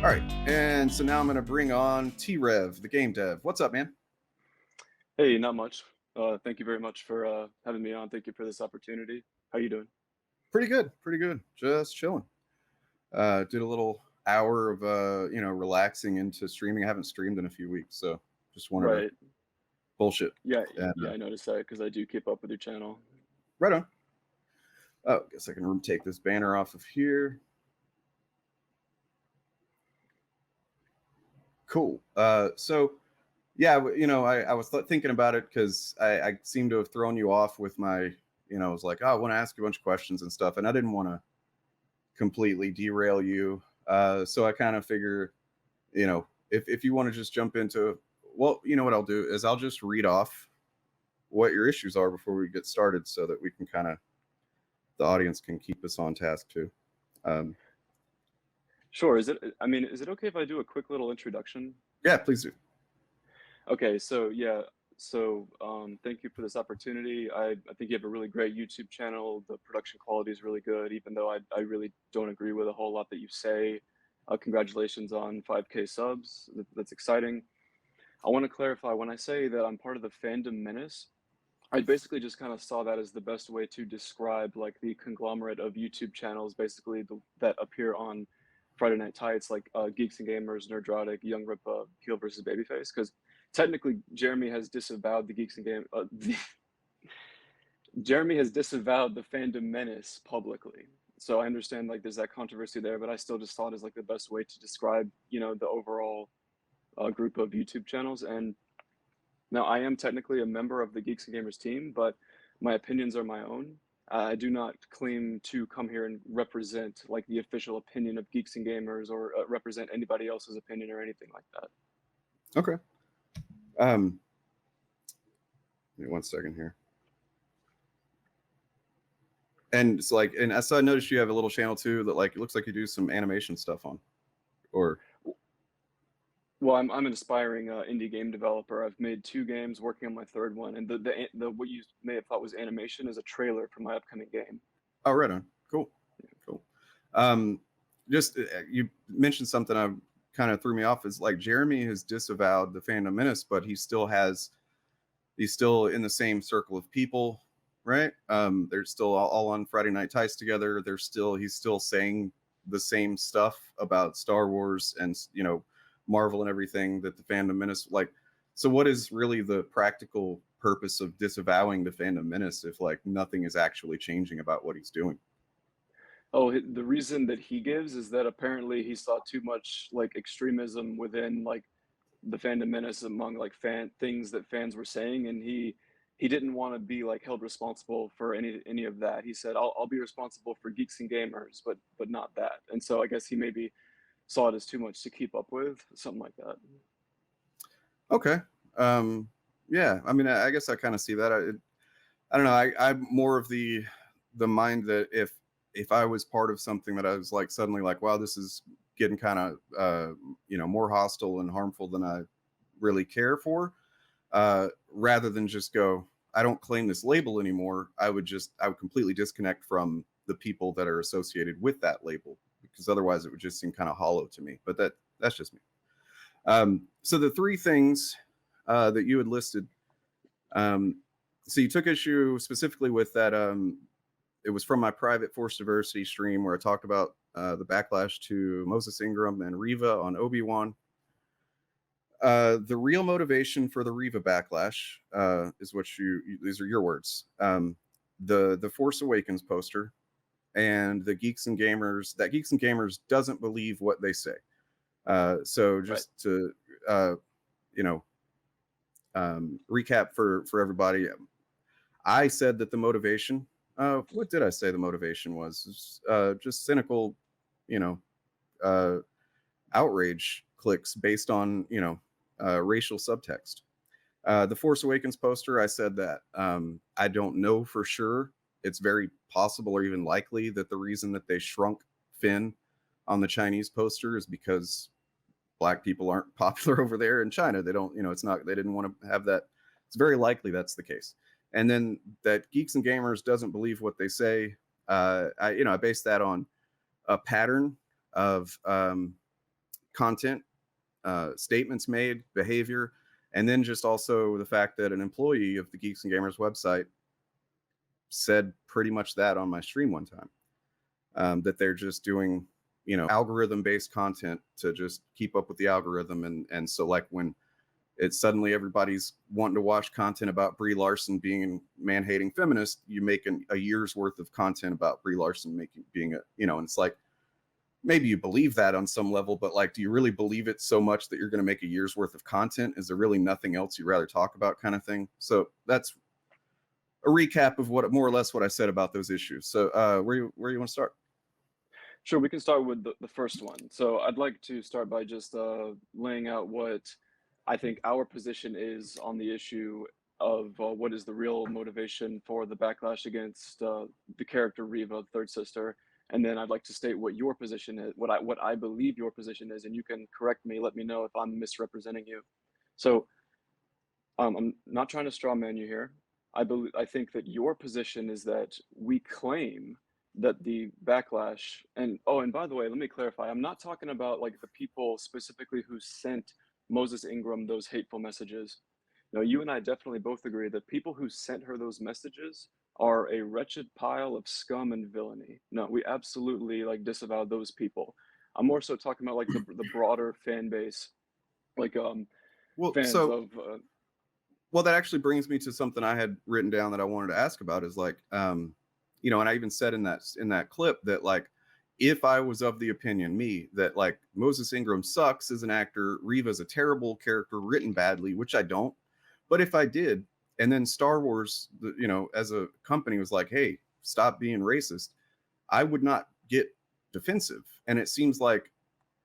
All right, and so now I'm going to bring on t-rev, the game dev. What's up, man? Hey, not much. Thank you very much for having me on. Thank you for this opportunity. How you doing? Pretty good, pretty good. Just chilling. Did a little hour of relaxing into streaming. I haven't streamed in a few weeks, so just wanted to Right. bullshit. Yeah, And yeah, I noticed that because I do keep up with your channel. right on. Oh, guess I can take this banner off of here. Cool. So yeah, I was thinking about it because I seem to have thrown you off with my, I was like, oh, I want to ask you a bunch of questions and stuff, and I didn't want to completely derail you. So I kind of figure, if you want to just jump into, well, you know what I'll do is I'll just read off what your issues are before we get started, so that we can kind of the audience can keep us on task too. Um, Sure. Is it okay if I do a quick little introduction? yeah, please do. Okay, so yeah, thank you for this opportunity. I think you have a really great YouTube channel. The production quality is really good, even though I really don't agree with a whole lot that you say. Congratulations on 5K subs. That's exciting. I want to clarify when I say that I'm part of the Fandom Menace. I basically just kind of saw that as the best way to describe like the conglomerate of YouTube channels, basically that appear on Friday Night Tights, like Geeks and Gamers, Nerdrotic, Young Ripa, Heel versus Babyface. Because technically, Jeremy has disavowed the Geeks and Game. Jeremy has disavowed the Fandom Menace publicly. So I understand like there's that controversy there, but I still just thought is like the best way to describe the overall group of YouTube channels. And now, I am technically a member of the Geeks and Gamers team, but my opinions are my own. I do not claim to come here and represent like the official opinion of Geeks and Gamers or represent anybody else's opinion or anything like that. Okay. Um, Give me one second here. And it's like, and so I noticed you have a little channel too that like it looks like you do some animation stuff on, or Well, I'm an aspiring indie game developer. I've made 2 games, working on my third one, and the what you may have thought was animation is a trailer for my upcoming game. oh, right on, cool, cool. Um, just you mentioned something I kind of threw me off is like Jeremy has disavowed the Fandom Menace, but he's still in the same circle of people, right? They're still all on Friday Night Tights together. He's still saying the same stuff about Star Wars and Marvel and everything that the Fandom Menace like. So what is really the practical purpose of disavowing the Fandom Menace if like nothing is actually changing about what he's doing? Oh, the reason that he gives is that apparently he saw too much like extremism within like the Fandom Menace among like fan things that fans were saying, and he didn't want to be like held responsible for any of that. He said, "I'll be responsible for Geeks and Gamers, but not that." And so I guess he maybe saw it as too much to keep up with, something like that. Okay. Yeah. I mean, I guess I kind of see that. I don't know. I'm more of the mind that if I was part of something that I was like suddenly like, wow, this is getting kind of more hostile and harmful than I really care for, rather than just go, I don't claim this label anymore. I would completely disconnect from the people that are associated with that label, because otherwise it would just seem kind of hollow to me. But that's just me. So the three things that you had listed. So you took issue specifically with that. It was from my private Force Diversity stream where I talked about the backlash to Moses Ingram and Riva on Obi-Wan. The real motivation for the Riva backlash is what these are your words. The Force Awakens poster and the Geeks and Gamers doesn't believe what they say. So Right. just to you know recap for everybody, I said that the motivation. What did I say the motivation was? Just cynical, you know, uh, outrage clicks based on racial subtext. The Force Awakens poster, I said that I don't know for sure. It's very possible or even likely that the reason that they shrunk Finn on the Chinese poster is because black people aren't popular over there in China. They don't, it's not, they didn't want to have that. It's very likely that's the case. And then that Geeks and Gamers doesn't believe what they say. I based that on a pattern of content, statements made, behavior, and then just also the fact that an employee of the Geeks and Gamers website said pretty much that on my stream one time, that they're just doing, algorithm based content to just keep up with the algorithm. And so like when it's suddenly everybody's wanting to watch content about Brie Larson being a man-hating feminist, you make a year's worth of content about Brie Larson being and it's like, maybe you believe that on some level, but like, do you really believe it so much that you're going to make a year's worth of content? Is there really nothing else you'd rather talk about, kind of thing? So that's a recap of what more or less what I said about those issues. So where you want to start? Sure, we can start with the first one. So I'd like to start by just laying out what I think our position is on the issue of what is the real motivation for the backlash against the character Riva, third sister, and then I'd like to state what your position is, what I believe your position is, and you can correct me, let me know if I'm misrepresenting you. So I'm not trying to straw man you here. I think that your position is that we claim that the backlash, and oh, and by the way, let me clarify. I'm not talking about like the people specifically who sent Moses Ingram those hateful messages. No, you and I definitely both agree that people who sent her those messages are a wretched pile of scum and villainy. No, we absolutely like disavow those people. I'm more so talking about like the broader fan base, like Well, fans so of well, that actually brings me to something I had written down that I wanted to ask about is like, and I even said in that clip that like, if I was of the opinion, that like Moses Ingram sucks as an actor, Riva's a terrible character written badly, which I don't. But if I did, and then Star Wars, as a company was like, hey, stop being racist, I would not get defensive. And it seems like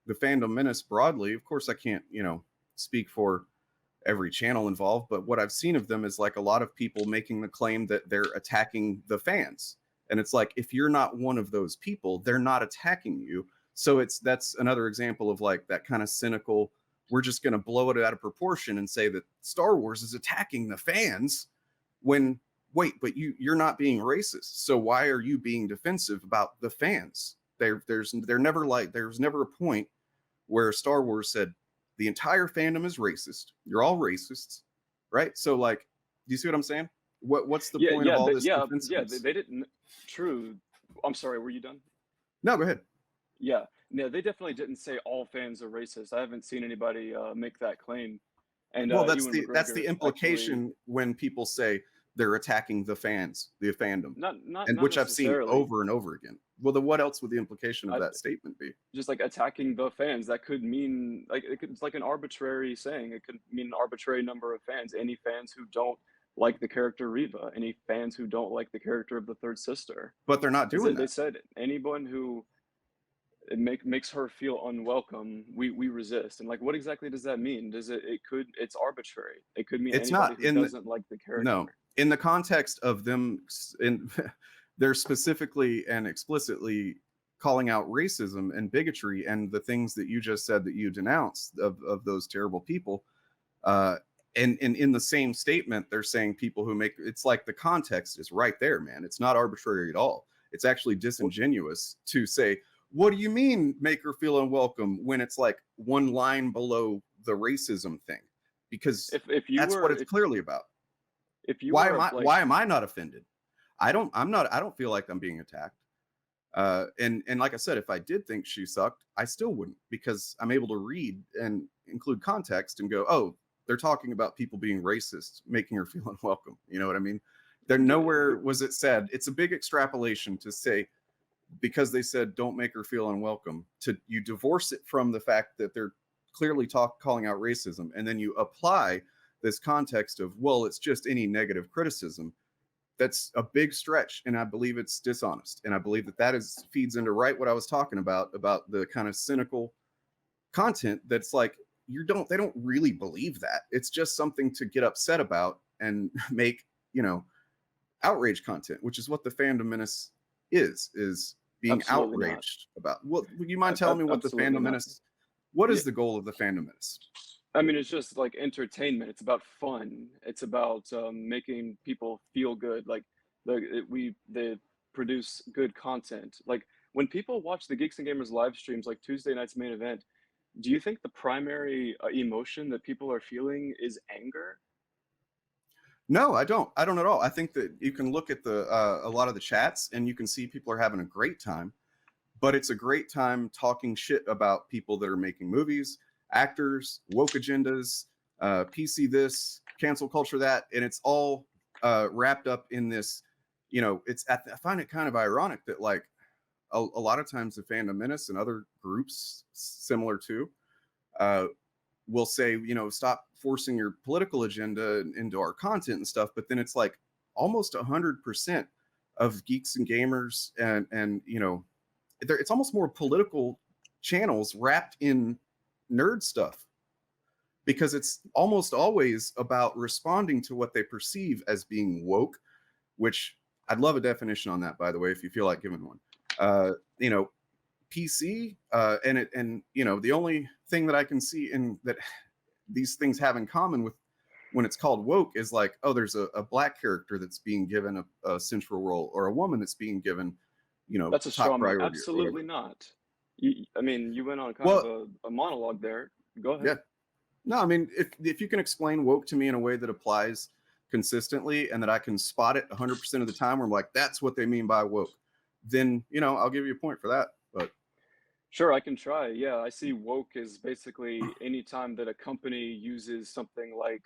the Fandom Menace broadly, of course, I can't, speak for every channel involved, but what I've seen of them is like a lot of people making the claim that they're attacking the fans. And it's like, if you're not one of those people, they're not attacking you. So that's another example of like that kind of cynical, we're just going to blow it out of proportion and say that Star Wars is attacking the fans when, wait, but you're not being racist. So why are you being defensive about the fans? There's never a point where Star Wars said the entire fandom is racist. You're all racists, right? So like, do you see what I'm saying? What's the point of all this defensiveness? they didn't. True. I'm sorry. Were you done? No, go ahead. Yeah. No, they definitely didn't say all fans are racist. I haven't seen anybody make that claim. And Well, that's Ewan the McGregor implication actually, when people say they're attacking the fans, the fandom, and not which I've seen necessarily. over and over again. Well, then what else would the implication of I, that statement be? just like attacking the fans, that could mean like it's like an arbitrary saying. It could mean an arbitrary number of fans. Any fans who don't like the character Riva, any fans who don't like the character of the third sister. But they're not Because doing they that. said anyone who makes her feel unwelcome, we resist. And like, what exactly does that mean? It's arbitrary. It could mean It's anybody not who doesn't like the no, character. in the context of them in they're specifically and explicitly calling out racism and bigotry and the things that you just said that you denounced of those terrible people. And in the same statement, they're saying people who make it's like the context is right there, man. It's not arbitrary at all. It's actually disingenuous to say, what do you mean make her feel unwelcome when it's like one line below the racism thing? Because If you that's what were it's clearly about. if you Why were am I like why am I not offended? I don't feel like I'm being attacked. And like I said, if I did think she sucked, I still wouldn't, because I'm able to read and include context and go, oh, they're talking about people being racist, making her feel unwelcome. You know what I mean? There nowhere was it said. It's a big extrapolation to say, because they said don't make her feel unwelcome, to you divorce it from the fact that they're clearly calling out racism, and then you apply this context of, well, it's just any negative criticism. That's a big stretch, and I believe it's dishonest, and I believe that feeds into right what I was talking about the kind of cynical content that's like, they don't really believe that. It's just something to get upset about and make, outrage content, which is what the Fandom Menace is being absolutely not. outraged about. Well, would you mind telling me what the Absolutely Fandom not. Menace, what Yeah, is the goal of the Fandom Menace? I mean, it's just like entertainment. It's about fun. It's about making people feel good. Like they produce good content. Like when people watch the Geeks and Gamers live streams, like Tuesday night's main event, do you think the primary emotion that people are feeling is anger? No, I don't at all. I think that you can look at the a lot of the chats and you can see people are having a great time, but it's a great time talking shit about people that are making movies, actors, woke agendas, PC this, cancel culture that, and it's all wrapped up in this. You know, I find it kind of ironic that like a lot of times the Fandom Menace and other groups similar to uh, will say, you know, stop forcing your political agenda into our content and stuff. But then it's like almost 100% of geeks and gamers and you know, it's almost more political channels wrapped in nerd stuff because it's almost always about responding to what they perceive as being woke, which I'd love a definition on that, by the way, if you feel like giving one. You know, PC, and you know, the only thing that I can see in that these things have in common with when it's called woke is like, oh, there's a black character that's being given a central role, or a woman that's being given, you know, That's a straw top man. priority or Absolutely whatever. not. I mean, you went on kind of Well, a monologue there. Go yeah, ahead. no, I mean, if you can explain woke to me in a way that applies consistently and that I can spot it 100% of the time, where I'm like, that's what they mean by woke, then you know, I'll give you a point for that. But Sure, I can try. Yeah, I see woke as basically any time that a company uses something like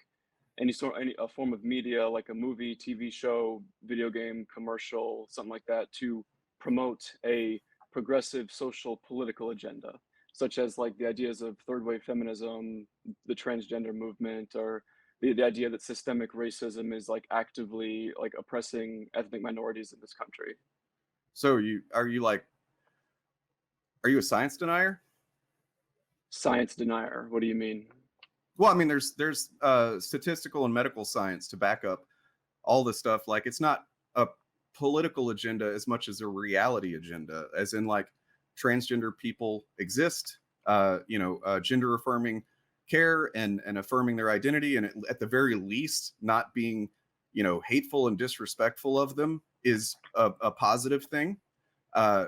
any a form of media like a movie, TV show, video game, commercial, something like that to promote a progressive social political agenda, such as like the ideas of third wave feminism, the transgender movement, or the idea that systemic racism is like actively like oppressing ethnic minorities in this country. so you like, are you a science denier? Science denier, what do you mean? Well, I mean, there's statistical and medical science to back up all this stuff. Like, it's not a political agenda as much as a reality agenda, as in like transgender people exist. You know, gender affirming care and affirming their identity, and at the very least, not being, you know, hateful and disrespectful of them is a positive thing. Uh,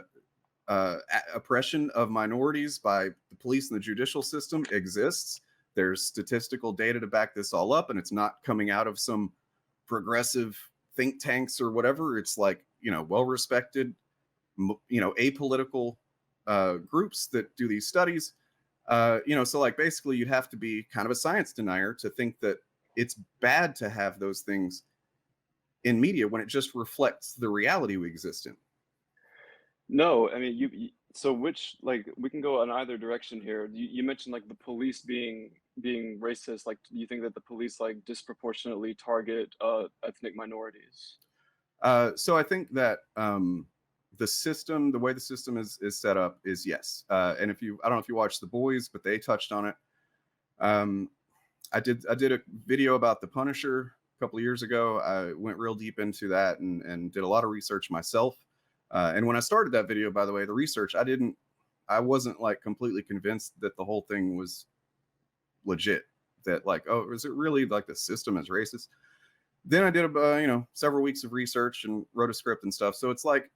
Oppression of minorities by the police and the judicial system exists. There's statistical data to back this all up, and it's not coming out of some progressive think tanks or whatever. It's like, you know, well respected, you know, apolitical groups that do these studies. You know, so like basically, you'd have to be kind of a science denier to think that it's bad to have those things in media when it just reflects the reality we exist in. No, I mean, so which like we can go in either direction here. You mentioned like the police being racist. Like, do you think that the police like disproportionately target ethnic minorities? So I think that the system, the way the system is set up, is yes. And if you, I don't know if you watched The Boys, but they touched on it. Um, I did a video about the Punisher a couple of years ago. I went real deep into that and did a lot of research myself. And when I started that video, by the way, the research, I wasn't like completely convinced that the whole thing was legit. That like, oh, is it really like the system is racist? Then I did you know, several weeks of research and wrote a script and stuff. So it's like,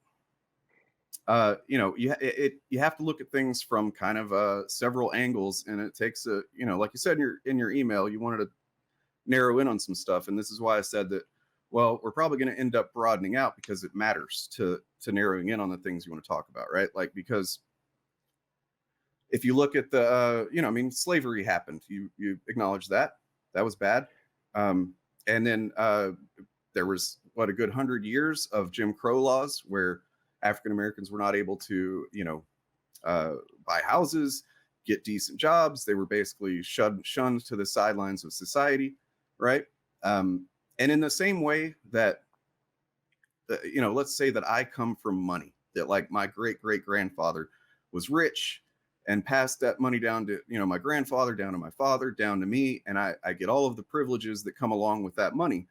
you know, you have to look at things from kind of several angles, and it takes a, you know, like you said in your email, you wanted to narrow in on some stuff, and this is why I said that. Well, we're probably going to end up broadening out because it matters to narrowing in on the things you want to talk about, right? Like, because if you look at the you know, I mean, slavery happened. You acknowledge that that was bad, and then there was what, a good 100 years of Jim Crow laws where African Americans were not able to, you know, buy houses, get decent jobs. They were basically shunned to the sidelines of society, right? And in the same way that, you know, let's say that I come from money, that like my great great grandfather was rich and passed that money down to, you know, my grandfather, down to my father, down to me, and I get all of the privileges that come along with that money.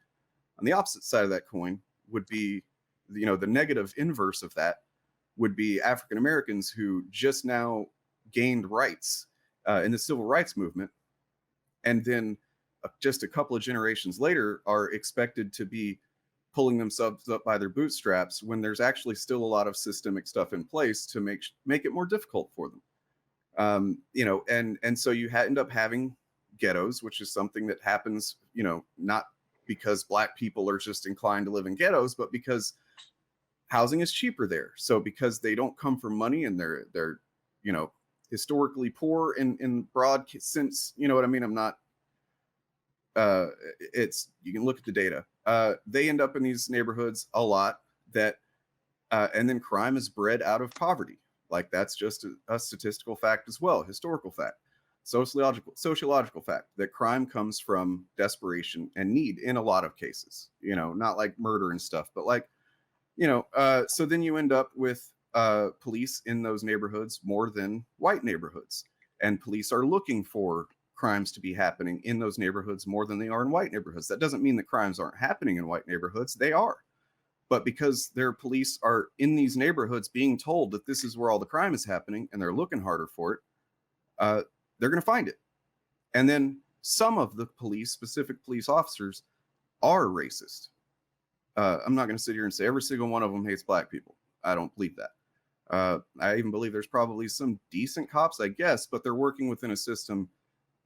On the opposite side of that coin would be, you know, the negative inverse of that would be African Americans who just now gained rights in the civil rights movement, and then just a couple of generations later are expected to be pulling themselves up by their bootstraps when there's actually still a lot of systemic stuff in place to make it more difficult for them. You know, and so you end up having ghettos, which is something that happens, you know, not because black people are just inclined to live in ghettos, but because housing is cheaper there. So because they don't come from money and they're you know, historically poor in broad sense, you know what I mean? I'm not uh it's, you can look at the data. They end up in these neighborhoods a lot that and then crime is bred out of poverty. Like that's just a statistical fact as well, historical fact, sociological fact that crime comes from desperation and need in a lot of cases. You know, not like murder and stuff, but like, you know, so then you end up with police in those neighborhoods more than white neighborhoods, and police are looking for crimes to be happening in those neighborhoods more than they are in white neighborhoods. That doesn't mean that crimes aren't happening in white neighborhoods; they are. But because their police are in these neighborhoods being told that this is where all the crime is happening, and they're looking harder for it, uh, they're going to find it. And then some of the police, specific police officers, are racist. I'm not going to sit here and say every single one of them hates black people. I don't believe that. I even believe there's probably some decent cops, I guess, but they're working within a system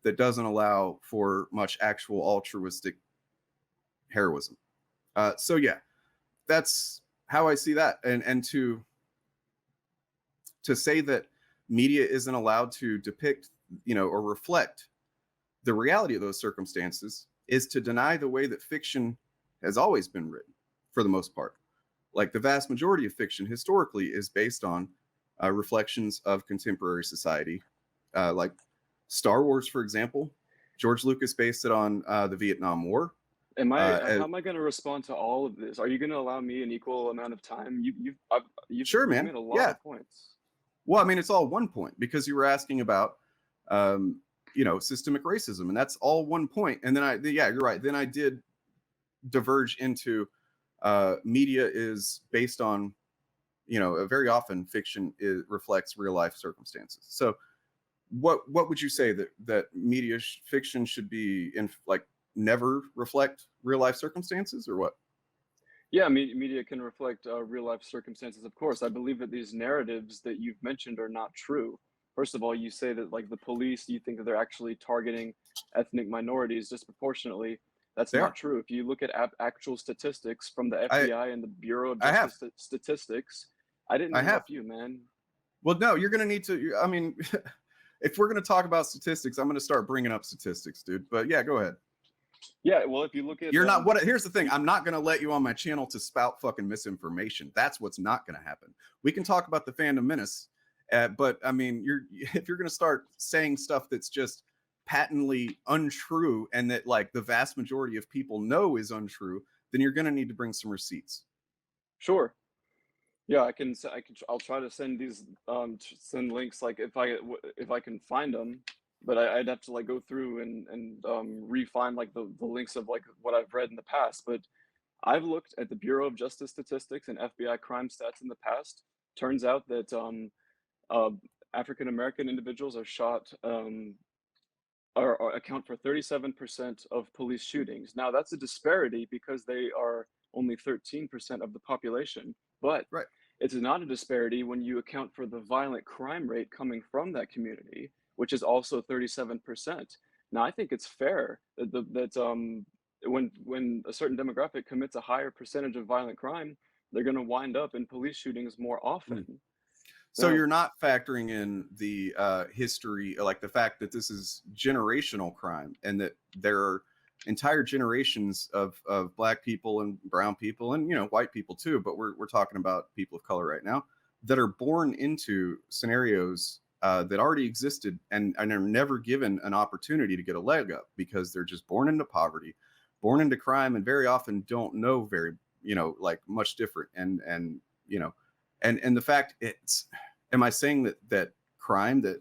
that doesn't allow for much actual altruistic heroism. So yeah, that's how I see that. And to say that media isn't allowed to depict, you know, or reflect the reality of those circumstances is to deny the way that fiction has always been written for the most part. Like the vast majority of fiction historically is based on reflections of contemporary society. Like Star Wars, for example, George Lucas based it on the Vietnam War. How am I going to respond to all of this? Are you going to allow me an equal amount of time? Sure, you've man. made a lot Yeah. of points. Well, I mean, it's all one point because you were asking about, you know, systemic racism, and that's all one point. And then yeah, you're right. Then I did diverge into media is based on, you know, very often fiction reflects real life circumstances. So what would you say that media fiction should be in, like, never reflect real life circumstances, or what? Yeah, media can reflect real life circumstances, of course. I believe that these narratives that you've mentioned are not true. First of all, you say that like the police, you think that they're actually targeting ethnic minorities disproportionately. That's They not are. true. If you look at actual statistics from the I FBI and the Bureau of I have. Justice Statistics, I didn't I have. interrupt you, man. Well, no, you're going to need to, I mean, if we're going to talk about statistics, I'm going to start bringing up statistics, dude. But yeah, go ahead. Yeah, well, if you look at You're not what here's the thing. I'm not going to let you on my channel to spout fucking misinformation. That's what's not going to happen. We can talk about the Fandom Menace, but I mean, if you're going to start saying stuff that's just patently untrue and that like the vast majority of people know is untrue, then you're going to need to bring some receipts. sure. Yeah, I'll try to send these send links like if I can find them, but I'd have to like go through and refine like the links of like what I've read in the past. But I've looked at the Bureau of Justice Statistics and FBI crime stats in the past. Turns out that uh, African American individuals are shot or account for 37% of police shootings. Now that's a disparity because they are only 13% of the population, but Right. it's not a disparity when you account for the violent crime rate coming from that community, which is also 37%. Now I think it's fair that when a certain demographic commits a higher percentage of violent crime, they're going to wind up in police shootings more Mm. often. So Now, you're not factoring in the history, like the fact that this is generational crime, and that there are entire generations of black people and brown people and, you know, white people too. But we're talking about people of color right now that are born into scenarios that already existed and are never given an opportunity to get a leg up because they're just born into poverty, born into crime, and very often don't know very, you know, like much different. And you know, and the fact it's, am I saying that crime that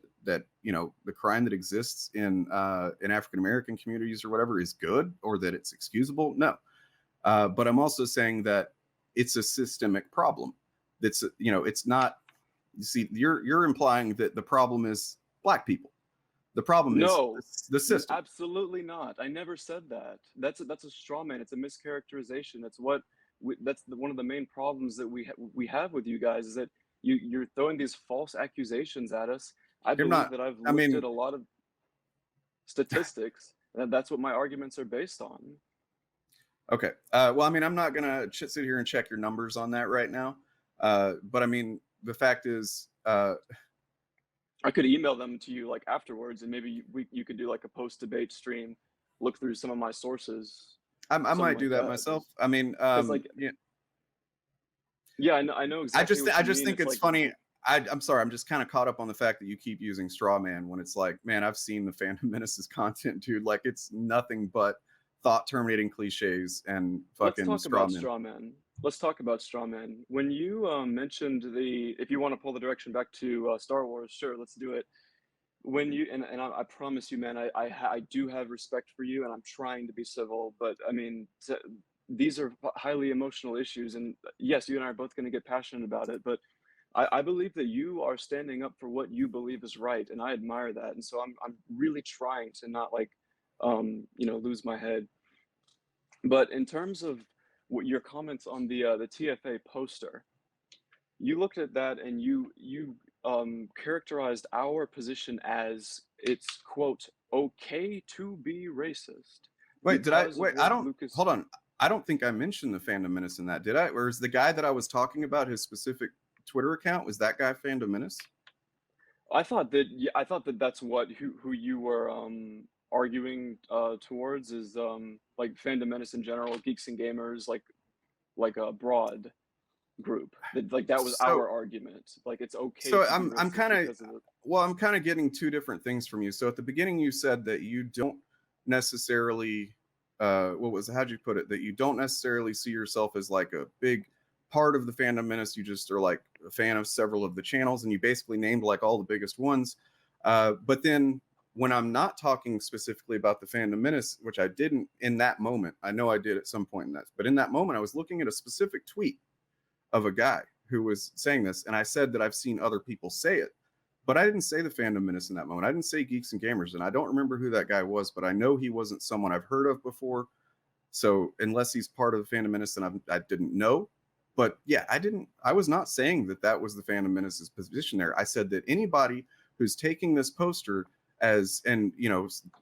you know, the crime that exists in African American communities or whatever is good, or that it's excusable? No. But I'm also saying that it's a systemic problem. That's, you know, it's not, you see, you're implying that the problem is black people. The problem is no, the system. absolutely not. I never said that. That's a straw man. It's a mischaracterization. One of the main problems that we have with you guys is that you're throwing these false accusations at us I You're believe not. that I've I looked at mean, a lot of statistics, and that's what my arguments are based on. okay. Well, I mean, I'm not gonna sit here and check your numbers on that right now. But I mean, the fact is, I could email them to you like afterwards, and maybe you could do like a post debate stream, look through some of my sources, I something might do like that that. myself. I mean, Because like, yeah, yeah, I know exactly what I you just mean. think It's it's like, funny. I'm sorry. I'm just kind of caught up on the fact that you keep using straw man when it's like, man, I've seen the Fandom Menace's content, dude. Like, it's nothing but thought terminating cliches and let's fucking talk straw about men. strawman. Let's talk about strawman. When you mentioned if you want to pull the direction back to Star Wars, sure, let's do it. When you and I promise you, man, I do have respect for you, and I'm trying to be civil, but I mean, these are highly emotional issues, and yes, you and I are both going to get passionate about it, but I believe that you are standing up for what you believe is right, and I admire that, and so I'm really trying to not like, lose my head. But in terms of what your comments on the TFA poster, you looked at that and you characterized our position as it's quote okay to be racist Wait, did I because of wait? I what don't Lucas. hold on. I don't think I mentioned the Fandom Menace in that, did I? Or is the guy that I was talking about his specific Twitter account? Was that guy Fandom Menace? I thought that yeah, I thought that that's what who you were arguing towards is like Fandom Menace in general, geeks and gamers, like a broad group. That was So our argument. Like it's okay so to be I'm racist kind of because of the. well, I'm kind of getting two different things from you. So at the beginning you said that you don't necessarily what was how'd you put it? That you don't necessarily see yourself as like a big part of the Fandom Menace. You just are like a fan of several of the channels, and you basically named like all the biggest ones. But then when I'm not talking specifically about the Fandom Menace, which I didn't in that moment, I know I did at some point in that, but in that moment I was looking at a specific tweet of a guy who was saying this, and I said that I've seen other people say it, but I didn't say the Fandom Menace in that moment. I didn't say Geeks and Gamers, and I don't remember who that guy was, but I know he wasn't someone I've heard of before. So unless he's part of the Phantom Menace, then I didn't know. But yeah, I was not saying that that was the Phantom Menace's position there. I said that anybody who's taking this poster as, and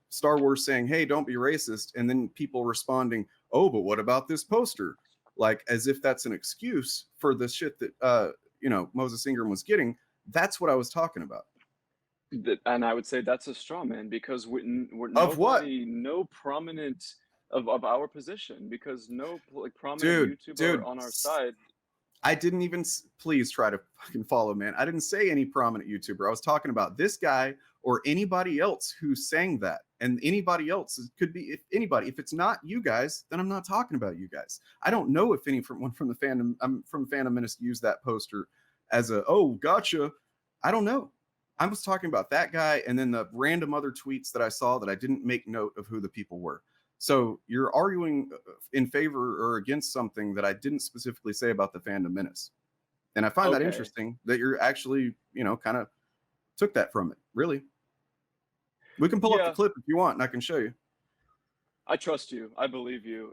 Star Wars saying, "Hey, don't be racist," and then people responding, "Oh, but what about this poster?" Like as if that's an excuse for the shit that Moses Ingram was getting. That's what I was talking about. And I would say that's a straw man because we're Of what? nobody, no prominent of our position because no like prominent Dude, YouTuber on our side. I didn't even please try to fucking follow, man. I didn't say any prominent YouTuber. I was talking about this guy or anybody else who's saying that. And anybody else could be if anybody. If it's not you guys, then I'm not talking about you guys. I don't know if anyone from the fandom from Fandom Menace used that poster as a oh gotcha. I don't know. I was talking about that guy and then the random other tweets that I saw that I didn't make note of who the people were. So you're arguing in favor or against something that I didn't specifically say about the Fandom Menace. And I find that Okay, interesting that you're actually, kind of took that from it. Really. We can pull up the yeah, clip if you want and I can show you. I trust you. I believe you.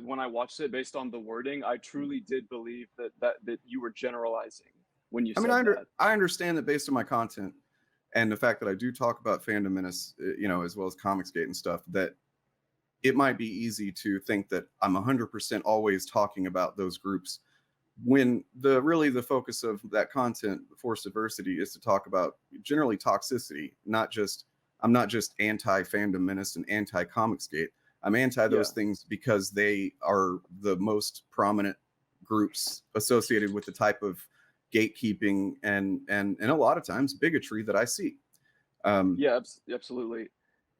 When I watched it based on the wording, I truly did believe that you were generalizing when you I mean, said that. I understand that based on my content and the fact that I do talk about Fandom Menace, as well as Comicsgate and stuff, that it might be easy to think that I'm 100% always talking about those groups when the focus of that content, forced diversity, is to talk about generally toxicity, I'm not just anti Fandom Menace and anti Comicsgate. I'm anti Yeah, those things because they are the most prominent groups associated with the type of gatekeeping and a lot of times bigotry that I see. Um, yeah, absolutely.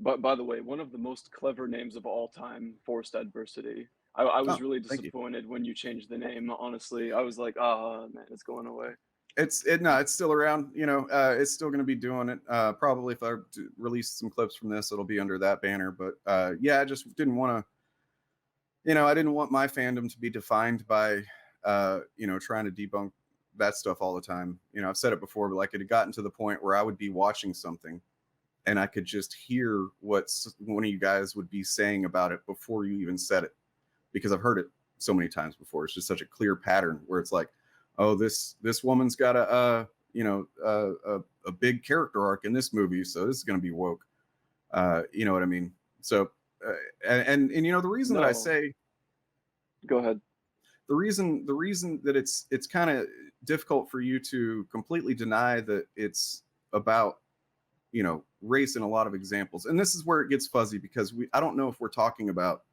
But by the way, one of the most clever names of all time, forced adversity. I oh, was really thank you. disappointed when you changed the name. Honestly, I was like, oh man, it's going away. It's still around. It's still going to be doing it. Probably if I release some clips from this, it'll be under that banner. But yeah, I just didn't want to. I didn't want my fandom to be defined by trying to debunk that stuff all the time. I've said it before, but like it had gotten to the point where I would be watching something and I could just hear what one of you guys would be saying about it before you even said it, because I've heard it so many times before. It's just such a clear pattern where it's like, oh, this woman's got a a big character arc in this movie, so this is going to be woke. You know what I mean? So, and you know, the reason that I No, say go ahead. the reason that it's kind of difficult for you to completely deny that it's about, you know, race in a lot of examples, and this is where it gets fuzzy, because I don't know if we're talking about,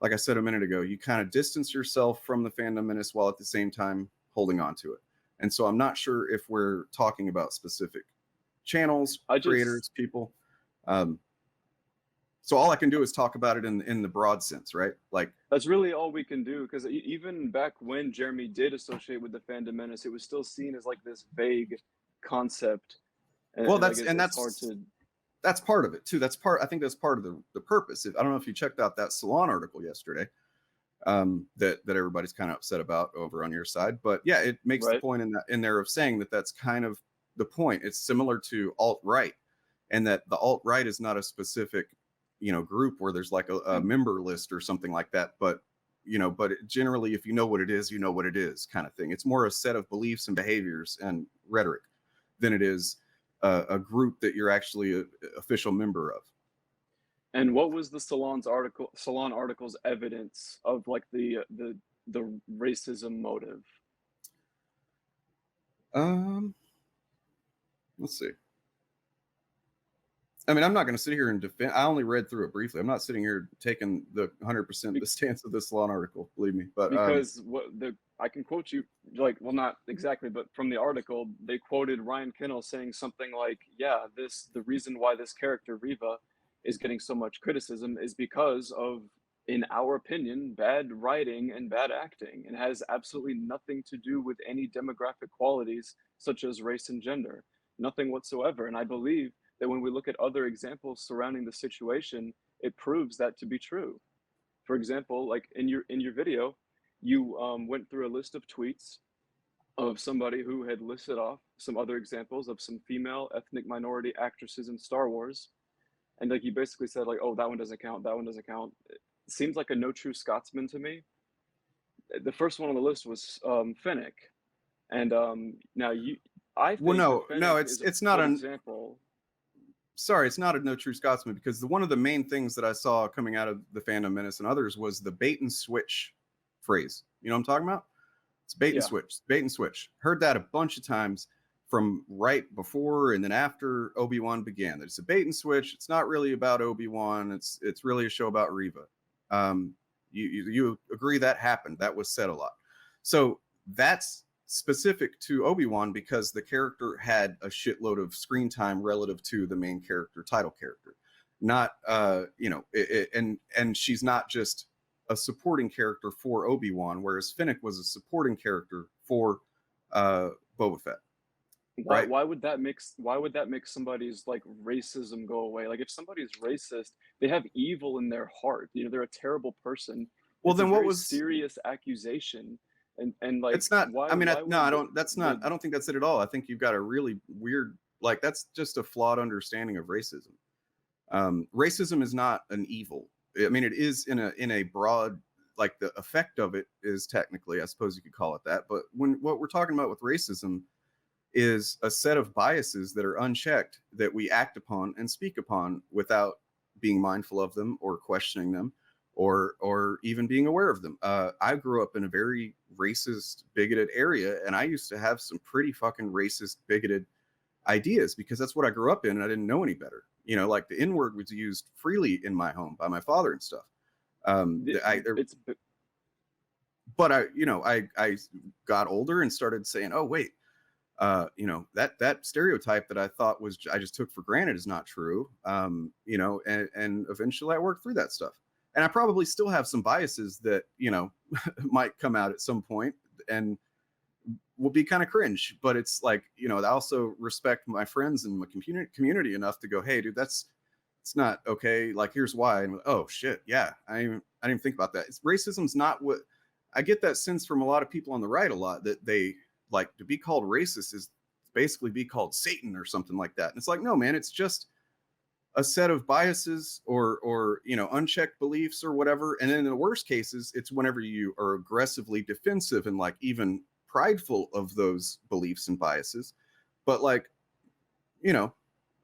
like I said a minute ago, you kind of distance yourself from the Fandom Menace while at the same time holding on to it. And so I'm not sure if we're talking about specific channels, I just creators, people. Um, so all I can do is talk about it in the broad sense, right? Like, That's really all we can do, because even back when Jeremy did associate with the Fandom Menace, it was still seen as like this vague concept, well, and like that's and it's hard that's to. that's part of it too. I think that's part of the purpose. I don't know if you checked out that Salon article yesterday, that everybody's kind of upset about over on your side, but yeah, it makes the Right. point in there of saying that that's kind of the point. It's similar to alt right, and that the alt right is not a specific, you know, group where there's like a member list or something like that, but you know, but generally, if you know what it is, you know what it is, kind of thing. It's more a set of beliefs and behaviors and rhetoric than it is a group that you're actually an official member of. And what was the Salon article's evidence of like the racism motive? Um, let's see. I mean, I'm not going to sit here and defend. I only read through it briefly. I'm not sitting here taking the 100% Be- the stance of this Salon article, believe me. But because what the I can quote you, like, well, not exactly, but from the article they quoted Ryan Kinnell saying something like, "Yeah, the reason why this character Riva is getting so much criticism is because of, in our opinion, bad writing and bad acting, and has absolutely nothing to do with any demographic qualities such as race and gender, nothing whatsoever." And I believe that when we look at other examples surrounding the situation, it proves that to be true. For example, like in your video, you went through a list of tweets of somebody who had listed off some other examples of some female ethnic minority actresses in Star Wars, and like you basically said like, oh, that one doesn't count, that one doesn't count. It seems like a no true Scotsman to me. The first one on the list was Finnick, and now I well, think that no, Finnick it's is a it's not good an example. sorry, it's not a no true Scotsman, because one of the main things that I saw coming out of the Fandom Menace and others was the bait and switch phrase. You know what I'm talking about? It's bait and Yeah, switch, bait and switch. Heard that a bunch of times from right before and then after Obi-Wan began. That it's a bait and switch. It's not really about Obi-Wan. It's really a show about Reva. You agree that happened? That was said a lot. So that's specific to Obi-Wan because the character had a shitload of screen time relative to the main character, title character. Not and she's not just a supporting character for Obi-Wan, whereas Finnick was a supporting character for Boba Fett, why right? why would that make somebody's like racism go away? Like if somebody's racist, they have evil in their heart. They're a terrible person. Well, It's a then what very was serious accusation, and like it's not why I mean why no, I would don't that's not the I don't think that's it at all. I think you've got a really weird, like, that's just a flawed understanding of racism. Racism is not an evil. I mean, it is in a broad, like, the effect of it is technically, I suppose you could call it that. But when what we're talking about with racism is a set of biases that are unchecked that we act upon and speak upon without being mindful of them or questioning them or even being aware of them. I grew up in a very racist, bigoted area, and I used to have some pretty fucking racist, bigoted ideas because that's what I grew up in, and I didn't know any better. Like the N word was used freely in my home by my father and stuff. the- it's But I got older and started saying, oh wait, that stereotype that I thought was I just took for granted is not true. And eventually I worked through that stuff, and I probably still have some biases that might come out at some point and will be kind of cringe. But it's like, I also respect my friends and my community enough to go, hey, dude, it's not okay. Like, here's why. And oh shit, yeah, I didn't even think about that. Racism's not what I get that sense from a lot of people on the right a lot, that they like to be called racist is basically be called Satan or something like that. And it's like, no, man, it's just a set of biases or unchecked beliefs or whatever. And then in the worst cases, it's whenever you are aggressively defensive and like even prideful of those beliefs and biases, but like, you know,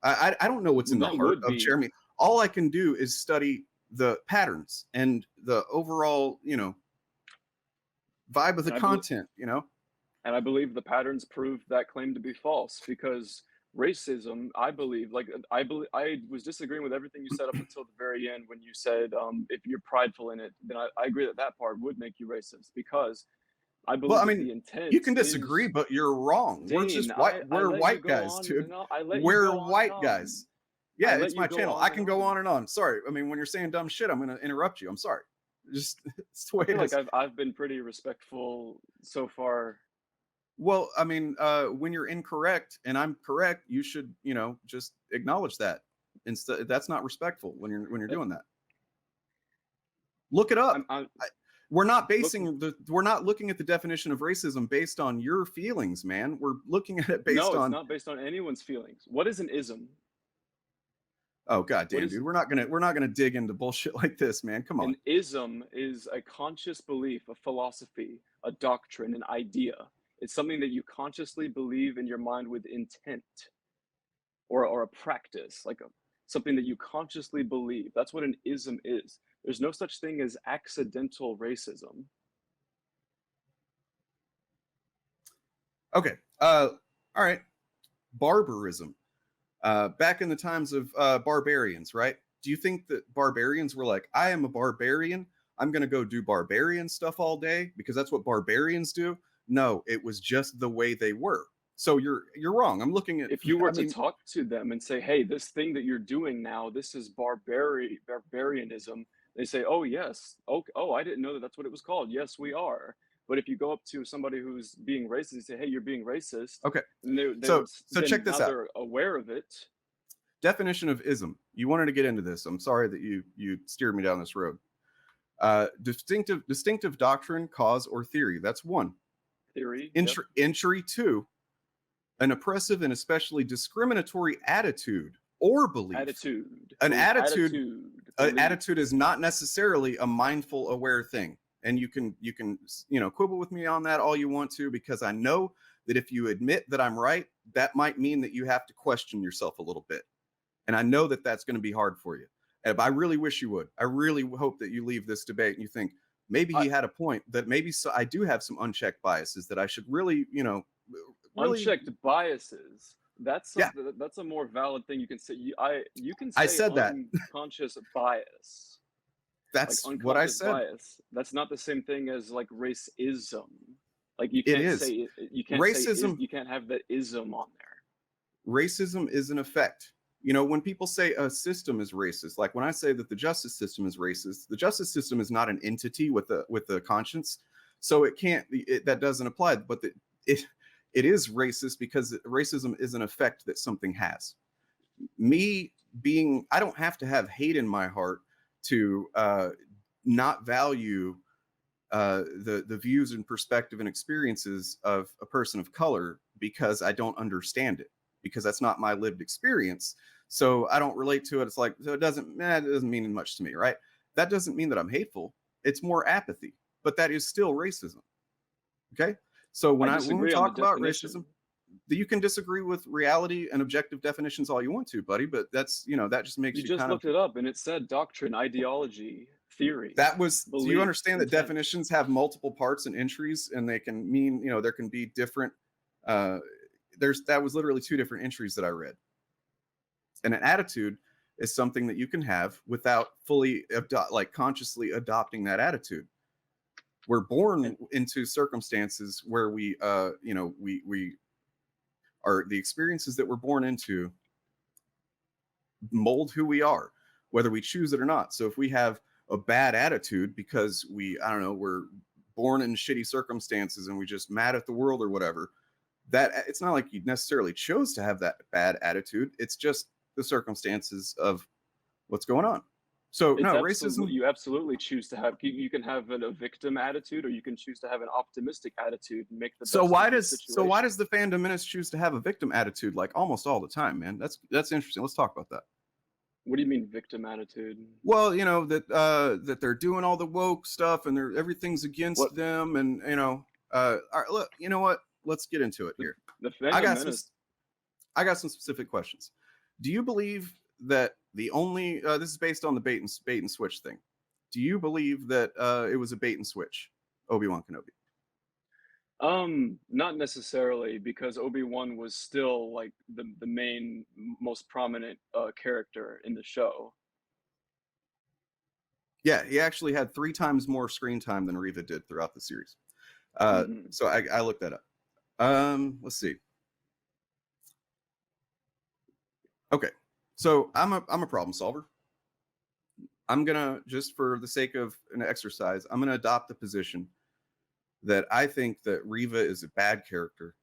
I don't know what's in the That heart would of be, Jeremy. All I can do is study the patterns and the overall, you know, vibe of the and content, you know. I believe the patterns prove that claim to be false because racism, I believe, like I was disagreeing with everything you said up until the very end when you said if you're prideful in it, then I agree that that part would make you racist because I Well, believe I that mean, the you intent can disagree, is but you're wrong. We're Dane, just white. I We're let you white go guys, on dude. and on. I let you We're go on and white on. guys. I Yeah, let it's you my go channel. on I and can go on on. and on. Sorry. I mean, when you're saying dumb shit, I'm going to interrupt you. I'm sorry. Just it's the I way it feel like is. I've been pretty respectful so far. Well, I mean, when you're incorrect and I'm correct, you should, you know, just acknowledge that. Instead, that's not respectful when you're That doing that. Look it up. I'm I, we're not looking. basing the we're not looking at the definition of racism based on your feelings, man. We're looking at it based No, it's on, not based on anyone's feelings. What is an ism? oh god What damn, is dude. We're not gonna dig into bullshit like this, man. Come on. an ism? Is a conscious belief, a philosophy, a doctrine, an idea. It's something that you consciously believe in your mind with intent, or a practice, like something that you consciously believe. That's what an ism is. There's no such thing as accidental racism. Okay. All right. Barbarism. Back in the times of barbarians, right? Do you think that barbarians were like, I am a barbarian, I'm going to go do barbarian stuff all day because that's what barbarians do? No, it was just the way they were. So you're wrong. I'm looking at, If you were I to mean, talk to them and say, "Hey, this thing that you're doing now, this is barbarianism," they say, "Oh yes, oh, I didn't know that that's what it was called. Yes, we are." But if you go up to somebody who's being racist and say, "Hey, you're being racist," okay. and they So would so then check this now out. they're aware of it. Definition of ism. You wanted to get into this. I'm sorry that you steered me down this road. Distinctive doctrine, cause, or theory. That's one. Theory, yep. Entry two, an oppressive and especially discriminatory attitude or belief. Attitude, An attitude, attitude, an belief. attitude is not necessarily a mindful, aware thing. And you can quibble with me on that all you want to, because I know that if you admit that I'm right, that might mean that you have to question yourself a little bit. And I know that that's going to be hard for you. And I really wish you would. I really hope that you leave this debate and you think maybe I, he had a point, that maybe I do have some unchecked biases that I should really, really, Unchecked biases. yeah, That's a more valid thing you can say. You can I say said that. unconscious bias, like That's what I unconscious said. bias. That's not the same thing as like racism. Like It is. Racism, you can't have the ism on there. racism is an effect. When people say a system is racist, like when I say that the justice system is racist, the justice system is not an entity with a conscience, so it can't. That doesn't apply. But it is racist because racism is an effect that something has. I don't have to have hate in my heart to not value the views and perspective and experiences of a person of color because I don't understand it, because that's not my lived experience. So I don't relate to it. It's like, so it doesn't mean much to me, right? That doesn't mean that I'm hateful. It's more apathy, but that is still racism. Okay. So I when we disagree on the talk about racism, definition. you can disagree with reality and objective definitions all you want to, buddy, but that's, that just makes You you just kind of, looked it up and it said doctrine, ideology, theory, do you belief, understand that intent. definitions have multiple parts and entries, and they can mean, there can be different, uh, that was literally two different entries that I read. And an attitude is something that you can have without fully consciously adopting that attitude. We're born And into circumstances where we are, the experiences that we're born into mold who we are, whether we choose it or not. So if we have a bad attitude because we're born in shitty circumstances and we just mad at the world or whatever, that it's not like you necessarily chose to have that bad attitude. It's just the circumstances of what's going on. So it's no, absolutely, racism. you absolutely choose to have, you can have a victim attitude, or you can choose to have an optimistic attitude and make the So best of why the does situation. the Fandom Menace choose to have a victim attitude like almost all the time, man? That's interesting. Let's talk about that. What do you mean victim attitude? Well, that they're doing all the woke stuff and everything's What against them, and all right, look, you know what? Let's get into it the, here. the I Fandom got some. Menace? I got some specific questions. Do you believe that the only this is based on the bait and switch thing? Do you believe that it was a bait and switch, Obi-Wan Kenobi? Not necessarily, because Obi-Wan was still like the main, most prominent character in the show. Yeah, he actually had 3 times more screen time than Reva did throughout the series. Hmm. So I looked that up. Let's see. Okay, so I'm a problem solver. I'm gonna, just for the sake of an exercise, I'm gonna adopt the position that I think that Reva is a bad character,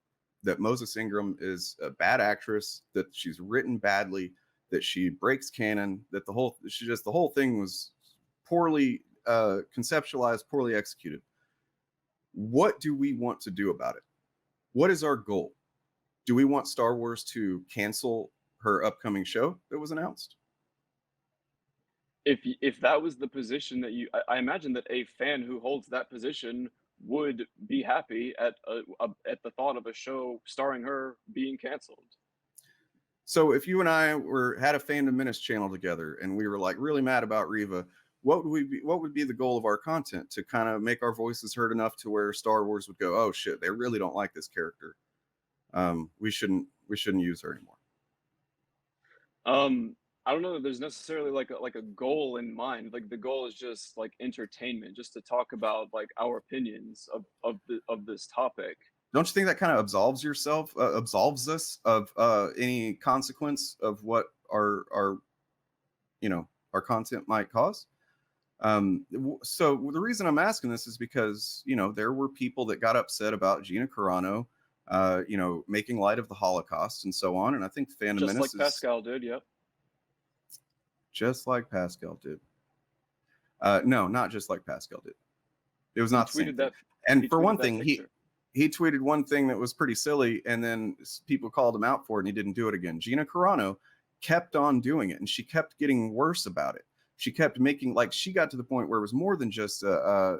that Moses Ingram is a bad actress, that she's written badly, that she breaks canon, that the whole thing was poorly conceptualized, poorly executed. What do we want to do about it? What is our goal? Do we want Star Wars to cancel her upcoming show that was announced? If that was the position that I imagine that a fan who holds that position would be happy at the thought of a show starring her being canceled. So if you and I had a Fandom Menace channel together and we were like really mad about Reva, what would be the goal of our content, to kind of make our voices heard enough to where Star Wars would go, oh shit, they really don't like this character. We shouldn't use her anymore. I don't know that there's necessarily like a goal in mind. Like the goal is just like entertainment, just to talk about like our opinions of this topic. Don't you think that kind of absolves us of any consequence of what our our content might cause? So the reason I'm asking this is because there were people that got upset about Gina Carano, making light of the Holocaust and so on, and I think Fandom Just Menace like is Pascal did, yep. just like Pascal did. No, not just like Pascal did. It was He not the same tweeted thing. that And he for tweeted one that thing, picture. he tweeted one thing that was pretty silly, and then people called him out for it, and he didn't do it again. Gina Carano kept on doing it, and she kept getting worse about it. She kept making, like, she got to the point where it was more than just I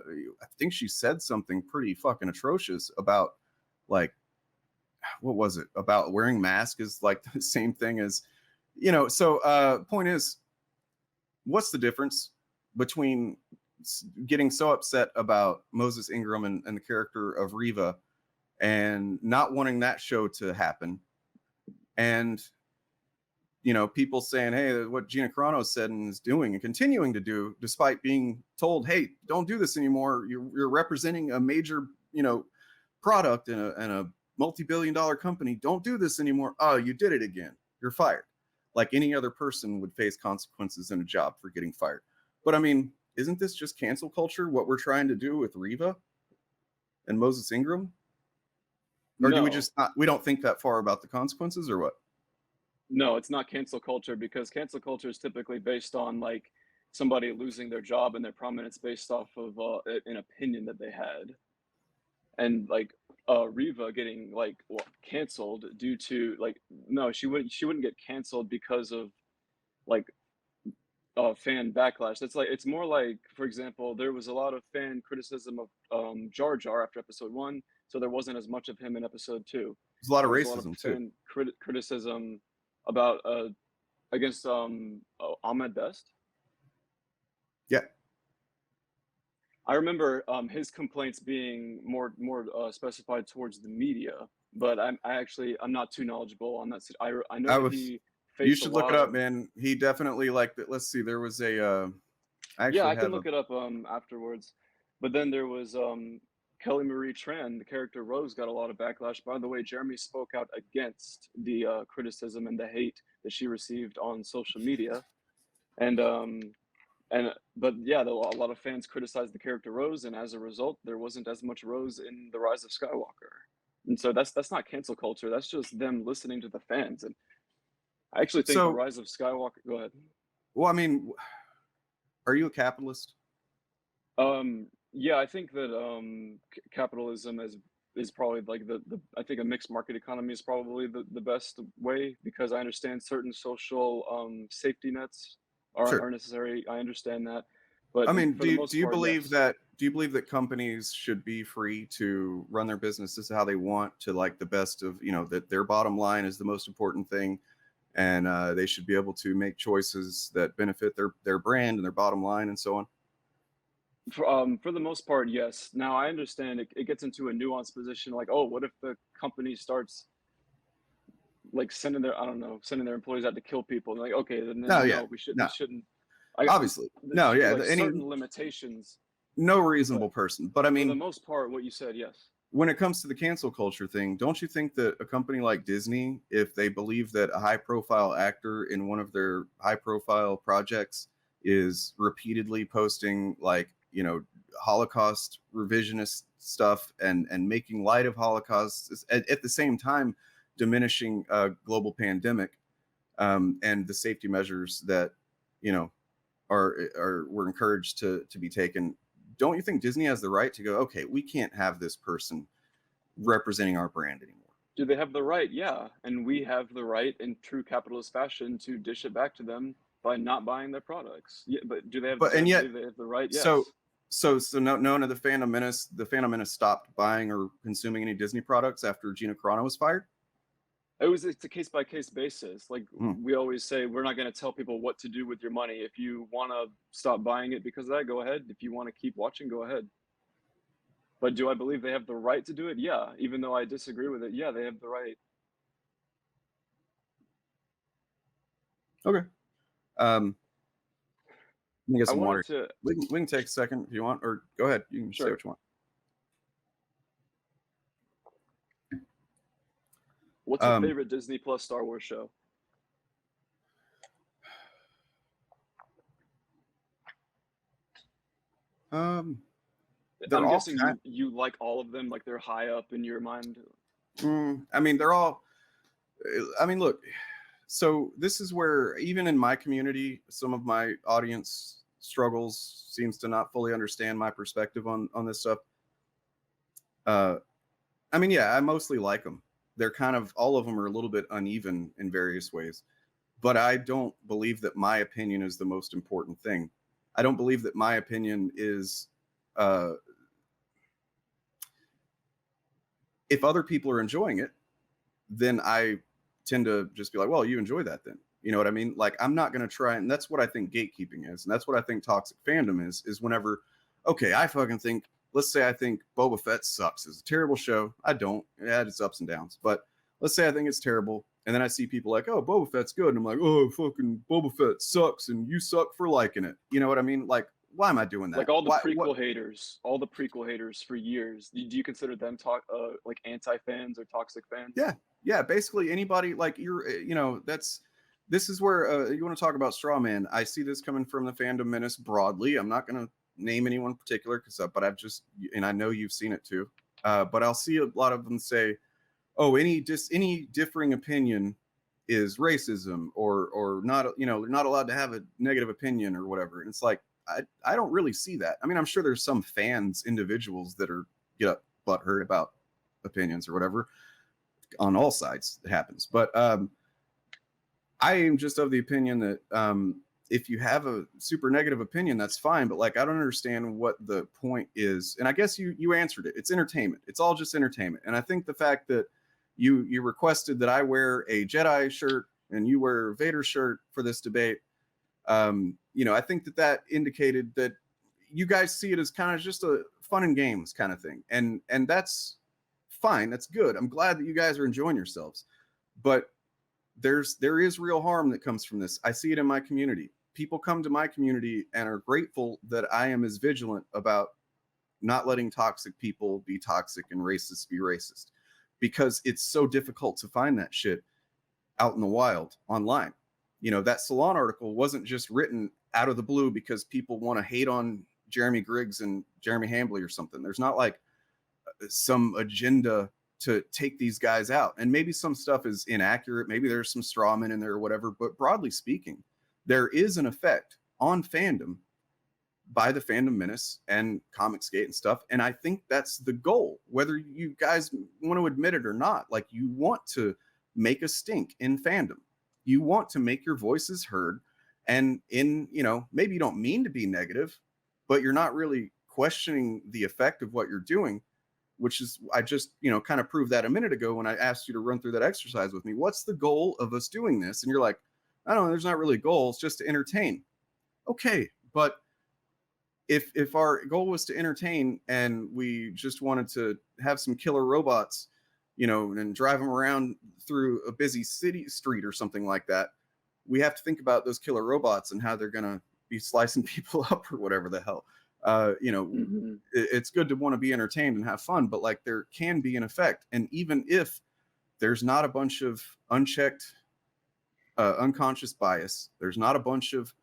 think she said something pretty fucking atrocious about, like, what was it, about wearing masks is like the same thing as, so point is, what's the difference between getting so upset about Moses Ingram and the character of Reva and not wanting that show to happen, and people saying, hey, what Gina Carano said and is doing and continuing to do, despite being told, hey, don't do this anymore, you're representing a major product and a multi-billion-dollar company, don't do this anymore. Oh, you did it again, you're fired. Like any other person would face consequences in a job for getting fired. But I mean, isn't this just cancel culture, what we're trying to do with Reva and Moses Ingram? Or do we No, just not, we don't think that far about the consequences, or what? no, it's not cancel culture, because cancel culture is typically based on like somebody losing their job and their prominence based off of an opinion that they had. And like Riva getting like canceled due to like, no, she wouldn't get canceled because of like fan backlash. That's like, it's more like, for example, there was a lot of fan criticism of Jar Jar after episode 1, so there wasn't as much of him in episode 2. There's a lot of There was a lot of racism too. fan criticism about against Ahmed Best. Yeah. I remember his complaints being more specified towards the media, but I'm not too knowledgeable on that. I know I that was he You faced a should look it lot up, of. man. He definitely, like, let's see, there was a I Yeah, actually I can have a look it up afterwards. But then there was Kelly Marie Tran, the character Rose, got a lot of backlash. By the way, Jeremy spoke out against the criticism and the hate that she received on social media, and but yeah, a lot of fans criticized the character Rose, and as a result, there wasn't as much Rose in The Rise of Skywalker. And so that's not cancel culture. That's just them listening to the fans. And I actually think The so Rise of Skywalker. Go ahead. well, I mean, are you a capitalist? Yeah, I think that capitalism is probably like the I think a mixed market economy is probably the best way, because I understand certain social safety nets are Sure. necessary. I understand that, I but mean, for the do most you part, believe yes. that do you believe that companies should be free to run their businesses how they want, to like the best of, that their bottom line is the most important thing, and they should be able to make choices that benefit their brand and their bottom line and so on? For the most part, yes. Now I understand it gets into a nuanced position, like, oh, what if the company starts like sending their, I don't know, sending their employees out to kill people? And like, okay, then No, yeah, no, we no, shouldn't. I obviously, there's no, yeah, like any certain limitations, no but reasonable person. But I for the mean, most part, what you said, yes. when it comes to the cancel culture thing, don't you think that a company like Disney, if they believe that a high profile actor in one of their high profile projects is repeatedly posting like, Holocaust revisionist stuff and making light of Holocaust at the same time diminishing a global pandemic, and the safety measures that, you know, are were encouraged to be taken, don't you think Disney has the right to go, okay, we can't have this person representing our brand anymore? Do they have the right? Yeah, and we have the right in true capitalist fashion to dish it back to them by not buying their products. Yeah, but But do I and yet, believe they have the right? so Yes. so no, none of the Phantom Menace stopped buying or consuming any Disney products after Gina Carano was fired. It's a case by case basis. Like Hmm. we always say, we're not going to tell people what to do with your money. If you want to stop buying it because of that, go ahead. If you want to keep watching, go ahead. But do I believe they have the right to do it? Yeah. Even though I disagree with it, yeah, they have the right. Okay. Let me get I some wanted water. to, We can take a second if you want, or go ahead. You can say sure. what you want. What's your Um, favorite Disney Plus Star Wars show? um, they're I'm all guessing kind. you like all of them, like they're high up in your mind. I mean, they're all. I mean, look. So this is where, even in my community, some of my audience struggles, seems to not fully understand my perspective on this stuff. Uh, I mean, yeah, I mostly like them. They're kind of, all of them are a little bit uneven in various ways, but I don't believe that my opinion is the most important thing. I don't believe that my opinion is, uh, if other people are enjoying it, then I tend to just be like, well, you enjoy that then. You know what I mean? Like, I'm not going to try. And that's what I think gatekeeping is. And that's what I think toxic fandom is whenever, okay, I fucking think, let's say I think Boba Fett sucks. It's a terrible show. I don't. It had its ups and downs. But let's say I think it's terrible. And then I see people like, oh, Boba Fett's good. And I'm like, oh, fucking Boba Fett sucks. And you suck for liking it. You know what I mean? Like, why am I doing that? Like all the Why? What? prequel haters, all the prequel haters for years. Do you consider them like anti fans or toxic fans? Yeah, yeah. Basically, anybody like you're, this is where you want to talk about straw man. I see this coming from the Fandom Menace broadly. I'm not going to name anyone particular because, but I've just, and I know you've seen it too. But I'll see a lot of them say, "Oh, any differing opinion is racism, or not. They're not allowed to have a negative opinion or whatever." And it's like, I don't really see that. I mean, I'm sure there's some fans, individuals that are get butthurt about opinions or whatever on all sides. It happens, but I am just of the opinion that if you have a super negative opinion, that's fine. But like, I don't understand what the point is. And I guess you answered it. It's entertainment. It's all just entertainment. And I think the fact that you requested that I wear a Jedi shirt and you wear a Vader shirt for this debate, I think that indicated that you guys see it as kind of just a fun and games kind of thing, and that's fine. That's good. I'm glad that you guys are enjoying yourselves, but there is real harm that comes from this. I see it in my community. People come to my community and are grateful that I am as vigilant about not letting toxic people be toxic and racist be racist, because it's so difficult to find that shit out in the wild online. That Salon article wasn't just written out of the blue because people want to hate on Jeremy Griggs and Jeremy Hambly or something. There's not like some agenda to take these guys out. And maybe some stuff is inaccurate. Maybe there's some strawmen in there or whatever. But broadly speaking, there is an effect on fandom by the Fandom Menace and Comicsgate and stuff. And I think that's the goal, whether you guys want to admit it or not. Like, you want to make a stink in fandom. You want to make your voices heard. And maybe you don't mean to be negative, but you're not really questioning the effect of what you're doing, which is, I just, kind of proved that a minute ago when I asked you to run through that exercise with me. What's the goal of us doing this? And you're like, I don't know, there's not really a goal. It's just to entertain. Okay. But if our goal was to entertain and we just wanted to have some killer robots, and drive them around through a busy city street or something like that, we have to think about those killer robots and how they're going to be slicing people up or whatever the hell. It's good to want to be entertained and have fun, but like there can be an effect. And even if there's not a bunch of unchecked, unconscious bias, there's not a bunch of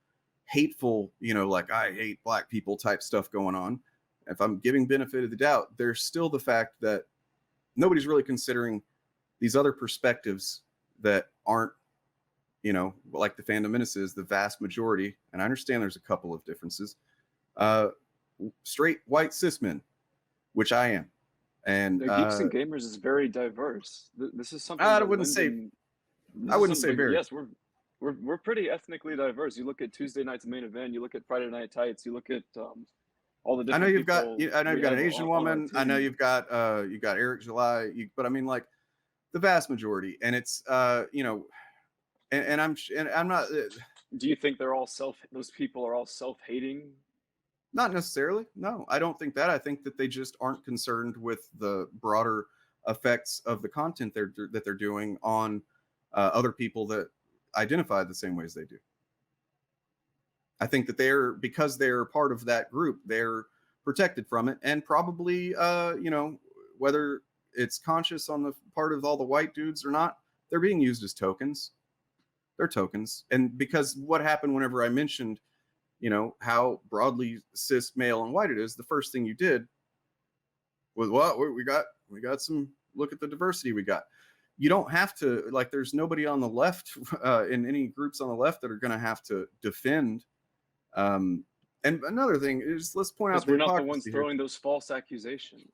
hateful, like I hate black people type stuff going on. If I'm giving benefit of the doubt, there's still the fact that nobody's really considering these other perspectives that aren't, like the Fandom Menace is the vast majority. And I understand there's a couple of differences. Straight white cis men, which I am. And Geeks and Gamers is very diverse. This is something I wouldn't say very. Yes, we're pretty ethnically diverse. You look at Tuesday night's main event. You look at Friday Night Tights. You look at all the different. I know you've got an Asian woman. I know you've got Eric July. But I mean, like the vast majority, and it's and I'm not. Do you think those people are all self-hating? Not necessarily. No, I don't think that. I think that they just aren't concerned with the broader effects of the content that they're doing on other people that identify the same way as they do. I think that because they're part of that group, they're protected from it, and probably whether it's conscious on the part of all the white dudes or not, they're being used as tokens. They're tokens, and because what happened whenever I mentioned how broadly cis male and white it is, the first thing you did was, well, we got some, look at the diversity we got. You don't have to, like, there's nobody on the left in any groups on the left that are going to have to defend. And another thing is, let's point out we're not the ones throwing those false accusations.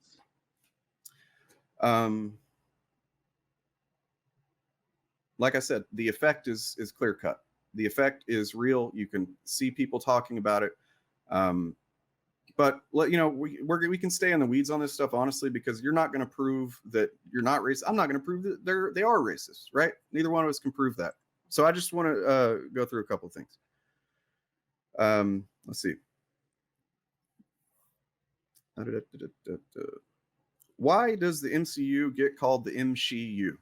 Like I said, the effect is clear cut. The effect is real. You can see people talking about it. But we can stay in the weeds on this stuff, honestly, because you're not going to prove that you're not racist. I'm not going to prove that they are racist, right? Neither one of us can prove that. So I just want to go through a couple of things. Let's see. Why does the MCU get called the MSHU?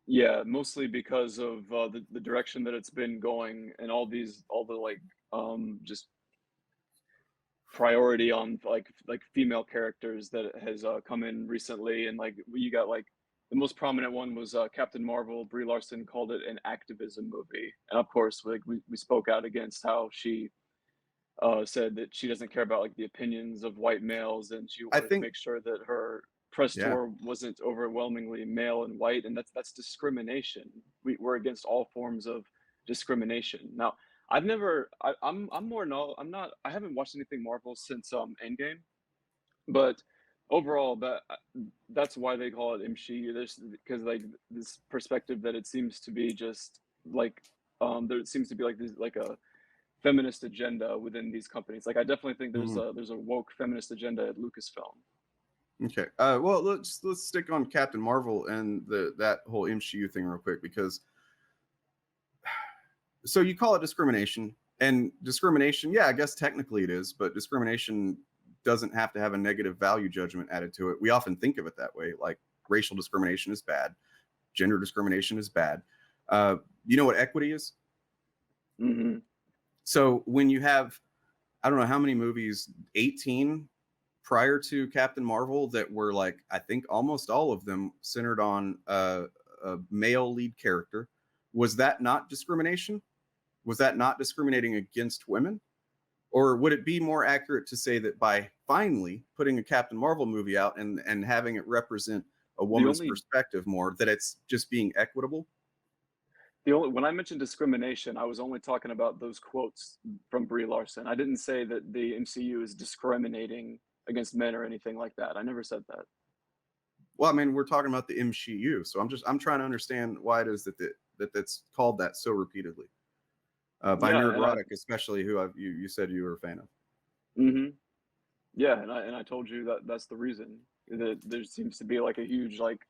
Yeah, mostly because of the direction that it's been going, and all the just priority on like female characters that has come in recently, and like you got like the most prominent one was Captain Marvel. Brie Larson called it an activism movie, and of course, like we spoke out against how she said that she doesn't care about like the opinions of white males, and she wanted to make sure that her press tour wasn't overwhelmingly male and white, and that's discrimination. We're against all forms of discrimination. Now, I haven't watched anything Marvel since Endgame, but overall that's why they call it MSHU. There's because like this perspective that it seems to be just like there seems to be like this like a feminist agenda within these companies. Like I definitely think there's a woke feminist agenda at Lucasfilm. Okay. Well, let's stick on Captain Marvel and that whole MCU thing real quick, because so you call it discrimination, and discrimination, yeah, I guess technically it is, but discrimination doesn't have to have a negative value judgment added to it. We often think of it that way, like racial discrimination is bad, gender discrimination is bad. You know what equity is? Mm-hmm. So when you have, I don't know how many movies, 18 prior to Captain Marvel that were like, I think almost all of them centered on a male lead character. Was that not discrimination? Was that not discriminating against women? Or would it be more accurate to say that by finally putting a Captain Marvel movie out and having it represent a woman's perspective more, that it's just being equitable? When I mentioned discrimination, I was only talking about those quotes from Brie Larson. I didn't say that the MCU is discriminating against men or anything like that. I never said that. Well, I mean, we're talking about the MCU, so I'm trying to understand why it is that's called that so repeatedly by Nerdrotic, especially, who you said you were a fan of. Hmm. Yeah, and I told you that that's the reason. That there seems to be like a huge like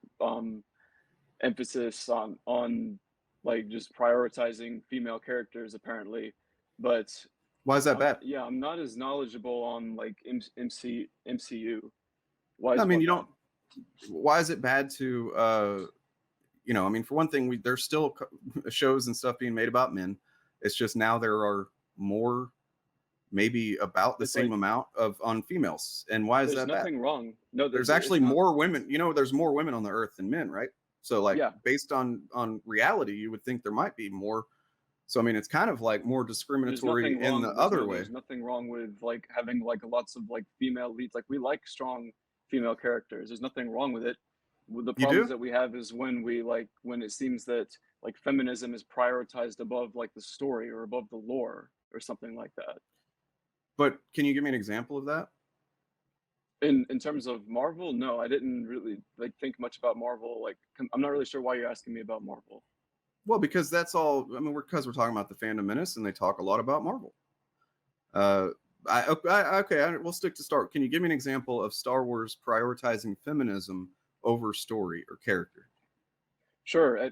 emphasis on like just prioritizing female characters apparently, but Why is that bad? yeah, I'm not as knowledgeable on like MCU. Why I is mean, what you bad? don't. Why is it bad to? I mean, for one thing, there's still shows and stuff being made about men. It's just now there are more, maybe about the It's same like amount of on females. And why is there's that bad? nothing wrong. No, There's it's actually not. more women. There's more women on the earth than men, right? So like Yeah, based on reality, you would think there might be more. So I mean, it's kind of like more there's discriminatory nothing in the wrong. other way. There's nothing wrong with like having like lots of like female leads. Like we like strong female characters. There's nothing wrong with it. The You problems do? that we have is when it seems that like feminism is prioritized above like the story or above the lore or something like that. But can you give me an example of that? In terms of Marvel, no, I didn't really like think much about Marvel. Like I'm not really sure why you're asking me about Marvel. Well, because that's all. I mean, we're talking about the Fandom Menace, and they talk a lot about Marvel. Uh, we'll stick to Star. Can you give me an example of Star Wars prioritizing feminism over story or character? Sure,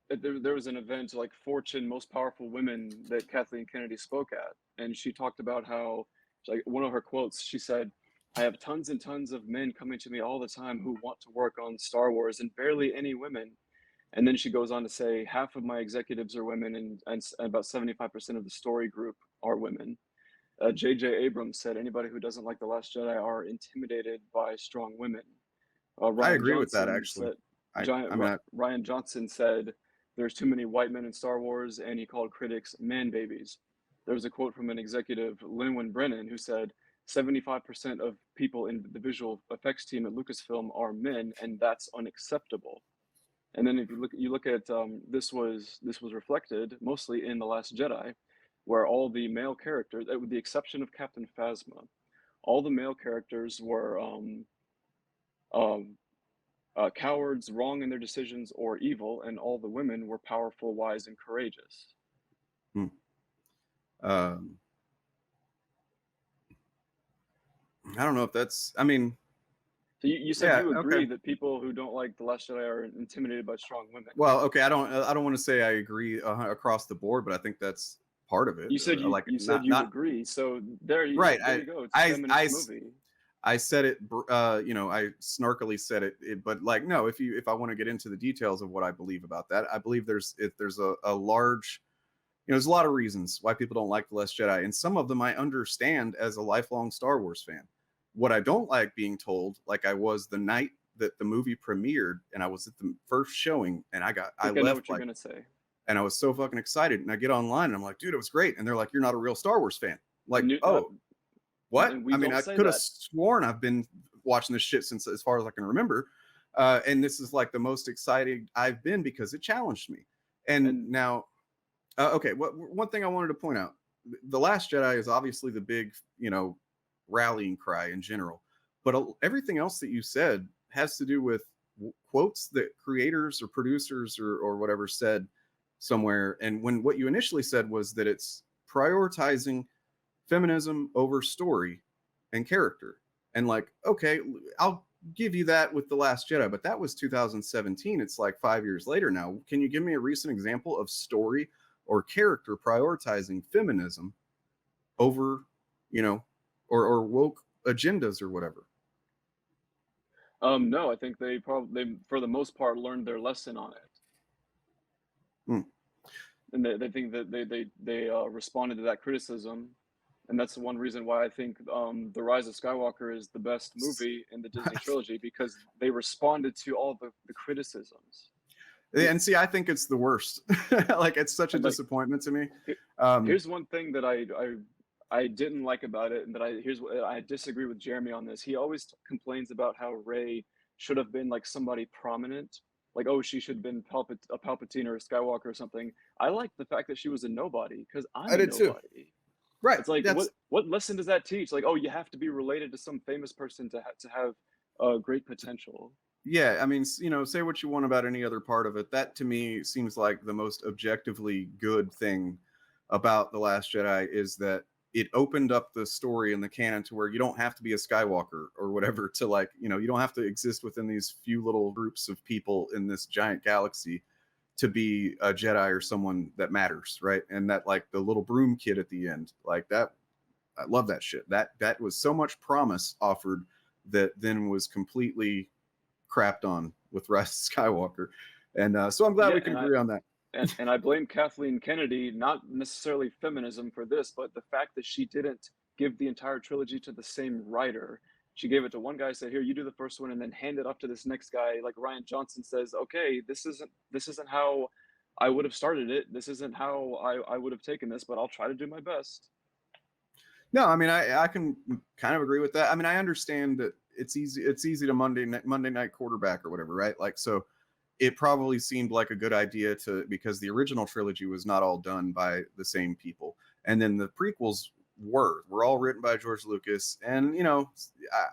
there was an event like Fortune Most Powerful Women that Kathleen Kennedy spoke at, and she talked about how like one of her quotes, she said, "I have tons and tons of men coming to me all the time who want to work on Star Wars and barely any women." And then she goes on to say, "Half of my executives are women and about 75% of the story group are women." J.J. Abrams said, "Anybody who doesn't like The Last Jedi are intimidated by strong women." I Ryan agree with that Johnson actually. said, Giant, I mean, Ryan Johnson said, "There's too many white men in Star Wars," and he called critics man babies. There was a quote from an executive, Lynwen Brennan, who said, "75% of people in the visual effects team at Lucasfilm are men, and that's unacceptable." And then if you look at this was reflected mostly in The Last Jedi, where all the male characters, with the exception of Captain Phasma, all the male characters were um, cowards, wrong in their decisions, or evil, and all the women were powerful, wise, and courageous. hmm, um, I don't know if that's. I mean, So you said yeah, you okay. agree that people who don't like The Last Jedi are intimidated by strong women. Well, okay. I don't want to say I agree across the board, but I think that's part of it. Like You said not you not agree. So right. there you go. It's a I feminist I movie. I said it, I snarkily said it, but like, no, if I want to get into the details of what I believe about that, I believe there's a large, there's a lot of reasons why people don't like The Last Jedi. And some of them I understand as a lifelong Star Wars fan. What I don't like being told, like I was the night that the movie premiered and I was at the first showing and I I think I know left what you're like, gonna say. and I was so fucking excited. And I get online and I'm like, dude, it was great. And they're like, you're not a real Star Wars fan. Like, New, oh, what? and we I mean, don't I say could have that. sworn I've been watching this shit since as far as I can remember. And this is like the most excited I've been because it challenged me. And And now, okay, one thing I wanted to point out: The Last Jedi is obviously the big, rallying cry in general, but everything else that you said has to do with quotes that creators or producers or whatever said somewhere. And when what you initially said was that it's prioritizing feminism over story and character. And like, okay, I'll give you that with The Last Jedi, but that was 2017. It's like 5 years later now. Can you give me a recent example of story or character prioritizing feminism over, you know, or woke agendas or whatever? no, I think they for the most part learned their lesson on it, Hmm. and they think that they responded to that criticism, and that's the one reason why I think the Rise of Skywalker is the best movie in the Disney trilogy because they responded to all the criticisms. The, And see, I think it's the worst. Like, it's such a like disappointment to me. he- Um, here's one thing that I didn't like about it, and that here's what I disagree with Jeremy on this. He always complains about how Rey should have been like somebody prominent, like oh she should have been a Palpatine or a Skywalker or something. I like the fact that she was a nobody because I'm I a did too. nobody. Right. It's like That's what lesson does that teach? Like oh you have to be related to some famous person to have great potential. yeah. I mean, say what you want about any other part of it. That to me seems like the most objectively good thing about The Last Jedi is that it opened up the story and the canon to where you don't have to be a Skywalker or whatever to like, you know, you don't have to exist within these few little groups of people in this giant galaxy to be a Jedi or someone that matters, right? And that like the little broom kid at the end, like that, I love that shit. That was so much promise offered that then was completely crapped on with Rise of Skywalker. And so I'm glad Yeah, we can agree on that. and I blame Kathleen Kennedy, not necessarily feminism for this, but the fact that she didn't give the entire trilogy to the same writer. She gave it to one guy, said, "Here, you do the first one," and then hand it off to this next guy. Like Ryan Johnson says, "Okay, this isn't how I would have started it. This isn't how I would have taken this, but I'll try to do my best." No, I mean I can kind of agree with that. I mean I understand that it's easy to Monday night quarterback or whatever, right? Like so it probably seemed like a good idea to because the original trilogy was not all done by the same people. And then the prequels were all written by George Lucas. And you know,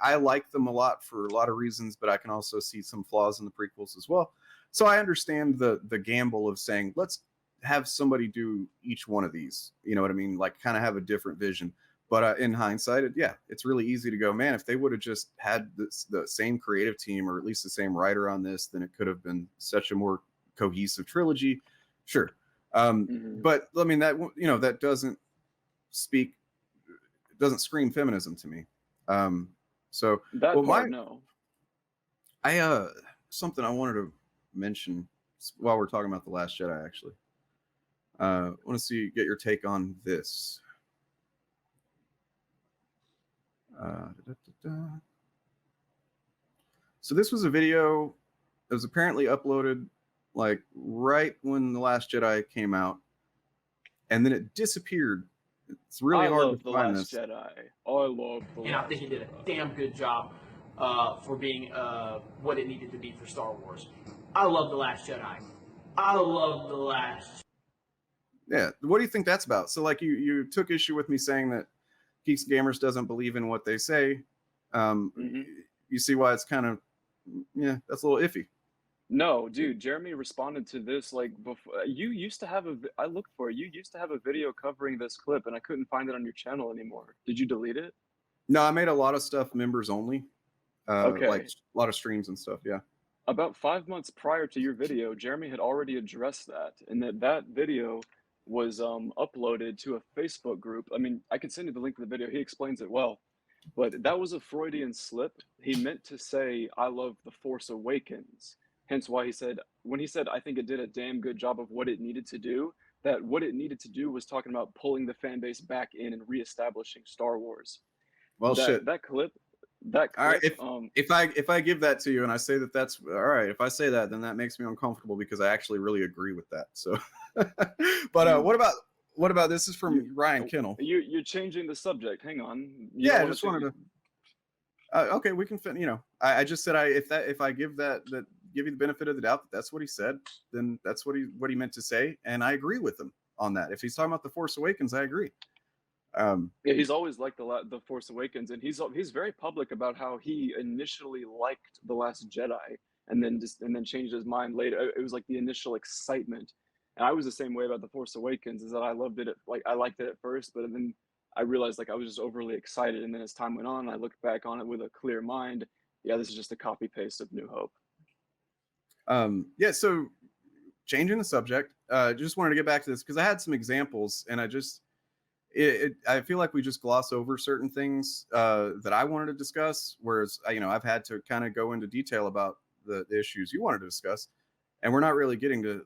I like them a lot for a lot of reasons, but I can also see some flaws in the prequels as well. So I understand the gamble of saying, let's have somebody do each one of these. You know what I mean? Like kind of have a different vision. But in hindsight, it's really easy to go, man, if they would have just had the same creative team or at least the same writer on this, then it could have been such a more cohesive trilogy. Sure. But I mean, that, you know, that doesn't scream feminism to me. So, That well, part, no. something I wanted to mention while we're talking about The Last Jedi, actually. I want to get your take on this. So this was a video that was apparently uploaded like right when The Last Jedi came out, and then it disappeared. It's really hard to find this. Jedi. I love the And I think it did a damn good job for being what it needed to be for Star Wars. I love The Last Jedi. I love The Last. Yeah, what do you think that's about? So like you took issue with me saying that Geeks Gamers doesn't believe in what they say. You see why it's kind of, that's a little iffy. No, dude, Jeremy responded to this like before. You used to have I looked for it. You used to have a video covering this clip, and I couldn't find it on your channel anymore. Did you delete it? No, I made a lot of stuff members only. Okay. Like a lot of streams and stuff. Yeah. About 5 months prior to your video, Jeremy had already addressed that, and that video was uploaded to a Facebook group. I mean, I can send you the link to the video. He explains it well. But that was a Freudian slip. He meant to say, "I love The Force Awakens." Hence why when he said, "I think it did a damn good job of what it needed to do," that what it needed to do was talking about pulling the fan base back in and reestablishing Star Wars. Well, shit. That clip. All right. If I give that to you and I say that's all right, if I say that, then that makes me uncomfortable because I actually really agree with that. So, but what about this is from Ryan Kinnell. You're changing the subject. Hang on. I just wanted to. Okay, we can. I just said if I give give you the benefit of the doubt that that's what he said, then that's what he meant to say, and I agree with him on that. If he's talking about The Force Awakens, I agree. Yeah, he's always liked the Force Awakens, and he's very public about how he initially liked The Last Jedi, and then changed his mind later. It was like the initial excitement, and I was the same way about The Force Awakens. Is that I loved it, I liked it at first, but then I realized like I was just overly excited, and then as time went on, I looked back on it with a clear mind. Yeah, this is just a copy paste of New Hope. So changing the subject, just wanted to get back to this because I had some examples, and I feel like we just gloss over certain things that I wanted to discuss, whereas I've had to kind of go into detail about the issues you wanted to discuss, and we're not really getting to.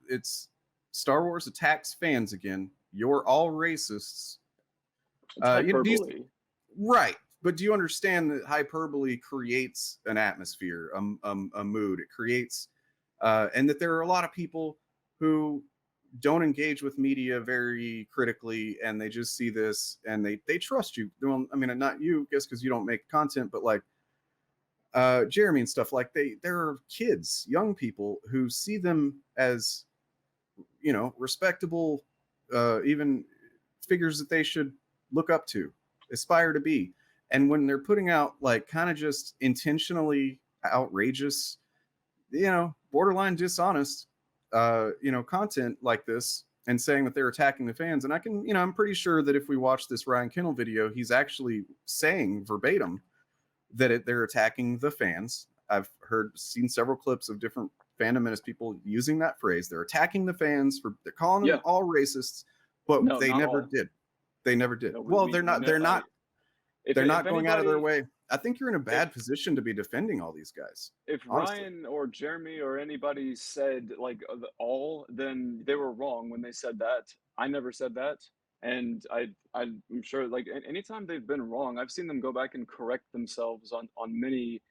It's Star Wars attacks fans again. You're all racists. It's hyperbole. Right. But do you understand that hyperbole creates an atmosphere, a mood? It creates, and that there are a lot of people who don't engage with media very critically, and they just see this and they trust you. Well, I mean, not you, I guess, because you don't make content, but like Jeremy and stuff. Like there are kids, young people who see them as, respectable, even figures that they should look up to, aspire to be. And when they're putting out like kind of just intentionally outrageous, borderline dishonest, content like this, and saying that they're attacking the fans. And I can, you know, I'm pretty sure that if we watch this Ryan Kindle video, he's actually saying verbatim that they're attacking the fans. I've seen several clips of different Fandom Menace people using that phrase. They're attacking the fans they're calling them all racists, but No, they not never all. did. They never did. No, well, they're not if going out of their anybody, way. I think you're in a bad position to be defending all these guys. if honestly. Ryan or Jeremy or anybody said like all, then they were wrong when they said that. I never said that, and I'm sure like anytime they've been wrong, I've seen them go back and correct themselves on many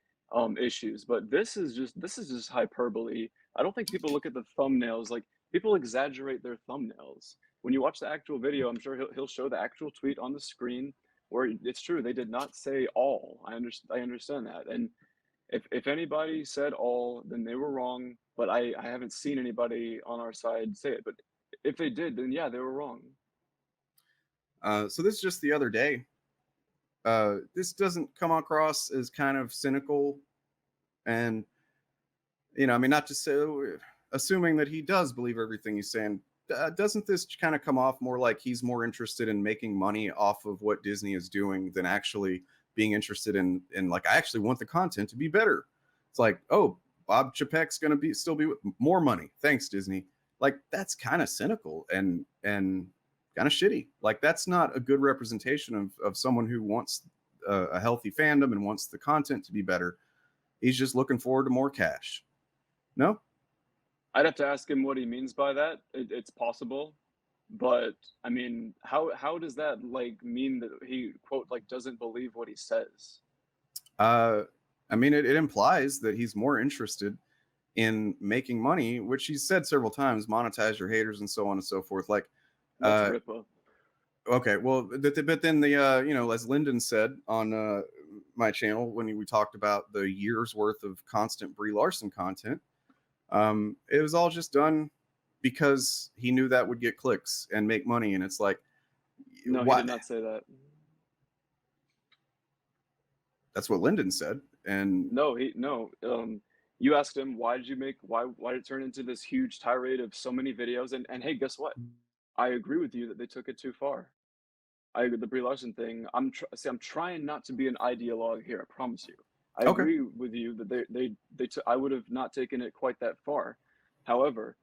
issues. But this is just hyperbole. I don't think people look at the thumbnails. Like, people exaggerate their thumbnails. When you watch the actual video, I'm sure he'll show the actual tweet on the screen where it's true, they did not say all. I understand that. And if anybody said all, then they were wrong. But I haven't seen anybody on our side say it. But if they did, then yeah, they were wrong. So this is just the other day. This doesn't come across as kind of cynical, and, you know, I mean, not just assuming that he does believe everything he's saying. Doesn't this kind of come off more like he's more interested in making money off of what Disney is doing than actually being interested in like, I actually want the content to be better? It's like, oh, Bob Chapek's going to still be with more money. Thanks, Disney. Like, that's kind of cynical and kind of shitty. Like, that's not a good representation of someone who wants a healthy fandom and wants the content to be better. He's just looking forward to more cash. No? I'd have to ask him what he means by that. It's possible, but I mean, how does that like mean that he, quote, like, doesn't believe what he says? I mean, it implies that he's more interested in making money, which he's said several times, monetize your haters and so on and so forth. Like, That's Ripa. Okay, well, but then the you know, as Lyndon said on my channel when we talked about the year's worth of constant Brie Larson content, it was all just done because he knew that would get clicks and make money. And it's like, no, he did not say that. That's what Lyndon said. And no, you asked him, why did it turn into this huge tirade of so many videos? And hey, guess what? I agree with you that they took it too far. The Brie Larson thing. I'm trying not to be an ideologue here. I promise you. I agree with you that I would have not taken it quite that far. However,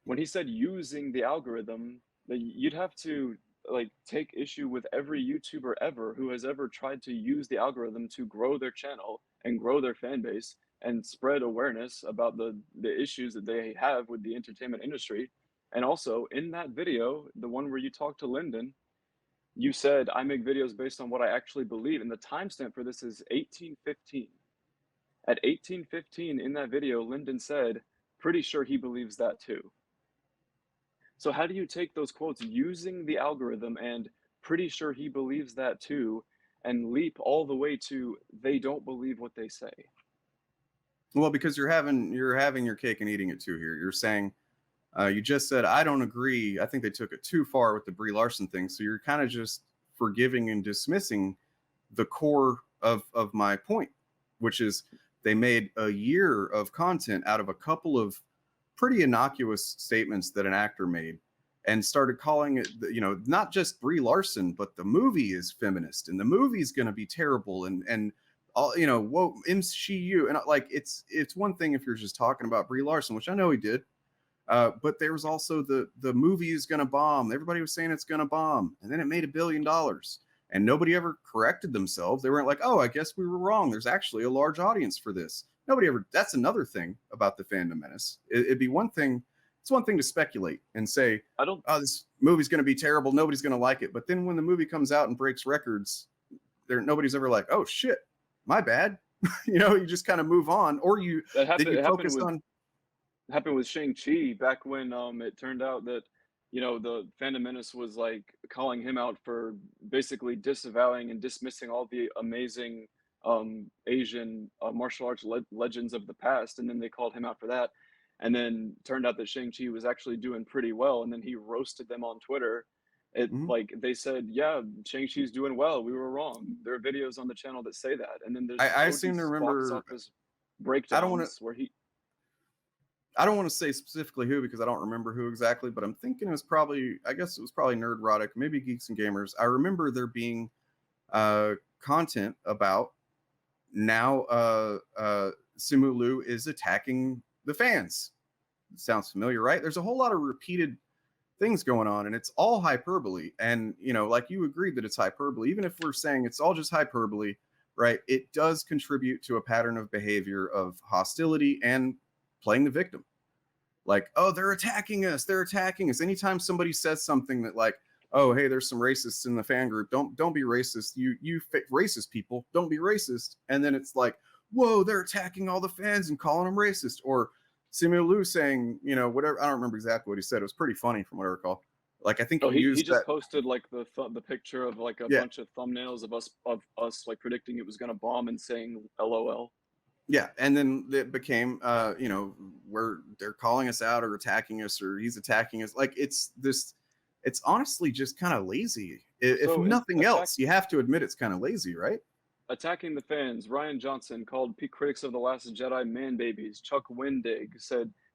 when he said using the algorithm, that you'd have to like take issue with every YouTuber ever who has ever tried to use the algorithm to grow their channel and grow their fan base and spread awareness about the issues that they have with the entertainment industry. And also in that video, the one where you talked to Lyndon, you said, I make videos based on what I actually believe. And the timestamp for this is 1815. At 1815 in that video, Lyndon said, pretty sure he believes that too. So how do you take those quotes using the algorithm and pretty sure he believes that too, and leap all the way to they don't believe what they say? Well, because you're having your cake and eating it too here. You're saying, you just said, I don't agree. I think they took it too far with the Brie Larson thing. So you're kind of just forgiving and dismissing the core of my point, which is they made a year of content out of a couple of pretty innocuous statements that an actor made and started calling it, you know, not just Brie Larson, but the movie is feminist and the movie's going to be terrible and all, you know, whoa, MCU. And like, it's one thing if you're just talking about Brie Larson, which I know he did. But there was also the movie is going to bomb. Everybody was saying it's going to bomb. And then it made $1 billion. And nobody ever corrected themselves. They weren't like, oh, I guess we were wrong. There's actually a large audience for this. Nobody ever. That's another thing about the Fandom Menace. It'd be one thing. It's one thing to speculate and say, oh, this movie's going to be terrible. Nobody's going to like it. But then when the movie comes out and breaks records, nobody's ever like, oh, shit, my bad. You know, you just kind of move on. Or you focus on. Happened with Shang-Chi back when it turned out that, you know, the Fandom Menace was like calling him out for basically disavowing and dismissing all the amazing Asian martial arts legends of the past, and then they called him out for that. And then turned out that Shang-Chi was actually doing pretty well, and then he roasted them on Twitter. Like they said, yeah, Shang-Chi's doing well. We were wrong. There are videos on the channel that say that. And then there's I seem to remember box office breakdowns where he. I don't want to say specifically who because I don't remember who exactly, but I'm thinking it was probably, I guess it was probably Nerdrotic, maybe Geeks and Gamers. I remember there being content about now Simu Liu is attacking the fans. Sounds familiar, right? There's a whole lot of repeated things going on, and it's all hyperbole. And, you know, like you agreed that it's hyperbole, even if we're saying it's all just hyperbole, right? It does contribute to a pattern of behavior of hostility and playing the victim. Like, oh, they're attacking us. They're attacking us. Anytime somebody says something that like, oh, hey, there's some racists in the fan group. Don't be racist. You racist people, don't be racist. And then it's like, whoa, they're attacking all the fans and calling them racist. Or Simu Liu saying, you know, whatever. I don't remember exactly what he said. It was pretty funny from what I recall. Like, I think Oh, he used he just that. posted like the picture of like a Yeah. bunch of thumbnails of us like predicting it was gonna bomb and saying LOL. Yeah, and then it became, you know, where they're calling us out or attacking us or he's attacking us. Like it's this, it's honestly just kind of lazy. If So nothing else, you have to admit it's kind of lazy, right? attacking the fans. Ryan Johnson called critics of The Last Jedi man babies. Chuck Wendig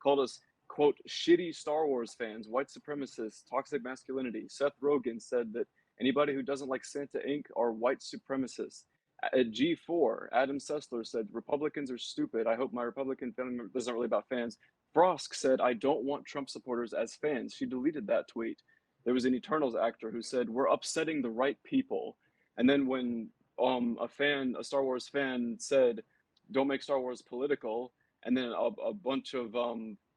called us, quote, shitty Star Wars fans, white supremacists, toxic masculinity. Seth Rogen said that anybody who doesn't like Santa Inc. are white supremacists. At G4, Adam Sessler said, Republicans are stupid. I hope my Republican family member, this isn't really about fans. Frosk said, I don't want Trump supporters as fans. She deleted that tweet. There was an Eternals actor who said, we're upsetting the right people. And then when a Star Wars fan said, don't make Star Wars political, and then a bunch of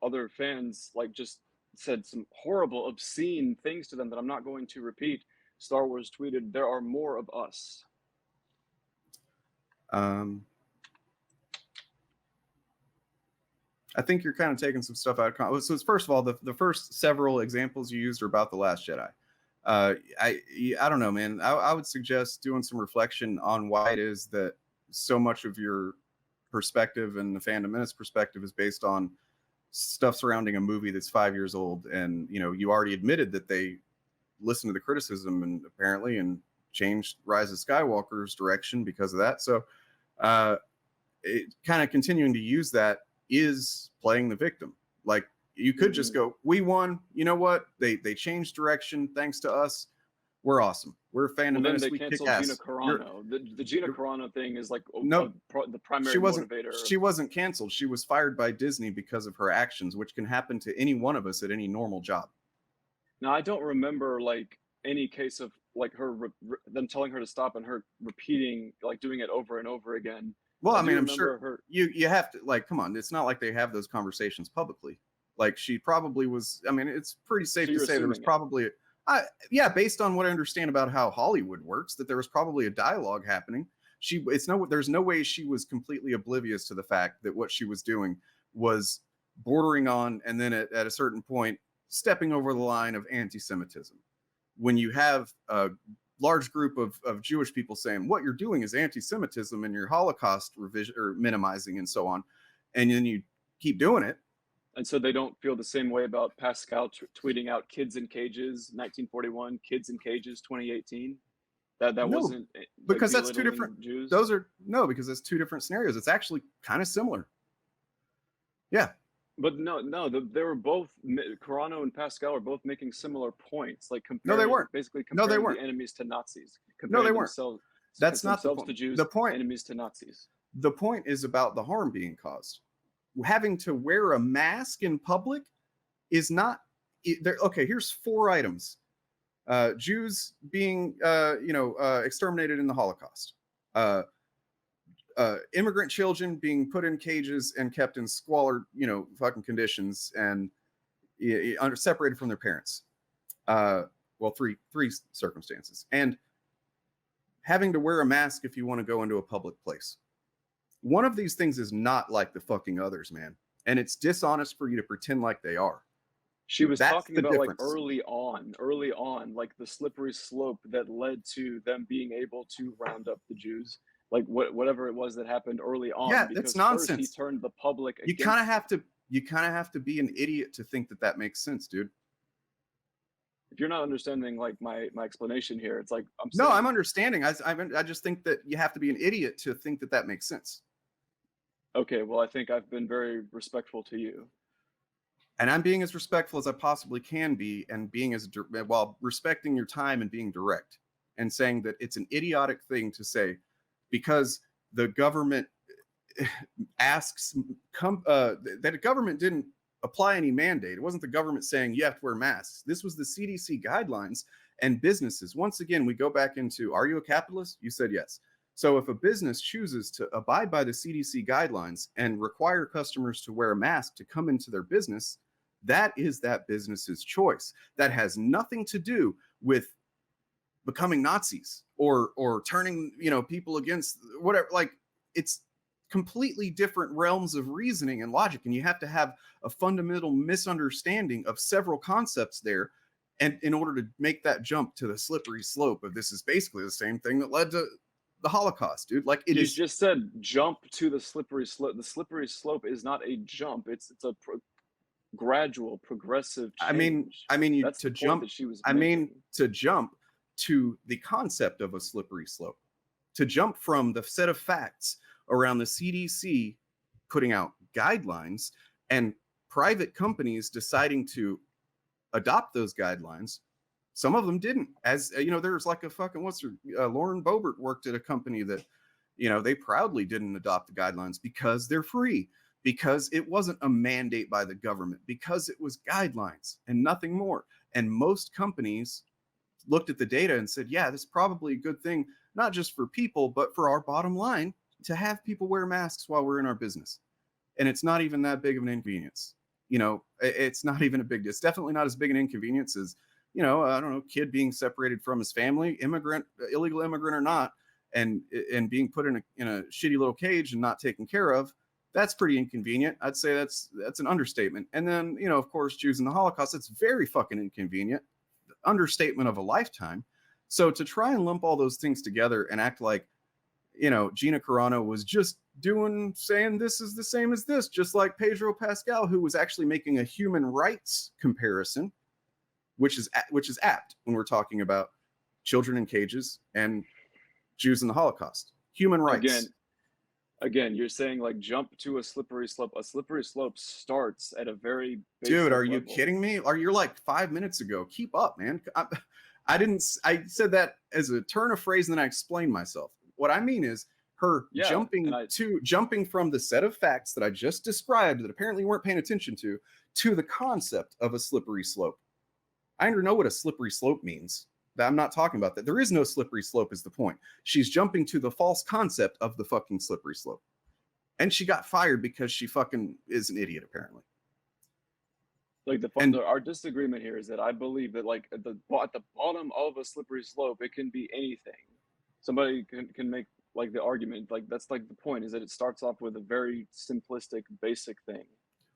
other fans like just said some horrible, obscene things to them that I'm not going to repeat. Star Wars tweeted, there are more of us. I think you're kind of taking some stuff out of context. So first of all, the first several examples you used are about The Last Jedi. I don't know, man. I would suggest doing some reflection on why it is that so much of your perspective and the Fandom Menace perspective is based on stuff surrounding a movie that's 5 years old. And, you know, you already admitted that they listened to the criticism and apparently and changed Rise of Skywalker's direction because of that. So it kind of continuing to use that is playing the victim. Like you could just go, we won. You know what? They changed direction thanks to us. We're awesome. We're Fandom Menace. We kick ass. Gina Carano. The Gina Carano thing is like no, the primary motivator. She wasn't canceled. She was fired by Disney because of her actions, which can happen to any one of us at any normal job. Now, I don't remember like any case of like them telling her to stop and her repeating, like doing it over and over again. Well, I mean, I'm sure you have to, like, come on. It's not like they have those conversations publicly. Like she probably was. I mean, it's pretty safe to say there was probably, based on what I understand about how Hollywood works, that there was probably a dialogue happening. There's no way she was completely oblivious to the fact that what she was doing was bordering on, and then at a certain point, stepping over the line of anti-Semitism. When you have a large group of Jewish people saying what you're doing is anti-Semitism and you're Holocaust revision or minimizing and so on, and then you keep doing it. And so they don't feel the same way about Pascal tweeting out "kids in cages" 1941, "kids in cages" 2018. That no, wasn't like, because that's two different Jews. Because that's two different scenarios. It's actually kind of similar. Yeah. But they were both, Carano and Pascal are both making similar points, like comparing, no, they weren't. Basically comparing the enemies to Nazis. No, they weren't. That's not the point. To Jews, the point. Enemies to Nazis. The point is about the harm being caused. Having to wear a mask in public is not. Okay, here's 4 items: Jews being, exterminated in the Holocaust. Immigrant children being put in cages and kept in squalor, fucking conditions and separated from their parents. Well, three circumstances. And having to wear a mask if you want to go into a public place. One of these things is not like the fucking others, man. And it's dishonest for you to pretend like they are. She was talking about difference. Like early on, like the slippery slope that led to them being able to round up the Jews. Like whatever it was that happened early on. Yeah, that's nonsense. First he turned the public against You kind of have to be an idiot to think that makes sense, dude. If you're not understanding like my explanation here, it's like I'm understanding. I just think that you have to be an idiot to think that makes sense. Okay, well, I think I've been very respectful to you. and I'm being as respectful as I possibly can be, and being as while respecting your time and being direct, and saying that it's an idiotic thing to say because the government asks that the government didn't apply any mandate. It wasn't the government saying you have to wear masks. This was the CDC guidelines, and businesses. Once again, we go back into, are you a capitalist? You said yes. So if a business chooses to abide by the CDC guidelines and require customers to wear a mask to come into their business, that is that business's choice. That has nothing to do with becoming Nazis or turning, people against whatever. Like, it's completely different realms of reasoning and logic, and you have to have a fundamental misunderstanding of several concepts there, and in order to make that jump to the slippery slope of this is basically the same thing that led to the Holocaust, dude. Like, it You is just said jump to the slippery slope. The slippery slope is not a jump. It's a gradual, progressive change. That's to the point jump. that she was I making. mean, to jump to the concept of a slippery slope, to jump from the set of facts around the CDC putting out guidelines and private companies deciding to adopt those guidelines. Some of them didn't. As there's like a fucking Lauren Boebert worked at a company that, they proudly didn't adopt the guidelines because they're free, because it wasn't a mandate by the government, because it was guidelines and nothing more. And most companies looked at the data and said, yeah, this is probably a good thing, not just for people, but for our bottom line, to have people wear masks while we're in our business. And it's not even that big of an inconvenience. It's not even a big deal. It's definitely not as big an inconvenience as, I don't know, kid being separated from his family, immigrant, illegal immigrant or not, and being put in a shitty little cage and not taken care of. That's pretty inconvenient. I'd say that's an understatement. And then, of course, Jews in the Holocaust, it's very fucking inconvenient. Understatement of a lifetime. So to try and lump all those things together and act like, Gina Carano was just saying this is the same as this, just like Pedro Pascal, who was actually making a human rights comparison, which is apt when we're talking about children in cages and Jews in the Holocaust. Human rights. Again, you're saying like jump to a slippery slope. A slippery slope starts at a very basic Dude, are you level. kidding me? You're like 5 minutes ago. Keep up, man. I said that as a turn of phrase and then I explained myself. What I mean is her jumping from the set of facts that I just described that apparently you weren't paying attention to the concept of a slippery slope. I don't know what a slippery slope means. I'm not talking about that. There is no slippery slope is the point. She's jumping to the false concept of the fucking slippery slope. And she got fired because she fucking is an idiot, apparently. Like our disagreement here is that I believe that like at the bottom of a slippery slope, it can be anything. Somebody can make like the argument, like that's like the point is that it starts off with a very simplistic, basic thing.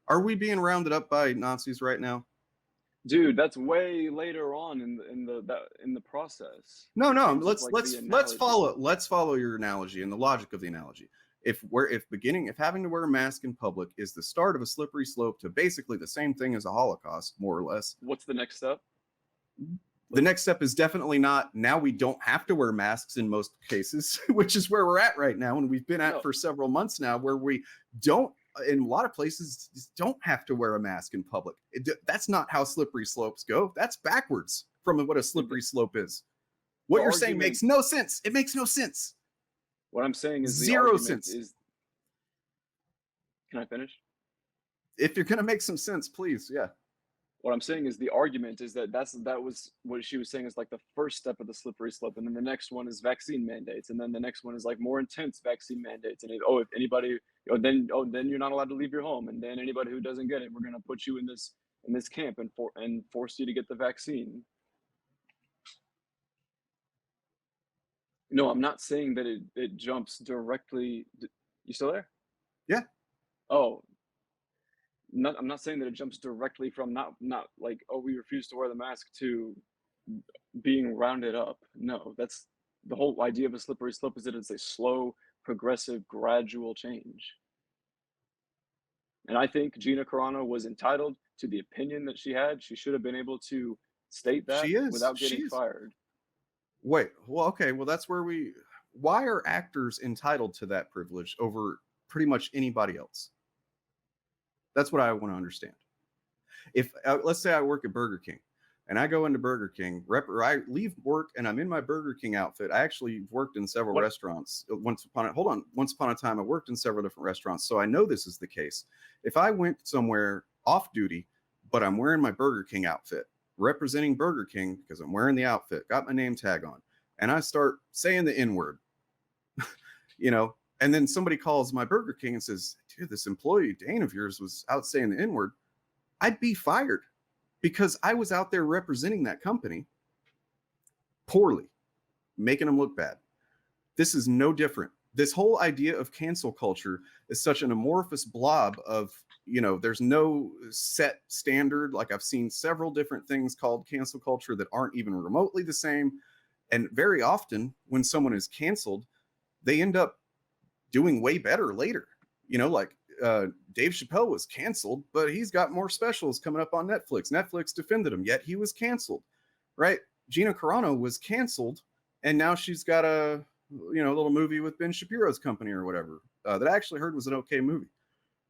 Are we being rounded up by Nazis right now? Dude, that's way later on in the process. No. Let's follow your analogy and the logic of the analogy. If having to wear a mask in public is the start of a slippery slope to basically the same thing as a Holocaust, more or less. What's the next step? The next step is definitely not, now we don't have to wear masks in most cases, which is where we're at right now. And we've been at for several months now where we don't, in a lot of places, don't have to wear a mask in public. That's not how slippery slopes go. That's backwards from what a slippery slope is. What you're saying makes no sense. It makes no sense. What I'm saying is zero sense. Can I finish? If you're going to make some sense, please. Yeah. What I'm saying is the argument is that that was what she was saying is like the first step of the slippery slope, and then the next one is vaccine mandates, and then the next one is like more intense vaccine mandates, and if anybody, then you're not allowed to leave your home, and then anybody who doesn't get it, we're gonna put you in this camp and force you to get the vaccine. No, I'm not saying that it jumps directly. You still there? Yeah. Oh. I'm not saying that it jumps directly from not like, oh, we refuse to wear the mask to being rounded up. No, that's the whole idea of a slippery slope, is that it's a slow, progressive, gradual change. And I think Gina Carano was entitled to the opinion that she had. She should have been able to state that without getting fired. Wait, well, okay, well, that's where why are actors entitled to that privilege over pretty much anybody else? That's what I want to understand. If let's say I work at Burger King and I go into Burger King, or I leave work and I'm in my Burger King outfit. I actually worked in several restaurants. Once upon a time, I worked in several different restaurants, so I know this is the case. If I went somewhere off duty, but I'm wearing my Burger King outfit, representing Burger King because I'm wearing the outfit, got my name tag on, and I start saying the N-word, you know, and then somebody calls my Burger King and says, dude, this employee, Dane of yours, was out saying the N-word, I'd be fired because I was out there representing that company poorly, making them look bad. This is no different. This whole idea of cancel culture is such an amorphous blob of, you know, there's no set standard. Like I've seen several different things called cancel culture that aren't even remotely the same. And very often when someone is canceled, they end up doing way better later. You know, like Dave Chappelle was canceled, but he's got more specials coming up on Netflix. Netflix defended him, yet he was canceled, right? Gina Carano was canceled, and now she's got a, you know, little movie with Ben Shapiro's company or whatever that I actually heard was an okay movie.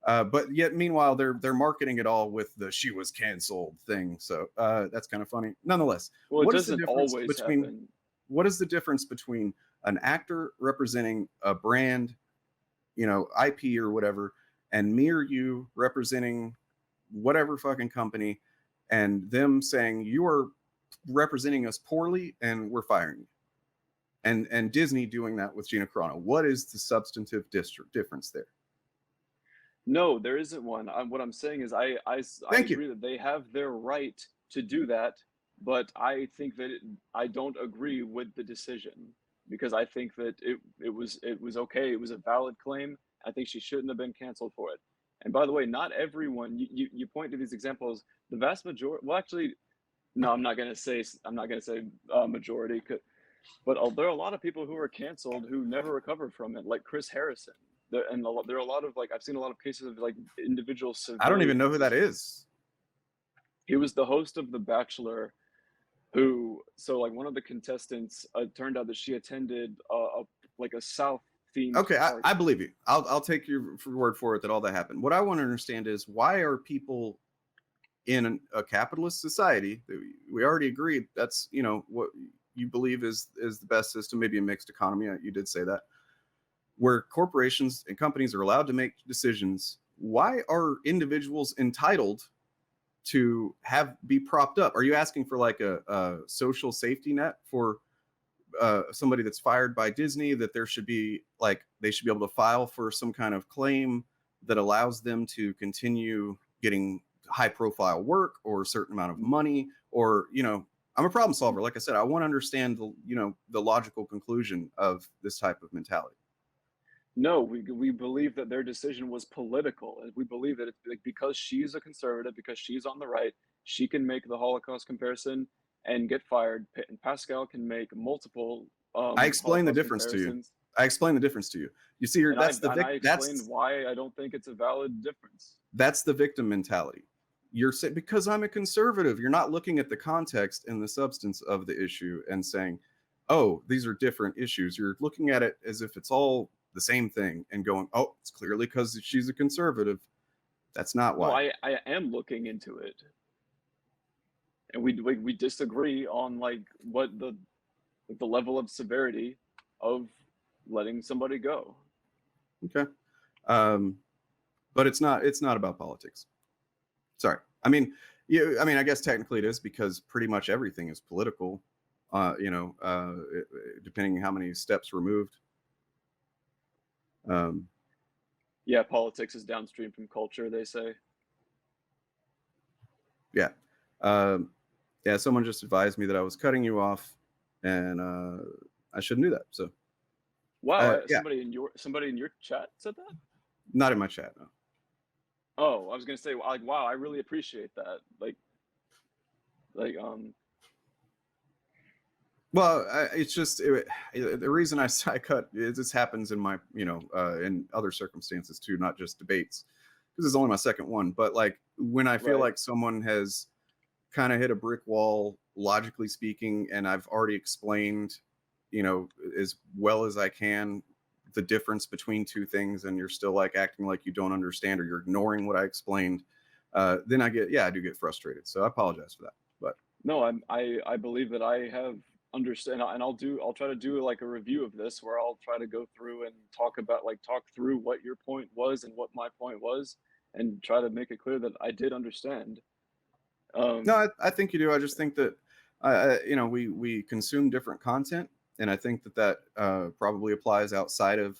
But yet, meanwhile, they're marketing it all with the "she was canceled" thing. So that's kind of funny. Nonetheless, Well, what is the difference between happen. what is the difference between an actor representing a brand, you know, IP or whatever, and me or you representing whatever fucking company, and them saying you are representing us poorly and we're firing you? And Disney doing that with Gina Carano. What is the substantive difference there? No, there isn't one. What I'm saying is I Thank you. agree that they have their right to do that, but I think that I don't agree with the decision because I think that it was okay. It was a valid claim. I think she shouldn't have been canceled for it. And by the way, not everyone. You point to these examples. The vast majority. Well, actually, no, I'm not gonna say majority. But there are a lot of people who are canceled who never recovered from it, like Chris Harrison. There are a lot of like I've seen a lot of cases of like individuals. I don't even know who that is. He was the host of The Bachelor, who like one of the contestants turned out that she attended a South themed. Okay, I believe you. I'll take your word for it that all that happened. What I want to understand is why are people in a capitalist society? We already agreed that's, you know, what you believe is the best system, maybe a mixed economy. You did say that, where corporations and companies are allowed to make decisions. Why are individuals entitled to be propped up? Are you asking for like a social safety net for somebody that's fired by Disney, that there should be like, they should be able to file for some kind of claim that allows them to continue getting high profile work or a certain amount of money? Or, you know, I'm a problem solver. Like I said, I want to understand the logical conclusion of this type of mentality. No, we believe that their decision was political, and we believe that it's like because she's a conservative, because she's on the right, she can make the Holocaust comparison and get fired. And Pascal can make multiple. I explained the difference to you. I explained the difference to you. You see, I explained why I don't think it's a valid difference. That's the victim mentality. You're saying because I'm a conservative, you're not looking at the context and the substance of the issue and saying, oh, these are different issues. You're looking at it as if it's all the same thing and going, oh, it's clearly because she's a conservative. That's not why. No, I am looking into it. And we disagree on like what the level of severity of letting somebody go. Okay. But it's not about politics. Sorry. I mean, I guess technically it is, because pretty much everything is political, depending on how many steps removed. Yeah, politics is downstream from culture, they say. Yeah. Yeah, someone just advised me that I was cutting you off, and I shouldn't do that. So. Wow, yeah. somebody in your chat said that? Not in my chat, no. Oh, I was gonna say, like, wow, I really appreciate that. Well, it's just the reason I cut is this happens in my, in other circumstances too, not just debates, because it's only my second one. But like when I feel like someone has kind of hit a brick wall, logically speaking, and I've already explained, as well as I can, the difference between two things, and you're still like acting like you don't understand, or you're ignoring what I explained. then I do get frustrated. So I apologize for that. But No, I believe that I have understand, and I'll try to do like a review of this where I'll try to go through and talk through what your point was and what my point was, and try to make it clear that I did understand. no, I think you do. I just think that we consume different content, and I think that probably applies outside of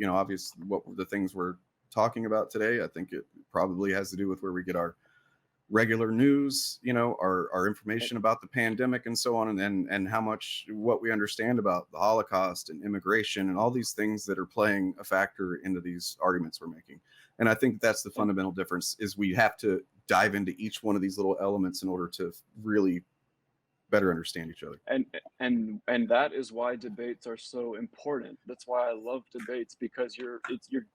obviously what the things we're talking about today. I think it probably has to do with where we get our regular news, our information about the pandemic and so on, and how much what we understand about the Holocaust and immigration and all these things that are playing a factor into these arguments we're making. And I think that's the fundamental difference, is we have to dive into each one of these little elements in order to really better understand each other. And that is why debates are so important. That's why I love debates, because you're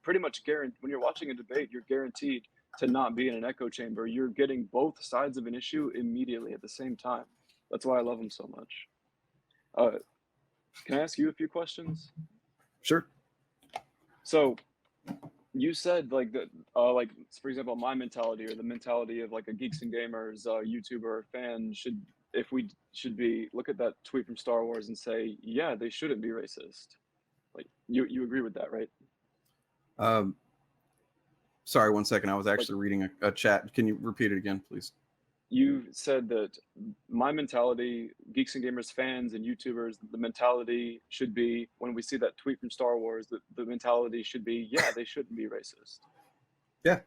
pretty much guaranteed, when you're watching a debate, you're guaranteed to not be in an echo chamber. You're getting both sides of an issue immediately at the same time. That's why I love them so much. Can I ask you a few questions? Sure. So you said like for example, my mentality, or the mentality of like a Geeks and Gamers YouTuber or fan, should be look at that tweet from Star Wars and say, yeah, they shouldn't be racist. Like you agree with that, right? Sorry, 1 second. I was actually reading a chat. Can you repeat it again, please? You said that my mentality, Geeks and Gamers fans and YouTubers, the mentality should be, when we see that tweet from Star Wars, the mentality should be, yeah, they shouldn't be racist. Yeah.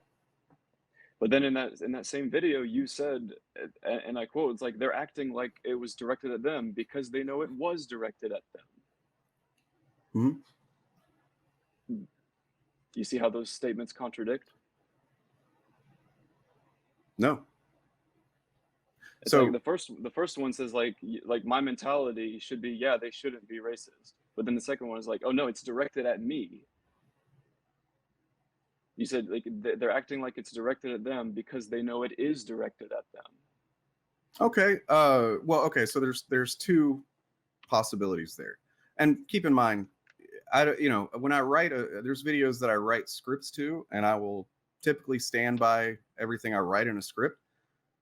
But then in that same video, you said, and I quote, it's like they're acting like it was directed at them because they know it was directed at them. Mm-hmm. You see how those statements contradict? No. It's So like the first one says like my mentality should be, yeah, they shouldn't be racist. But then the second one is like, oh no, it's directed at me. You said like they're acting like it's directed at them because they know it is directed at them. okay. Okay. So there's two possibilities there, and keep in mind, when I write there's videos that I write scripts to, and I will typically stand by everything I write in a script.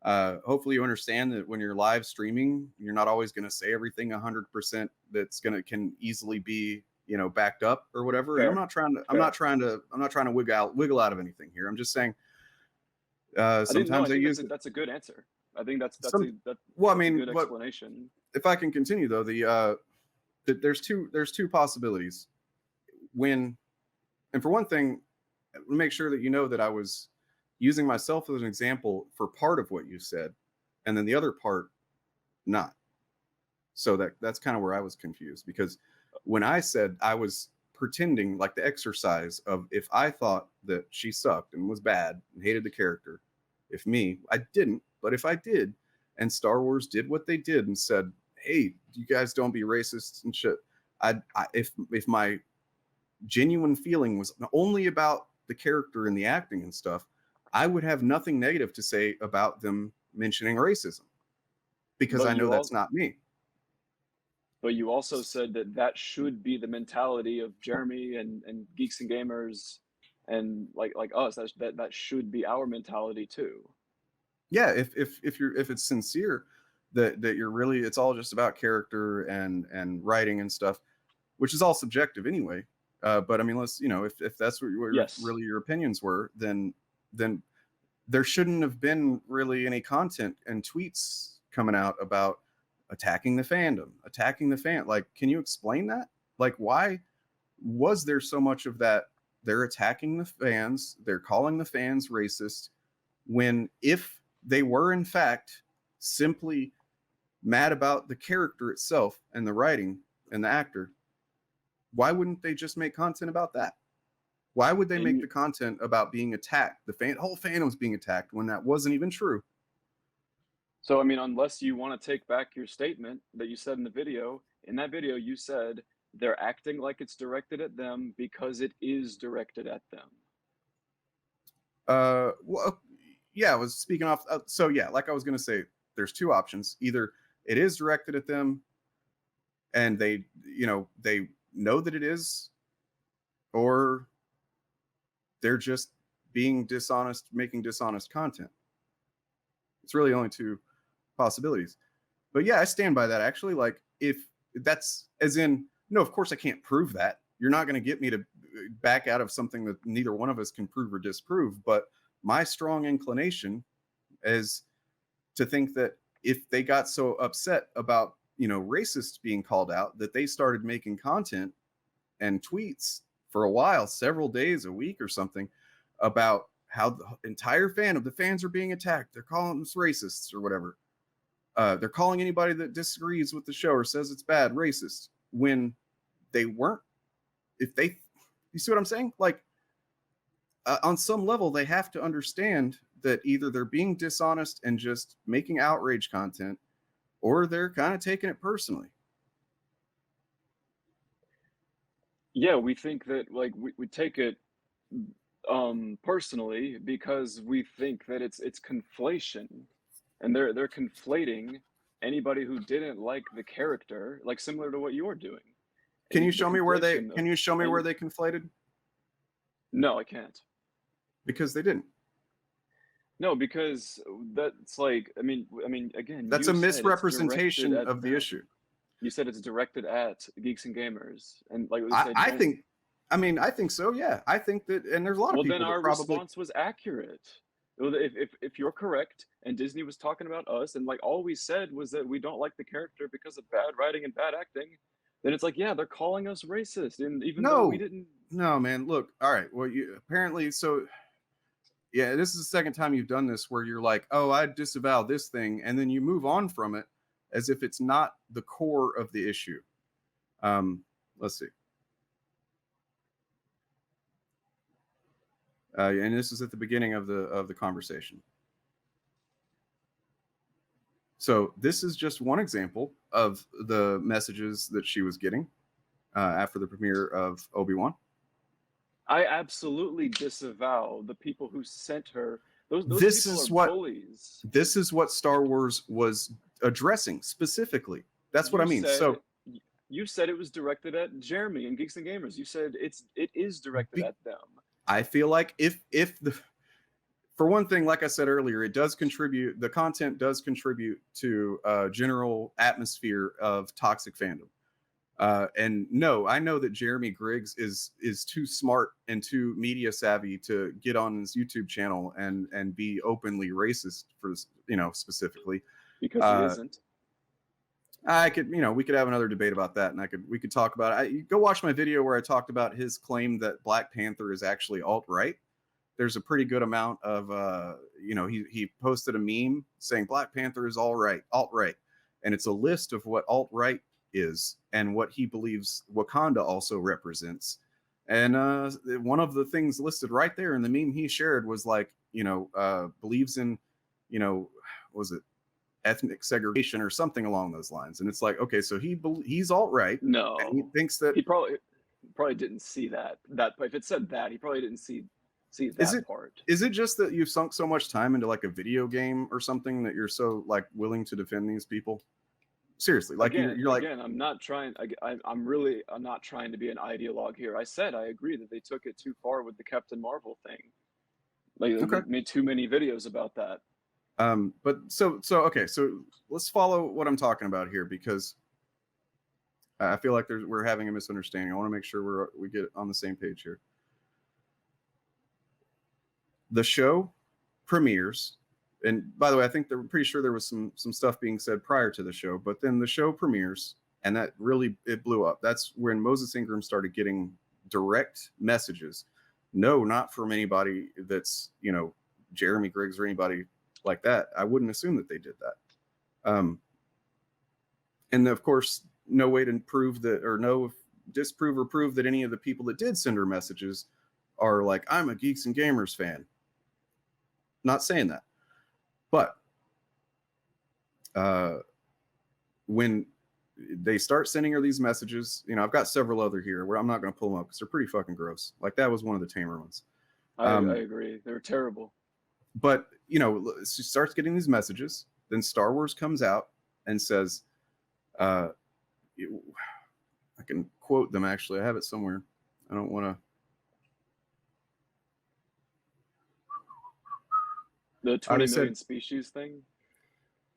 Hopefully you understand that when you're live streaming, you're not always going to say everything 100% can easily be, backed up or whatever. Fair. And I'm not trying to wiggle out of anything here. I'm just saying, sometimes I use that's a good answer. I think that's a good explanation. If I can continue though, there's two possibilities. And for one thing, make sure that you know that I was using myself as an example for part of what you said, and then the other part not. So that's kind of where I was confused, because when I said, I was pretending like the exercise of, if I thought that she sucked and was bad and hated the character, I didn't, but if I did, and Star Wars did what they did and said, hey, you guys don't be racist and shit, if my genuine feeling was only about the character and the acting and stuff, I would have nothing negative to say about them mentioning racism, because I know that's not me. But you also said that should be the mentality of Jeremy and Geeks and Gamers, and like us. That should be our mentality too. Yeah, if it's sincere, that you're really, it's all just about character and writing and stuff, which is all subjective anyway. But I mean, let's, if that's what really your opinions were, then there shouldn't have been really any content and tweets coming out about attacking the fandom, attacking the fan. Like, can you explain that? Like, why was there so much of that? They're attacking the fans, they're calling the fans racist, when if they were in fact simply mad about the character itself and the writing and the actor, why wouldn't they just make content about that? Why would they make the content about being attacked? The whole fandom was being attacked, when that wasn't even true. So, I mean, unless you want to take back your statement that you said in that video you said they're acting like it's directed at them because it is directed at them. Well, yeah, I was speaking off. So yeah, like I was going to say, there's two options. Either it is directed at them and they know that it is, or they're just being dishonest, making dishonest content. It's really only two possibilities. But yeah, I stand by that. Actually, like, if that's as in, no, of course I can't prove that. You're not going to get me to back out of something that neither one of us can prove or disprove. But my strong inclination is to think that if they got so upset about, you know, racists being called out, that they started making content and tweets for a while, several days, a week or something, about how the entire the fans are being attacked. They're calling us racists or whatever. They're calling anybody that disagrees with the show or says it's bad racist, when they weren't. If they, you see what I'm saying? Like, on some level, they have to understand that either they're being dishonest and just making outrage content, or they're kind of taking it personally. Yeah, we think that, like, we take it personally because we think that it's conflation, and they're conflating anybody who didn't like the character, like similar to what you're doing. Can you The show me where they? conflation of- Can you show me where and- they conflated? No, I can't. Because they didn't. No, because that's like, I mean, again, That's you a said it's misrepresentation directed at of the them. issue. You said it's directed at geeks and gamers, and like we said, I don't- think. I mean, I think so. Yeah, I think that, and there's a lot of well, people then our that probably. response was accurate. Well, if you're correct and Disney was talking about us, and like all we said was that we don't like the character because of bad writing and bad acting, then it's like, yeah, they're calling us racist, and even though we didn't. No, man. Look, all right. Well, you apparently so. Yeah, this is the second time you've done this where you're like, oh, I disavow this thing, and then you move on from it as if it's not the core of the issue. Let's see. And this is at the beginning of the conversation. So this is just one example of the messages that she was getting after the premiere of Obi-Wan. I absolutely disavow the people who sent her. Those This people is are what- bullies. This is what Star Wars was addressing specifically. That's what I mean. So You said it was directed at Jeremy and Geeks and Gamers. You said it is directed at them. I feel like if the, for one thing, like I said earlier, it does contribute. The content does contribute to general atmosphere of toxic fandom. And no, I know that Jeremy Griggs is too smart and too media savvy to get on his YouTube channel and be openly racist for, you know, specifically. Because he isn't. I could, you know, we could have another debate about that, and we could talk about it. Go watch my video where I talked about his claim that Black Panther is actually alt-right. There's a pretty good amount of, you know, he posted a meme saying Black Panther is alt-right, and it's a list of what alt-right is and what he believes Wakanda also represents. And one of the things listed right there in the meme he shared was like, you know, believes in, you know, what was it, ethnic segregation or something along those lines. And it's like, okay, so he's alt-right. No, and he thinks that he probably didn't see that if it said that, he probably didn't see that part. Is it just that you've sunk so much time into like a video game or something that you're so like willing to defend these people? Seriously, like again, you're like, again, I'm not trying to be an ideologue here. I said I agree that they took it too far with the Captain Marvel thing. Like Okay. they made too many videos about that. but so okay, so let's follow what I'm talking about here, because I feel like we're having a misunderstanding. I want to make sure we get on the same page here. The show premieres, and by the way, I think they're pretty sure there was some stuff being said prior to the show, but then the show premieres, and that really, it blew up. That's when Moses Ingram started getting direct messages. No, not from anybody that's, you know, Jeremy Griggs or anybody like that. I wouldn't assume that they did that. And of course, no way to prove that, or disprove or prove that any of the people that did send her messages are like, I'm a Geeks and Gamers fan. Not saying that. But when they start sending her these messages, you know, I've got several other here where I'm not going to pull them up because they're pretty fucking gross. Like that was one of the tamer ones. I agree. They're terrible. But, you know, she starts getting these messages. Then Star Wars comes out and says, I can quote them, actually. I have it somewhere. I don't want to. The 20 million species thing?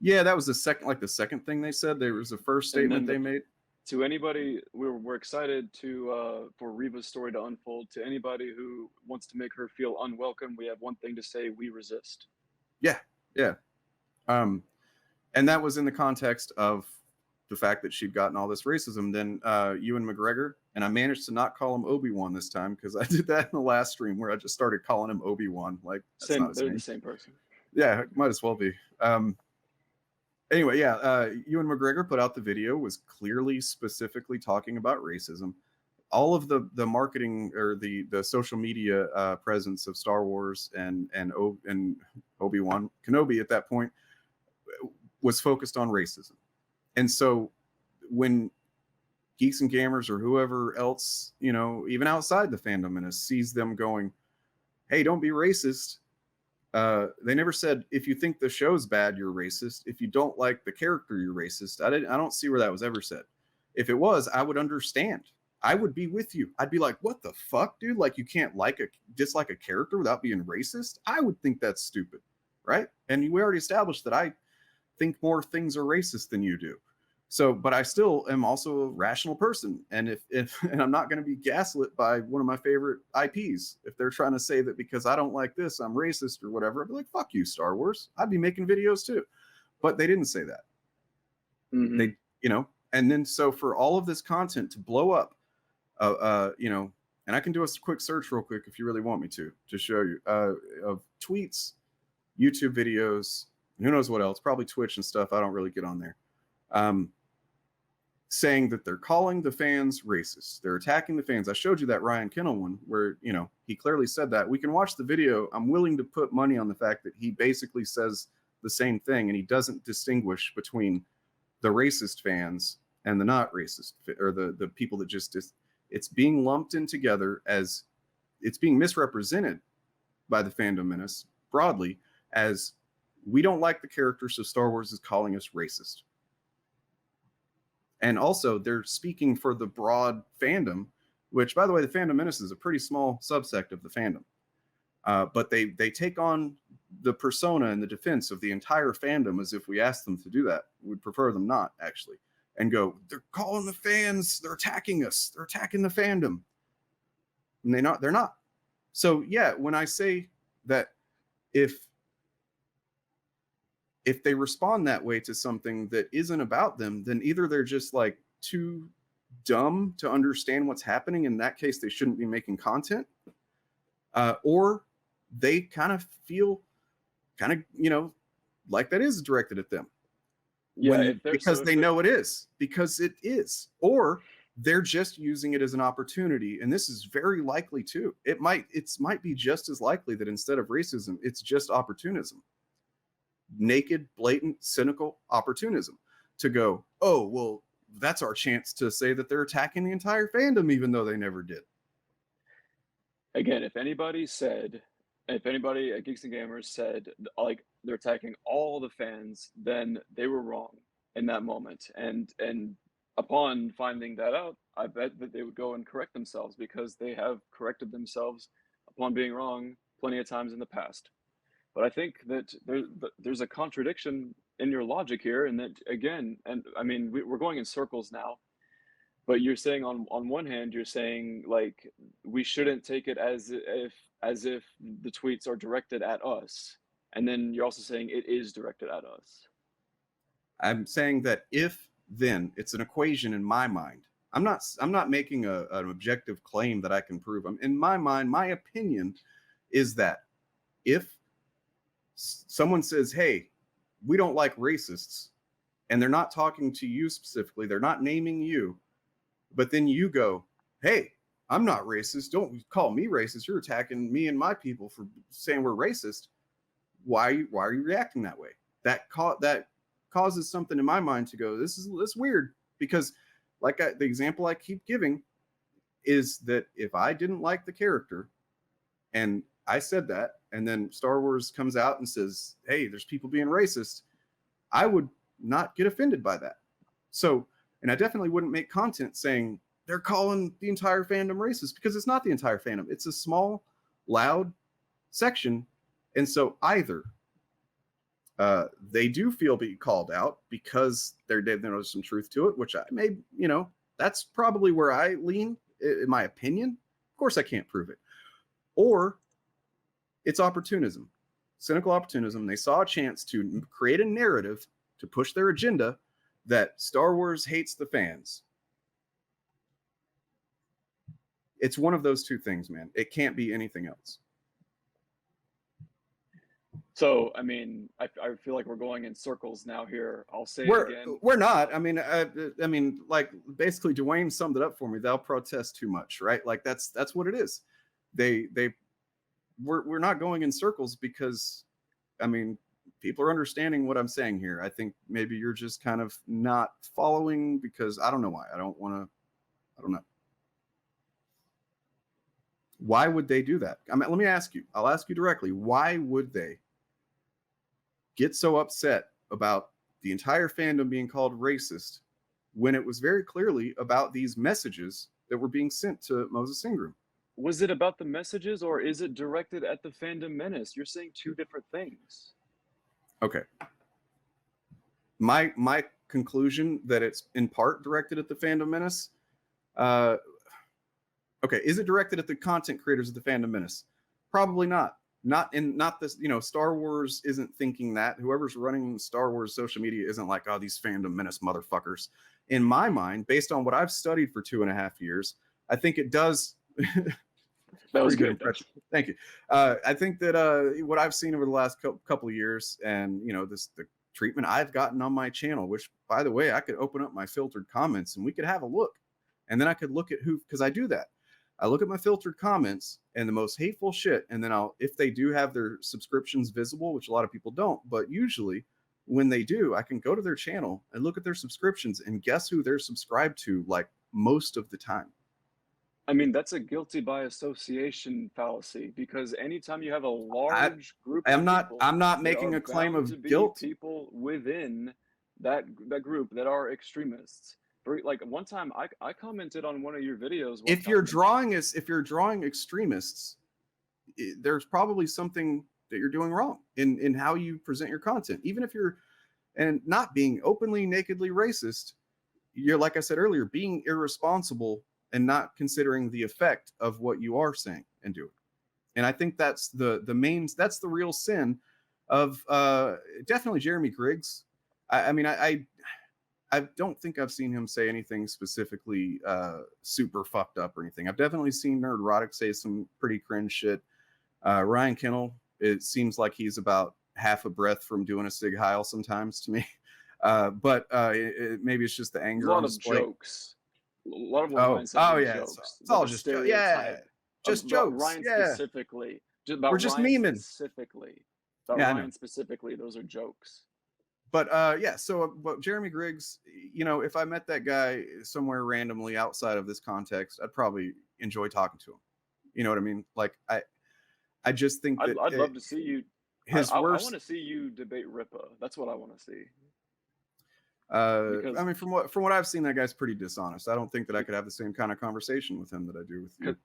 Yeah, that was the second thing they said. There was the first And statement then they made. to anybody, we're excited to for Reva's story to unfold. To anybody who wants to make her feel unwelcome, we have one thing to say: we resist. Yeah, yeah. And that was in the context of the fact that she'd gotten all this racism. Then Ewan McGregor, and I managed to not call him Obi-Wan this time because I did that in the last stream where I just started calling him Obi-Wan. Like, that's not Same, his they're name. the same person. Yeah, might as well be. Anyway, yeah, Ewan McGregor put out the video, was clearly specifically talking about racism. All of the marketing or the social media presence of Star Wars and Obi-Wan Kenobi at that point was focused on racism. And so when Geeks and Gamers or whoever else, you know, even outside the Fandom Menace, sees them going, hey, don't be racist. They never said, if you think the show's bad, you're racist. If you don't like the character, you're racist. I don't see where that was ever said. If it was, I would understand. I would be with you. I'd be like, what the fuck, dude? Like, you can't dislike a character without being racist? I would think that's stupid, right? And we already established that I think more things are racist than you do. So, but I still am also a rational person. And and I'm not going to be gaslit by one of my favorite IPs. If they're trying to say that because I don't like this, I'm racist or whatever, I'd be like, fuck you, Star Wars. I'd be making videos too. But they didn't say that. Mm-hmm. They, you know, and then so for all of this content to blow up, you know, and I can do a quick search real quick if you really want me to show you of tweets, YouTube videos, who knows what else, probably Twitch and stuff. I don't really get on there. Saying that they're calling the fans racist. They're attacking the fans. I showed you that Ryan Kennel one where, you know, he clearly said that. We can watch the video. I'm willing to put money on the fact that he basically says the same thing and he doesn't distinguish between the racist fans and the not racist, or the people that just, it's being lumped in together as it's being misrepresented by the Fandom Menace broadly as we don't like the character, so Star Wars is calling us racist. And also, they're speaking for the broad fandom, which, by the way, the Fandom Menace is a pretty small subsect of the fandom. But they take on the persona and the defense of the entire fandom as if we asked them to do that. We'd prefer them not, actually. And go, they're calling the fans, they're attacking us, they're attacking the fandom. And they're not. So, yeah, when I say that if they respond that way to something that isn't about them, then either they're just like too dumb to understand what's happening. In that case, they shouldn't be making content, or they kind of feel you know, like that is directed at them. Yeah, because they know it is, because it is, or they're just using it as an opportunity. And this is very likely too. It might be just as likely that instead of racism, it's just opportunism. Naked, blatant, cynical opportunism to go, oh, well, that's our chance to say that they're attacking the entire fandom, even though they never did. Again, if anybody at Geeks and Gamers said, like, they're attacking all the fans, then they were wrong in that moment. And upon finding that out, I bet that they would go and correct themselves, because they have corrected themselves upon being wrong plenty of times in the past. But I think that there's a contradiction in your logic here, and that, again, and I mean, we're going in circles now, but you're saying on one hand, you're saying, like, we shouldn't take it as if the tweets are directed at us. And then you're also saying it is directed at us. I'm saying that then it's an equation in my mind. I'm not making an objective claim that I can prove. In my mind, my opinion is that if someone says, hey, we don't like racists, and they're not talking to you specifically, they're not naming you, but then you go, hey, I'm not racist, don't call me racist, you're attacking me and my people for saying we're racist, why are you reacting that way? That causes something in my mind to go, this is weird, because the example I keep giving is that if I didn't like the character and I said that, and then Star Wars comes out and says, hey, there's people being racist, I would not get offended by that. So, and I definitely wouldn't make content saying they're calling the entire fandom racist, because it's not the entire fandom. It's a small, loud section. And so either they do feel be called out because they've noticed some truth to it, which I may, you know, that's probably where I lean, in my opinion. Of course, I can't prove it. Or it's opportunism, cynical opportunism. They saw a chance to create a narrative to push their agenda that Star Wars hates the fans. It's one of those two things, man. It can't be anything else. So, I mean, I feel like we're going in circles now here. I'll say it again. We're not. I mean, like basically Dwayne summed it up for me. They'll protest too much, right? Like that's what it is. We're not going in circles because, I mean, people are understanding what I'm saying here. I think maybe you're just kind of not following because I don't know why. I don't know. Why would they do that? I mean, let me ask you. I'll ask you directly. Why would they get so upset about the entire fandom being called racist when it was very clearly about these messages that were being sent to Moses Ingram? Was it about the messages or is it directed at the Fandom Menace? You're saying two different things. Okay. My conclusion that it's in part directed at the Fandom Menace. Okay, is it directed at the content creators of the Fandom Menace? Probably not. Not this, you know, Star Wars isn't thinking that. Whoever's running Star Wars social media isn't like, oh, these Fandom Menace motherfuckers. In my mind, based on what I've studied for 2.5 years, I think it does. That was good. Impression. Thank you. I think that what I've seen over the last couple of years, and you know, the treatment I've gotten on my channel, which by the way, I could open up my filtered comments and we could have a look, and then I could look at who, because I do that. I look at my filtered comments and the most hateful shit, and then if they do have their subscriptions visible, which a lot of people don't, but usually when they do, I can go to their channel and look at their subscriptions and guess who they're subscribed to, like most of the time. I mean, that's a guilty by association fallacy, because anytime you have a large group of people, I'm not making a claim of guilt. People within that group that are extremists. Like one time I commented on one of your videos. If you're drawing extremists, there's probably something that you're doing wrong in how you present your content. Even if you're, and not being openly, nakedly racist, you're, like I said earlier, being irresponsible and not considering the effect of what you are saying and doing. And I think that's the real sin of definitely Jeremy Griggs. I mean, I don't think I've seen him say anything specifically super fucked up or anything. I've definitely seen Nerdrotic say some pretty cringe shit. Ryan Kennel, it seems like he's about half a breath from doing a Sig Heil sometimes to me. But maybe it's just the anger on display. Jokes. A lot of what Ryan said jokes. It's all just jokes. Yeah, just jokes. Ryan specifically. We're just memeing. Specifically. About Ryan specifically, those are jokes. But but Jeremy Griggs, you know, if I met that guy somewhere randomly outside of this context, I'd probably enjoy talking to him. You know what I mean? Like I just think that I'd love to see you. I want to see you debate Ripa. That's what I want to see. I mean, from what I've seen, that guy's pretty dishonest. I don't think that I could have the same kind of conversation with him that I do with you.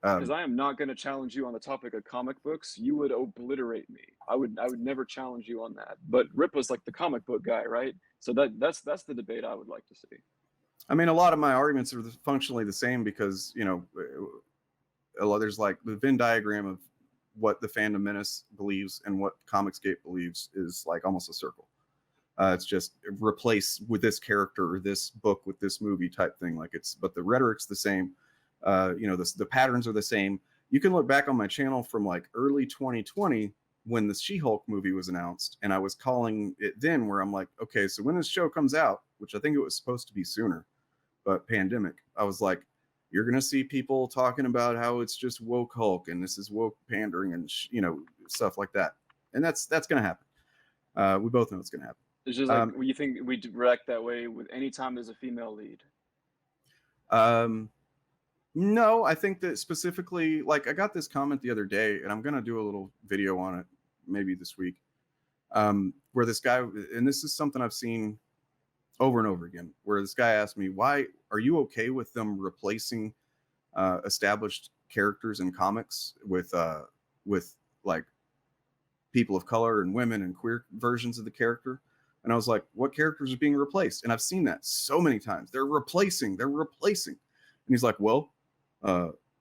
Because I am not going to challenge you on the topic of comic books. You would obliterate me. I would never challenge you on that. But Rip was like the comic book guy, right? So that's the debate I would like to see. I mean, a lot of my arguments are functionally the same because, you know, there's like the Venn diagram of what the Fandom Menace believes and what Comicsgate believes is like almost a circle. It's just replace with this character or this book with this movie type thing. Like but the rhetoric's the same. You know, the patterns are the same. You can look back on my channel from like early 2020 when the She-Hulk movie was announced, and I was calling it then where I'm like, okay, so when this show comes out, which I think it was supposed to be sooner, but pandemic, I was like, you're going to see people talking about how it's just woke Hulk and this is woke pandering and, you know, stuff like that. And that's going to happen. We both know it's going to happen. It's just like, you think we react that way with any time there's a female lead? No, I think that specifically, like I got this comment the other day, and I'm going to do a little video on it maybe this week, where this guy, and this is something I've seen over and over again, where this guy asked me, why are you okay with them replacing established characters in comics with like people of color and women and queer versions of the character. And I was like, what characters are being replaced? And I've seen that so many times. They're replacing. And he's like, well,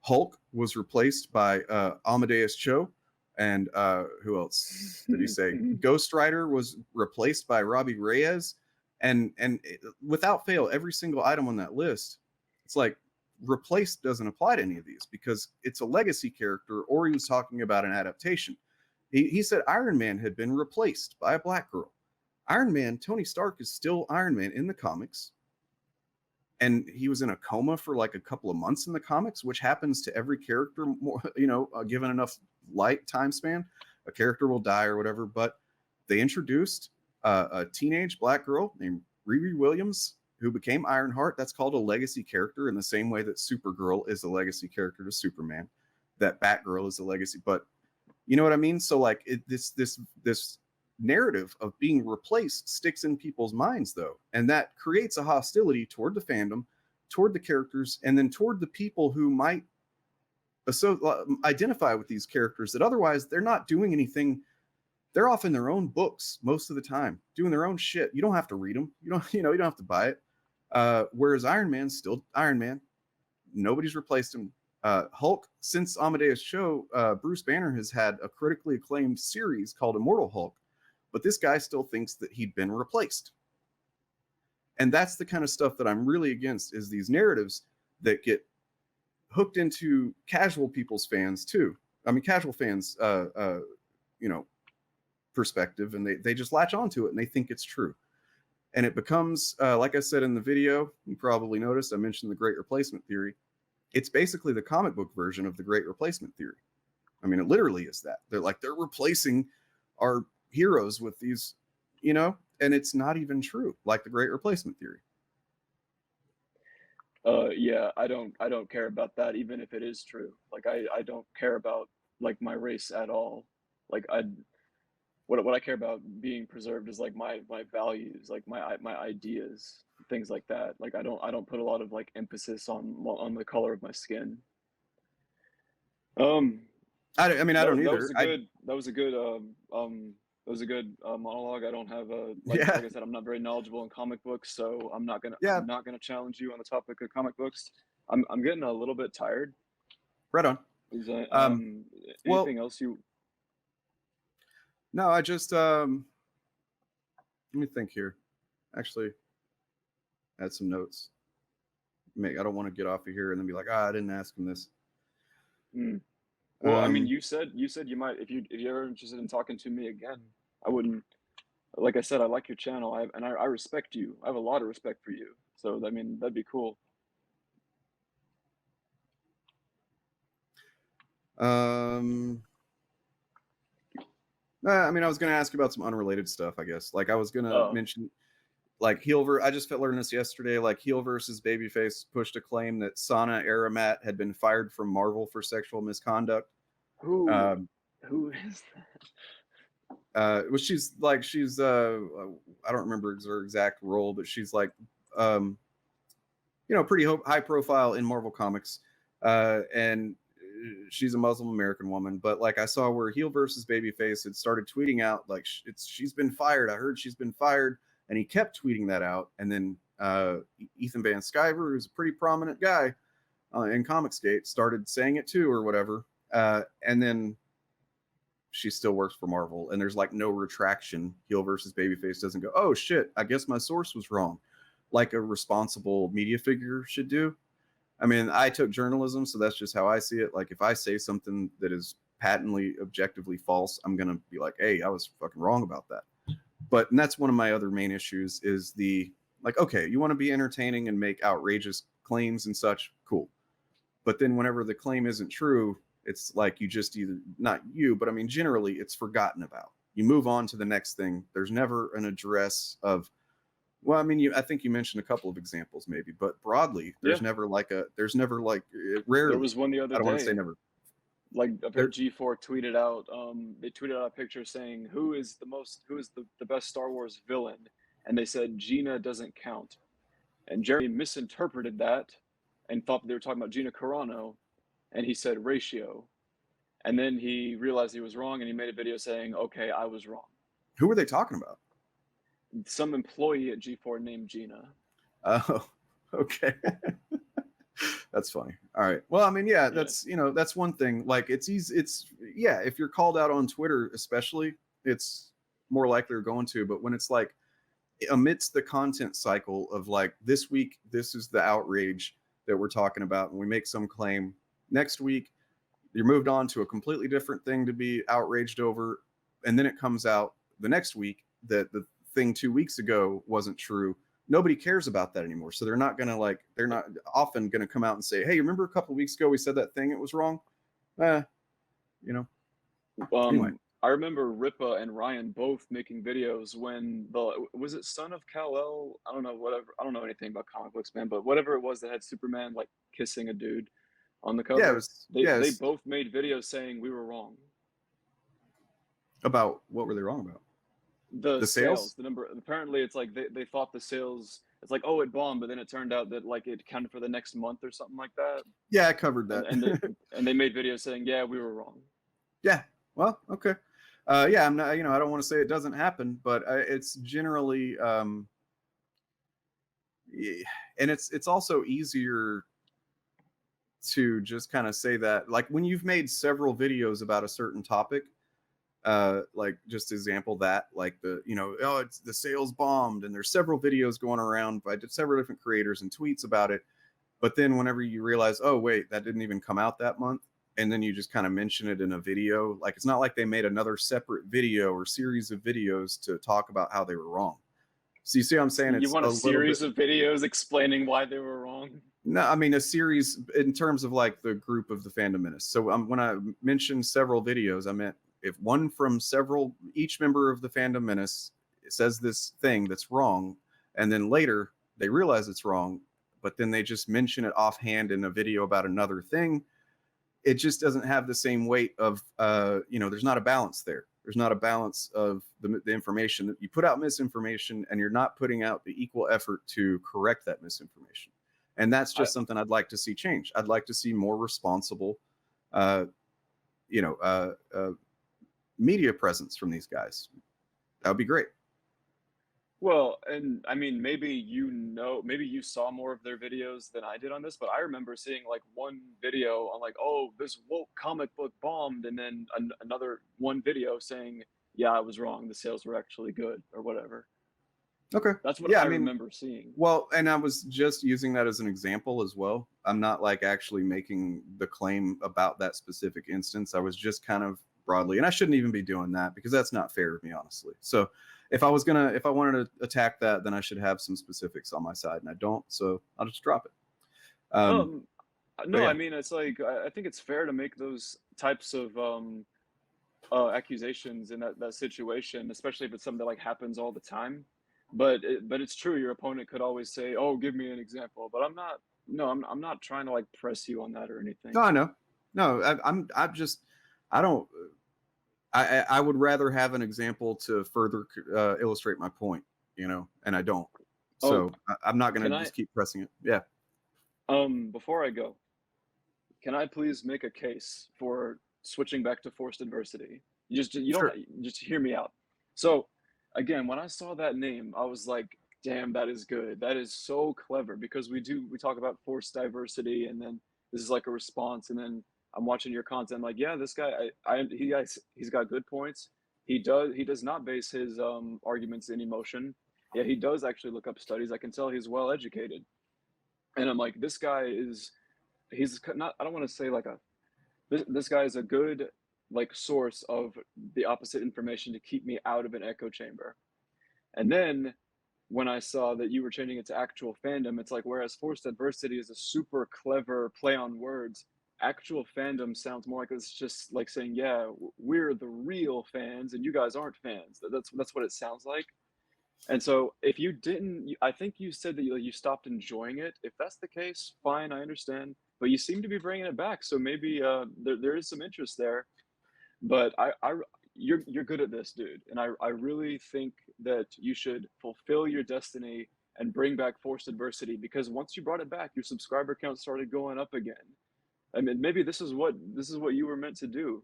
Hulk was replaced by Amadeus Cho. And who else did he say? Ghost Rider was replaced by Robbie Reyes. And without fail, every single item on that list, it's like replaced doesn't apply to any of these because it's a legacy character, or he was talking about an adaptation. He said Iron Man had been replaced by a black girl. Iron Man, Tony Stark is still Iron Man in the comics. And he was in a coma for like a couple of months in the comics, which happens to every character, given enough light time span, a character will die or whatever. But they introduced a teenage black girl named Riri Williams, who became Ironheart. That's called a legacy character in the same way that Supergirl is a legacy character to Superman, that Batgirl is a legacy. But you know what I mean? So like this narrative of being replaced sticks in people's minds, though, and that creates a hostility toward the fandom, toward the characters, and then toward the people who might identify with these characters that otherwise they're not doing anything. They're off in their own books most of the time, doing their own shit. You don't have to read them. You don't have to buy it. Whereas Iron Man's still Iron Man. Nobody's replaced him. Hulk, since Amadeus Cho, Bruce Banner has had a critically acclaimed series called Immortal Hulk, but this guy still thinks that he'd been replaced. And that's the kind of stuff that I'm really against, is these narratives that get hooked into casual people's fans too. I mean, casual fans, perspective, and they just latch onto it and they think it's true. And it becomes, like I said in the video, you probably noticed, I mentioned the Great Replacement Theory. It's basically the comic book version of the Great Replacement Theory. I mean, it literally is that. They're replacing our heroes with these, and it's not even true, like the Great Replacement Theory. Yeah, I don't care about that, even if it is true. Like I don't care about like my race at all. Like what I care about being preserved is like my values, like my ideas, things like that. Like I don't put a lot of like emphasis on the color of my skin. I don't either. That was a good monologue. I don't have like I said, I'm not very knowledgeable in comic books, so I'm not gonna challenge you on the topic of comic books. I'm getting a little bit tired. Right on. Anything else you? No, I just let me think here. Actually, add some notes. I don't want to get off of here and then be like, I didn't ask him this. Well, I mean, you said you might, if you're interested in talking to me again, I wouldn't. Like I said, I like your channel, I respect you. I have a lot of respect for you. So I mean, that'd be cool. I mean, I was going to ask you about some unrelated stuff, I guess. Like I was going to mention, like I just learned this yesterday. Like Heel versus Babyface pushed a claim that Sana Aramat had been fired from Marvel for sexual misconduct. Who is that? Well, she's I don't remember her exact role, but she's like, pretty high profile in Marvel Comics, and she's a Muslim American woman. But like I saw where Heel versus Babyface had started tweeting out like she's been fired. I heard she's been fired. And he kept tweeting that out. And then Ethan Van Sciver, who's a pretty prominent guy in Comicsgate, started saying it too or whatever. And then she still works for Marvel. And there's like no retraction. Heel versus Babyface doesn't go, oh shit, I guess my source was wrong, like a responsible media figure should do. I mean, I took journalism, so that's just how I see it. Like if I say something that is patently, objectively false, I'm going to be like, hey, I was fucking wrong about that. And that's one of my other main issues is okay, you want to be entertaining and make outrageous claims and such, cool. But then whenever the claim isn't true, it's like you just not you, but I mean, generally it's forgotten about. You move on to the next thing. There's never an address of, well, I mean, I think you mentioned a couple of examples maybe, but broadly, there's never rarely. There was one the other day. I don't want to say never. Like G4 tweeted out, they tweeted out a picture saying who is the best Star Wars villain, and they said Gina doesn't count, and Jeremy misinterpreted that and thought they were talking about Gina Carano, and he said Ratio, And then he realized he was wrong, and he made a video saying, "Okay, I was wrong." Who were they talking about? Some employee at G4 named Gina. Oh, okay. That's funny. All right. Well, I mean, yeah, that's, you know, that's one thing. Like, it's easy. It's, yeah, if you're called out on Twitter, especially, it's more likely you're going to. But when it's like amidst the content cycle of like, this week, this is the outrage that we're talking about, and we make some claim. Next week, you're moved on to a completely different thing to be outraged over. And then it comes out the next week that the thing 2 weeks ago wasn't true. Nobody cares about that anymore. So they're not going to like, they're not often going to come out and say, hey, remember a couple of weeks ago we said that thing, it was wrong. You know, anyway. I remember Ripa and Ryan both making videos when was it Son of Kal-El? I don't know, whatever. I don't know anything about comic books, man, but whatever it was that had Superman like kissing a dude on the cover. Yeah, it was, they both made videos saying we were wrong. About what were they wrong about? The sales, the number. Apparently, it's like they thought the sales. It's like, oh, it bombed, but then it turned out that like it counted for the next month or something like that. Yeah, I covered that. And they made videos saying, yeah, we were wrong. Yeah. Well, okay. Yeah, I'm not. You know, I don't want to say it doesn't happen, but it's generally, and it's also easier to just kind of say that, like when you've made several videos about a certain topic. Like just example that like the, you know, oh, it's the sales bombed, and there's several videos going around by several different creators and tweets about it. But then whenever you realize, oh wait, that didn't even come out that month, and then you just kind of mention it in a video, like it's not like they made another separate video or series of videos to talk about how they were wrong. So you see what I'm saying? You want a series of videos explaining why they were wrong? No, I mean a series in terms of like the group of the Fandom Menace. So when I mentioned several videos, I meant if one from several, each member of the Fandom Menace says this thing that's wrong, and then later they realize it's wrong, but then they just mention it offhand in a video about another thing, it just doesn't have the same weight of, you know, there's not a balance there. There's not a balance of the information that you put out misinformation, and you're not putting out the equal effort to correct that misinformation. And that's just something I'd like to see change. I'd like to see more responsible, you know, media presence from these guys. That would be great. Well, and I mean, maybe you saw more of their videos than I did on this, but I remember seeing like one video on like, oh, this woke comic book bombed, and then another one video saying, yeah, I was wrong, the sales were actually good or whatever. Okay. That's what I remember seeing. Well, and I was just using that as an example as well. I'm not like actually making the claim about that specific instance. I was just kind of broadly, and I shouldn't even be doing that because that's not fair to me, honestly. So if I wanted to attack that, then I should have some specifics on my side, and I don't, so I'll just drop it. No, yeah. I mean, it's like, I think it's fair to make those types of accusations in that situation, especially if it's something that like happens all the time. But it's true, your opponent could always say, oh, give me an example, but I'm not trying to like press you on that or anything. No, I know. No, I would rather have an example to further illustrate my point, you know, and I don't. So I'm not going to just keep pressing it. Yeah. Before I go, can I please make a case for switching back to forced adversity? You don't just hear me out. So again, when I saw that name, I was like, damn, that is good. That is so clever, because we talk about forced diversity, and then this is like a response, and then I'm watching your content. I'm like, yeah, this guy, he's got good points. He does not base his arguments in emotion. Yeah, he does actually look up studies. I can tell he's well educated. And I'm like, this guy he's not, I don't want to say like this guy is a good like source of the opposite information to keep me out of an echo chamber. And then when I saw that you were changing it to actual fandom, it's like, whereas forced adversity is a super clever play on words, actual fandom sounds more like it's just like saying, yeah, we're the real fans and you guys aren't fans. That's what it sounds like. And so if you didn't, I think you said that you stopped enjoying it. If that's the case, fine, I understand. But you seem to be bringing it back, so maybe there is some interest there. But you're good at this, dude, and I really think that you should fulfill your destiny and bring back forced adversity, because once you brought it back, your subscriber count started going up again. I mean, maybe this is what you were meant to do.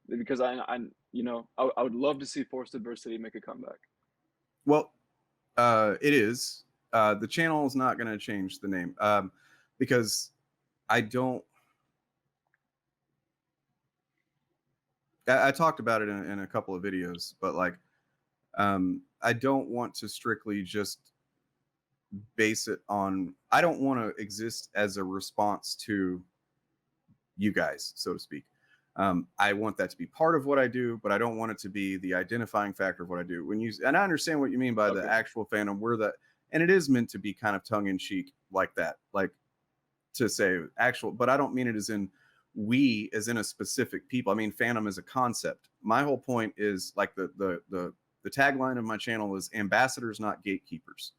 because I you know, I would love to see Forced Adversity make a comeback. Well, it is. The channel is not going to change the name because I don't. I talked about it in a couple of videos, but like, I don't want to strictly just base it on. I don't want to exist as a response to you guys, so to speak. I want that to be part of what I do, but I don't want it to be the identifying factor of what I do. When you and I understand what you mean by the actual fandom, where that, and it is meant to be kind of tongue in cheek like that, like to say actual, but I don't mean it as in we as in a specific people. I mean fandom as a concept. My whole point is like the tagline of my channel is ambassadors, not gatekeepers.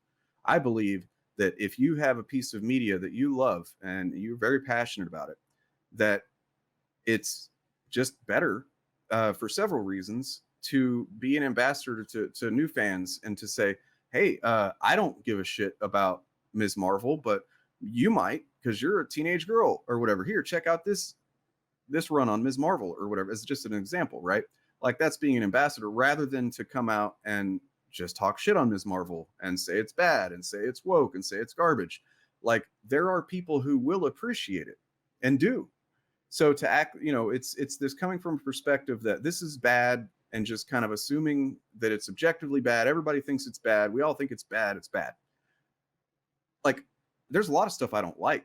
I believe that if you have a piece of media that you love and you're very passionate about it, that it's just better for several reasons to be an ambassador to new fans and to say, hey, I don't give a shit about Ms. Marvel, but you might because you're a teenage girl or whatever. Here, check out this run on Ms. Marvel or whatever. It's just an example, right? Like that's being an ambassador rather than to come out and just talk shit on Ms. Marvel and say it's bad and say it's woke and say it's garbage. Like there are people who will appreciate it and do. So to act, you know, it's this coming from a perspective that this is bad and just kind of assuming that it's objectively bad. Everybody thinks it's bad. We all think it's bad. It's bad. Like there's a lot of stuff I don't like,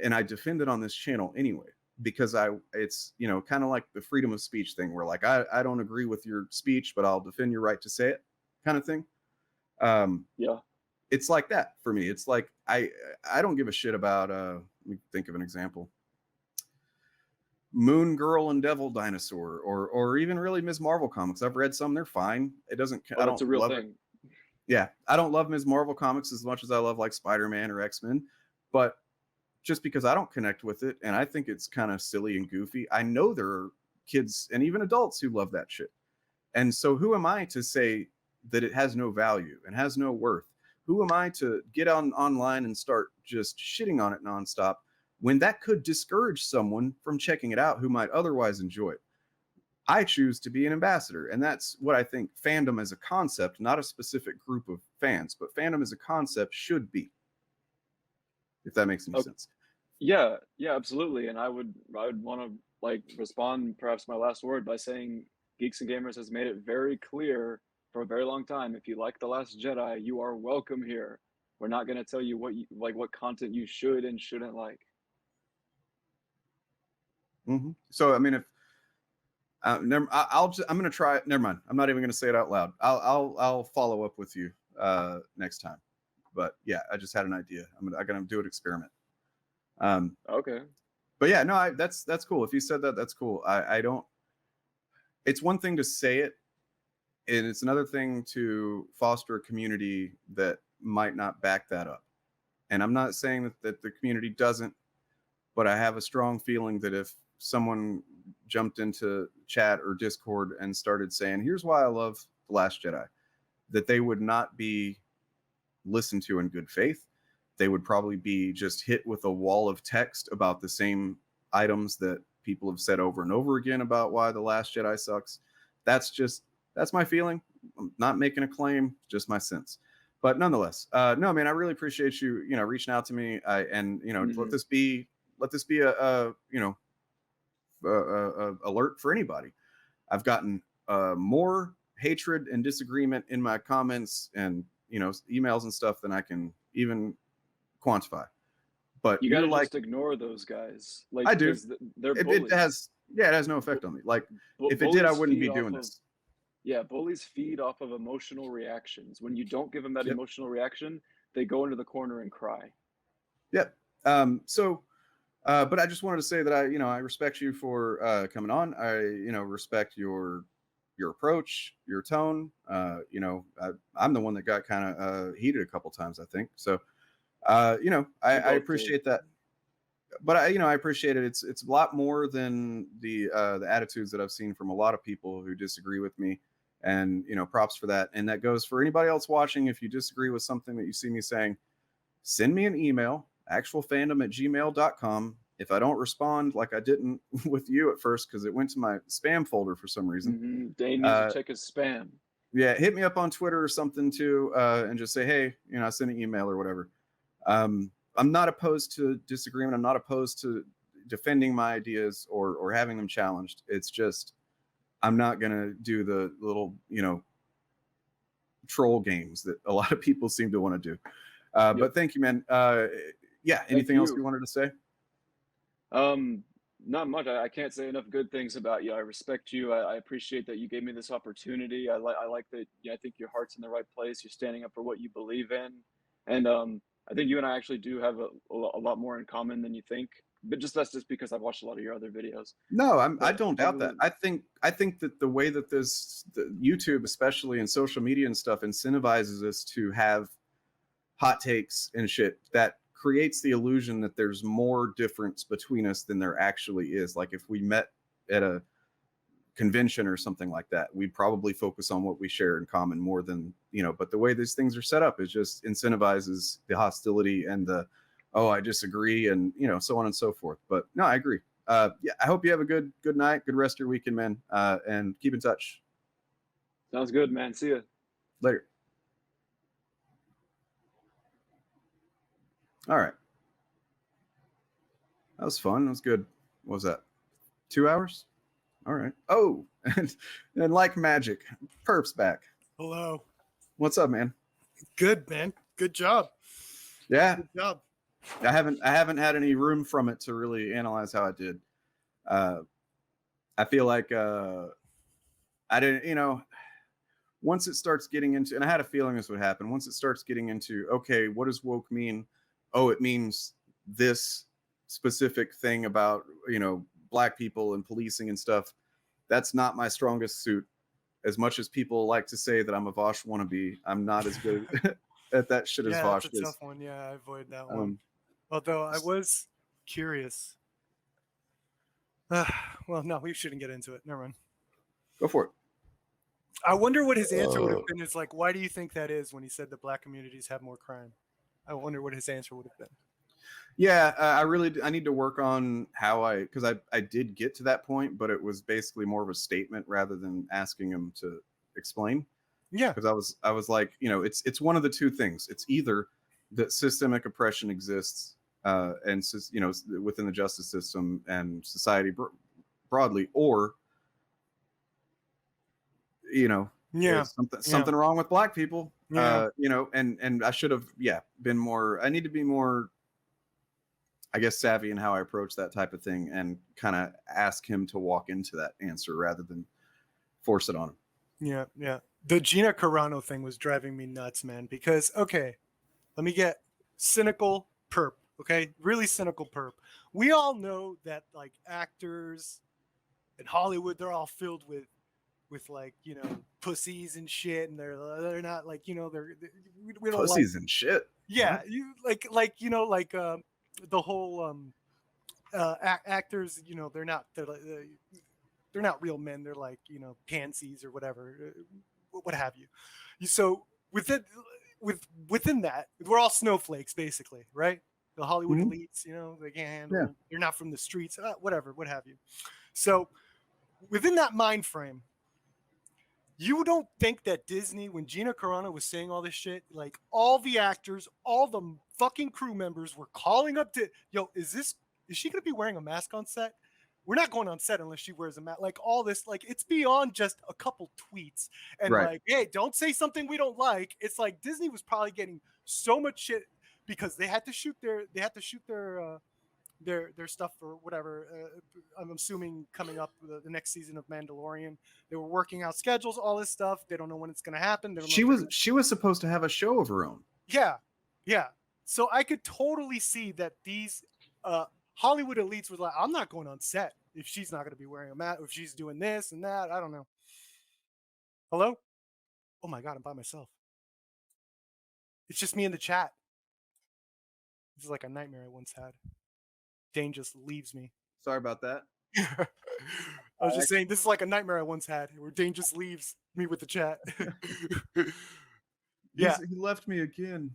and I defend it on this channel anyway because it's you know kind of like the freedom of speech thing where like I don't agree with your speech, but I'll defend your right to say it, kind of thing. Yeah, it's like that for me. It's like I don't give a shit about. Let me think of an example. Moon Girl and Devil Dinosaur, or even really Ms. Marvel comics. I've read some; they're fine. It doesn't. I don't that's a real love thing. it. Yeah, I don't love Ms. Marvel comics as much as I love like Spider-Man or X-Men, but just because I don't connect with it and I think it's kind of silly and goofy, I know there are kids and even adults who love that shit. And so who am I to say that it has no value and has no worth? Who am I to get online and start just shitting on it nonstop when that could discourage someone from checking it out who might otherwise enjoy it? I choose to be an ambassador. And that's what I think fandom as a concept, not a specific group of fans, but fandom as a concept should be. If that makes any sense. Yeah, absolutely. And I would want to like respond perhaps my last word by saying Geeks and Gamers has made it very clear for a very long time. If you like The Last Jedi, you are welcome here. We're not going to tell you what content you should and shouldn't like. Mm-hmm. So I mean, if I'm going to try it. Never mind. I'm not even going to say it out loud. I'll follow up with you next time. But yeah, I just had an idea. I'm gonna do an experiment. Okay. But yeah, no, that's cool. If you said that, that's cool. I don't. It's one thing to say it, and it's another thing to foster a community that might not back that up. And I'm not saying that the community doesn't, but I have a strong feeling that if someone jumped into chat or Discord and started saying, here's why I love The Last Jedi, that they would not be listened to in good faith. They would probably be just hit with a wall of text about the same items that people have said over and over again about why The Last Jedi sucks. That's my feeling. I'm not making a claim, just my sense. But nonetheless, no, man, I really appreciate you, reaching out to me. Let this be a alert for anybody. I've gotten more hatred and disagreement in my comments and emails and stuff than I can even quantify. But you gotta just ignore those guys. Like I do. They're bullies. It has no effect on me. Like if it did, I wouldn't be doing this. Yeah, bullies feed off of emotional reactions. When you don't give them that emotional reaction, they go into the corner and cry. Yep. But I just wanted to say that I respect you for coming on. I respect your approach, your tone. I'm the one that got kind of heated a couple times, I think. So, I appreciate that. But I appreciate it. It's a lot more than the attitudes that I've seen from a lot of people who disagree with me, and props for that. And that goes for anybody else watching. If you disagree with something that you see me saying, send me an email, actualfandom@gmail.com. if I don't respond, like I didn't with you at first because it went to my spam folder for some reason. Dane needs to check his spam. Yeah, hit me up on Twitter or something too, and just say, hey, I sent an email or whatever. I'm not opposed to disagreement. I'm not opposed to defending my ideas or having them challenged. It's just I'm not gonna do the little troll games that a lot of people seem to want to do. But thank you, man. Yeah, anything else you wanted to say? Not much. I can't say enough good things about you. I respect you. I appreciate that you gave me this opportunity. I like that. I think your heart's in the right place. You're standing up for what you believe in, and I think you and I actually do have a lot more in common than you think. But that's just because I've watched a lot of your other videos. No, I don't doubt that. I think that the way that the YouTube, especially in social media and stuff, incentivizes us to have hot takes and shit, that creates the illusion that there's more difference between us than there actually is. Like if we met at a convention or something like that, we'd probably focus on what we share in common more than, but the way these things are set up is just incentivizes the hostility and the, oh, I disagree, and so on and so forth. But no, I agree. Yeah, I hope you have a good night, good rest of your weekend, man, and keep in touch. Sounds good, man. See ya later. All right, that was fun. That was good. What was that? 2 hours? All right. Oh, and like magic, Perp's back. Hello. What's up, man? Good, man. Good job. Yeah. Good job. I haven't had any room from it to really analyze how I did. I feel like I didn't, once it starts getting into, and I had a feeling this would happen, once it starts getting into, okay, what does woke mean? Oh, it means this specific thing about, Black people and policing and stuff. That's not my strongest suit. As much as people like to say that I'm a Vosh wannabe, I'm not as good at that shit as Vosh is. Yeah, that's a tough one. Yeah, I avoid that one. Although I was curious. Well, no, we shouldn't get into it. Never mind. Go for it. I wonder what his answer would have been. Is like, why do you think that is when he said that Black communities have more crime? I wonder what his answer would have been. Yeah, I need to work on how because I did get to that point, but it was basically more of a statement rather than asking him to explain. Yeah, because I was like, it's one of the two things. It's either that systemic oppression exists, and within the justice system and society broadly, or something wrong with Black people. Yeah. And I should have been more. I need to be more, I guess, savvy in how I approach that type of thing and kind of ask him to walk into that answer rather than force it on him. Yeah. The Gina Carano thing was driving me nuts, man, because, okay, let me get cynical perp, okay? Really cynical perp. We all know that, like, actors in Hollywood, they're all filled with like, pussies and shit, and they're not like, we don't pussies and shit. Yeah, you like the whole actors, they're not real men. They're like, pansies or whatever, what have you. So within that, we're all snowflakes, basically, right? The Hollywood elites, they can't handle. They're not from the streets, whatever, what have you. So within that mind frame, you don't think that Disney, when Gina Carano was saying all this shit, like all the actors, all the fucking crew members were calling up to, yo, is she going to be wearing a mask on set? We're not going on set unless she wears a mask. Like all this, like it's beyond just a couple tweets and like, hey, don't say something we don't like. It's like Disney was probably getting so much shit because they had to shoot their stuff or whatever. I'm assuming coming up the next season of Mandalorian, they were working out schedules, all this stuff. They don't know when it's going to happen. She was supposed to have a show of her own. Yeah. So I could totally see that these Hollywood elites were like, I'm not going on set if she's not going to be wearing a mask, or if she's doing this and that. I don't know. Hello? Oh my God, I'm by myself. It's just me in the chat. This is like a nightmare I once had. Dane just leaves me. Sorry about that. I was just saying, this is like a nightmare I once had where Dane just leaves me with the chat. Yeah. He left me again.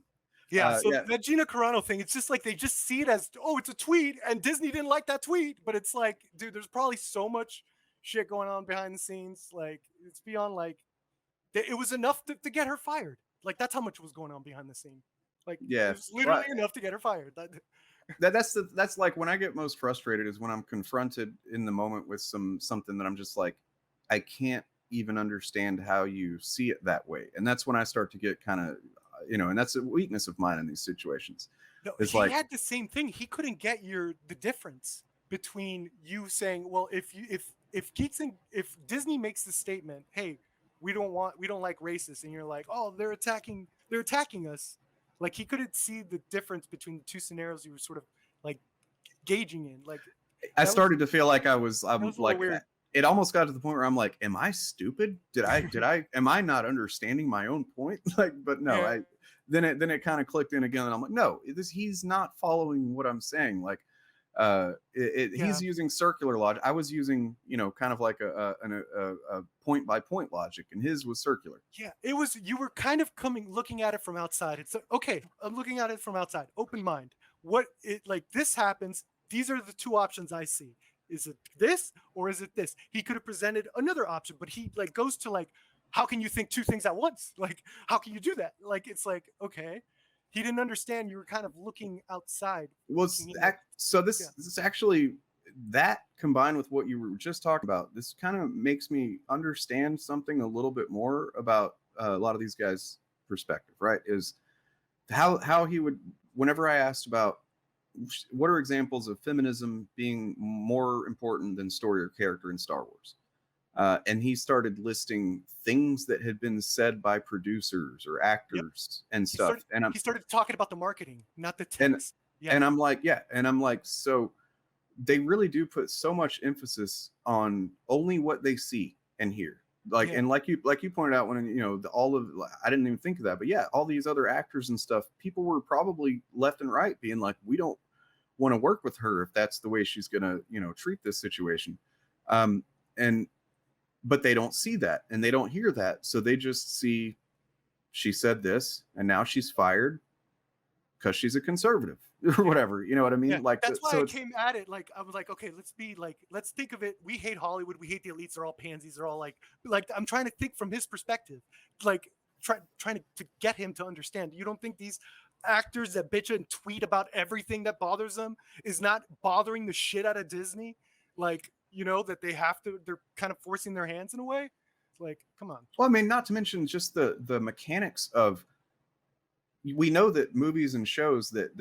Yeah, so yeah, that Gina Carano thing, it's just like they just see it as, oh, it's a tweet, and Disney didn't like that tweet. But it's like, dude, there's probably so much shit going on behind the scenes. Like, it's beyond like, it was enough to get her fired. Like, that's how much was going on behind the scene. Like, it yeah. was literally enough to get her fired. That's like when I get most frustrated is when I'm confronted in the moment with something that I'm just like, I can't even understand how you see it that way, and that's when I start to get kind of, and that's a weakness of mine in these situations. No, It's he like, had the same thing. He couldn't get the difference between you saying, well, if Geeks and if Disney makes the statement, hey, we don't like racists, and you're like, oh, they're attacking us. Like, he couldn't see the difference between the two scenarios you were sort of like gauging in. Like, I started to feel like I'm a little like, weird. it almost got to the point where I'm like, am I stupid? Am I not understanding my own point? Like, but no, Yeah. then it kind of clicked in again, and I'm like, no, he's not following what I'm saying. Like, he's using circular logic. I was using, kind of like a point by point logic, and his was circular. Yeah, it was. You were kind of looking at it from outside. It's okay. I'm looking at it from outside, open mind. Like this happens. These are the two options I see. Is it this or is it this? He could have presented another option, but he like goes to like, how can you think two things at once? Like, how can you do that? Like, it's like, okay, he didn't understand. You were kind of looking outside. Well, so this Yeah. this is actually, that combined with what you were just talking about, this kind of makes me understand something a little bit more about a lot of these guys' perspective, right? Is how he would, whenever I asked about what are examples of feminism being more important than story or character in Star Wars, and he started listing things that had been said by producers or actors and stuff. He started talking about the marketing, not the and text. and I'm like, yeah, and I'm like, so they really do put so much emphasis on only what they see and hear. Like, and like you pointed out, when I didn't even think of that, but yeah, all these other actors and stuff, people were probably left and right being like, we don't want to work with her if that's the way she's gonna treat this situation, but they don't see that and they don't hear that, so they just see she said this and now she's fired because she's a conservative or whatever, you know what I mean? Yeah, like, that's why so I came at it like, I was like, okay, let's think of it. We hate Hollywood, we hate the elites, they're all pansies, they're all like I'm trying to think from his perspective, like trying to get him to understand. You don't think these actors that bitch and tweet about everything that bothers them is not bothering the shit out of Disney? Like, that they're kind of forcing their hands in a way. Like, come on. Well, I mean, not to mention just the mechanics of, we know that movies and shows that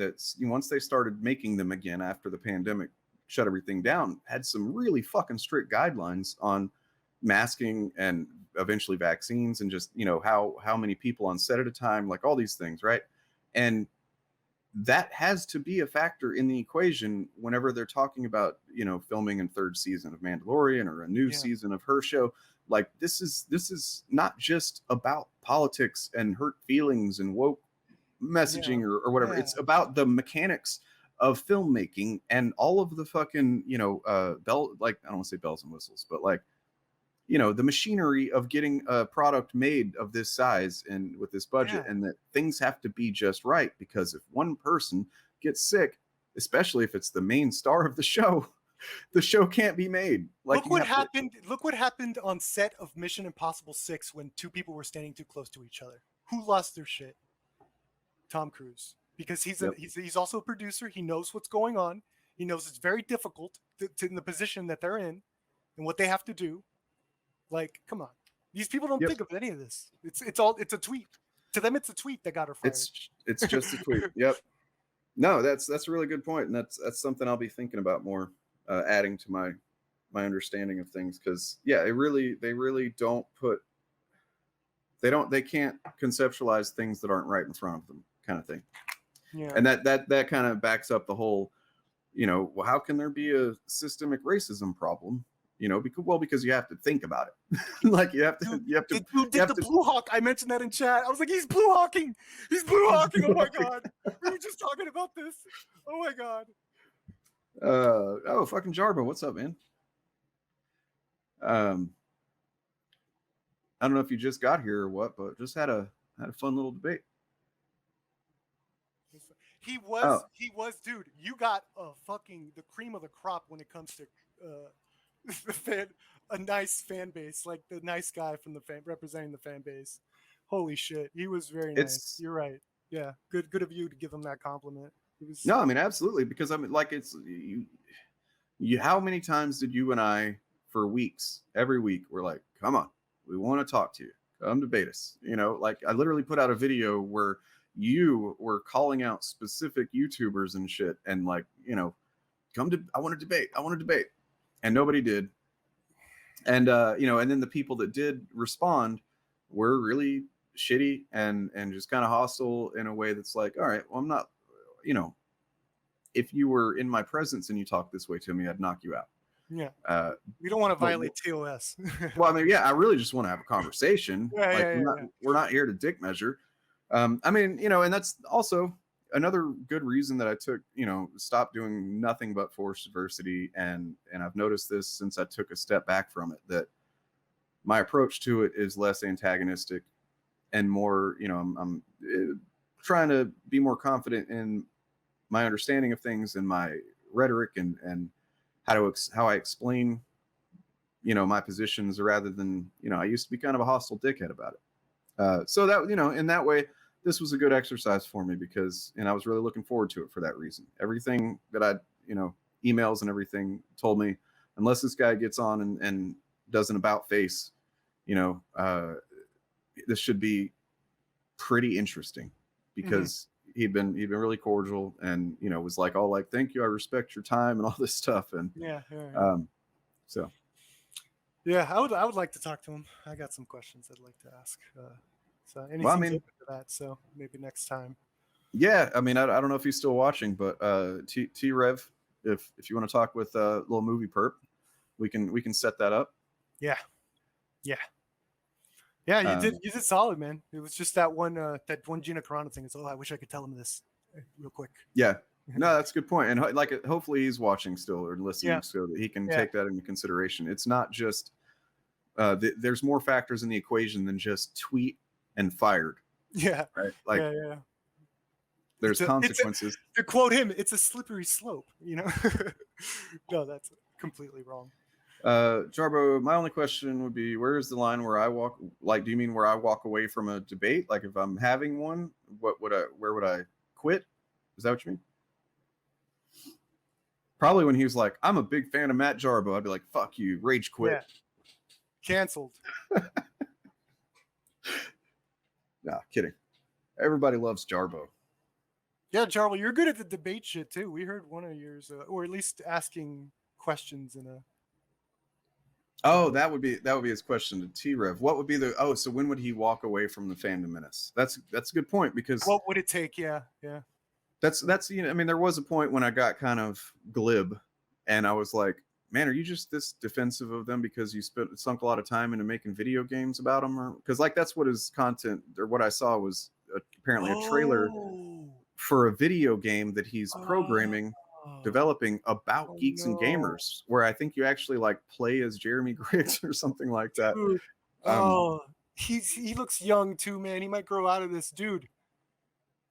once they started making them again after the pandemic shut everything down, had some really fucking strict guidelines on masking and eventually vaccines, and just how many people on set at a time, like all these things, right? And that has to be a factor in the equation whenever they're talking about filming a third season of Mandalorian or a new season of her show. Like, this is not just about politics and hurt feelings and woke messaging or whatever. It's about the mechanics of filmmaking and all of the fucking I don't want to say bells and whistles, but like the machinery of getting a product made of this size and with this budget, and that things have to be just right, because if one person gets sick, especially if it's the main star of the show can't be made. Like, look what happened on set of Mission Impossible 6 when two people were standing too close to each other. Who lost their shit? Tom Cruise, because he's also a producer. He knows what's going on. He knows it's very difficult in the position that they're in and what they have to do. Like, come on, these people don't think of any of this. It's a tweet to them. It's a tweet that got her fired. It's just a tweet. Yep. No, that's a really good point, and that's something I'll be thinking about more, adding to my understanding of things, because they really don't put, they can't conceptualize things that aren't right in front of them, kind of thing. Yeah. And that kind of backs up the whole, well, how can there be a systemic racism problem? Because you have to think about it. Like, you have to. Dude did the blue hawk. I mentioned that in chat. I was like, he's blue hawking. He's blue hawking. Oh my god. We were just talking about this. Oh my god. Fucking Jarbo, what's up, man? I don't know if you just got here or what, but just had a fun little debate. He Oh. was, dude. You got the cream of the crop when it comes to a nice fan base, like the nice guy from representing the fan base. Holy shit, he was very nice. You're right. Yeah, good of you to give him that compliment. It was No, I mean absolutely, because I mean, like, it's you. How many times did you and I, for weeks, every week, we're like, come on, we want to talk to you, come debate us. You know, like I literally put out a video where you were calling out specific YouTubers and shit, and like, you know, I want to debate, and nobody did. And you know, and then the people that did respond were really shitty and just kind of hostile in a way that's like, all right, well, I'm not, you know, if you were in my presence and you talked this way to me, I'd knock you out. Yeah. We don't want to violate TOS. Well, I mean, yeah, I really just want to have a conversation. We're not here to dick measure. I mean, you know, and that's also another good reason that I took, you know, stopped doing nothing but forced diversity. And I've noticed this since I took a step back from it, that my approach to it is less antagonistic and more, you know, I'm trying to be more confident in my understanding of things and my rhetoric and how I explain, you know, my positions, rather than, you know, I used to be kind of a hostile dickhead about it. So that, you know, in that way, this was a good exercise for me, because, and I was really looking forward to it for that reason. Everything that I, you know, emails and everything told me, unless this guy gets on and does an about face, you know, this should be pretty interesting, because he'd been really cordial, and, you know, was like, all like, thank you, I respect your time and all this stuff. And so yeah, I would like to talk to him. I got some questions I'd like to ask. So anything's well, I mean, open to that. So maybe next time. Yeah, I mean, I don't know if he's still watching, but t-rev, if you want to talk with little movie perp, we can set that up. Yeah. You did solid, man. It was just that one Gina Carano thing. It's I wish I could tell him this real quick. Yeah, no, that's a good point. And like, hopefully he's watching still or listening, so that he can take that into consideration. It's not just there's more factors in the equation than just tweet and fired. Yeah, right. Like, there's consequences. To quote him, it's a slippery slope. You know, no, that's completely wrong. Jarbo, my only question would be, where is the line where I walk? Like, do you mean where I walk away from a debate? Like, if I'm having one, where would I quit? Is that what you mean? Probably when he was like, I'm a big fan of Matt Jarbo, I'd be like, fuck you, rage quit. Yeah. Canceled. Nah, kidding. Everybody loves Jarbo. Yeah, Jarbo, you're good at the debate shit too. We heard one of yours, or at least asking questions in a. Oh, that would be his question to t-rev. What would be so when would he walk away from the Fandom Menace? That's a good point, because what would it take? Yeah. That's you know, I mean, there was a point when I got kind of glib, and I was like, man, are you just this defensive of them because you sunk a lot of time into making video games about them? Or because, like, that's what his content, or what I saw, was apparently a trailer for a video game that he's programming, developing about geeks and gamers, where I think you actually like play as Jeremy Griggs or something like that. Dude. He looks young too, man. He might grow out of this, dude.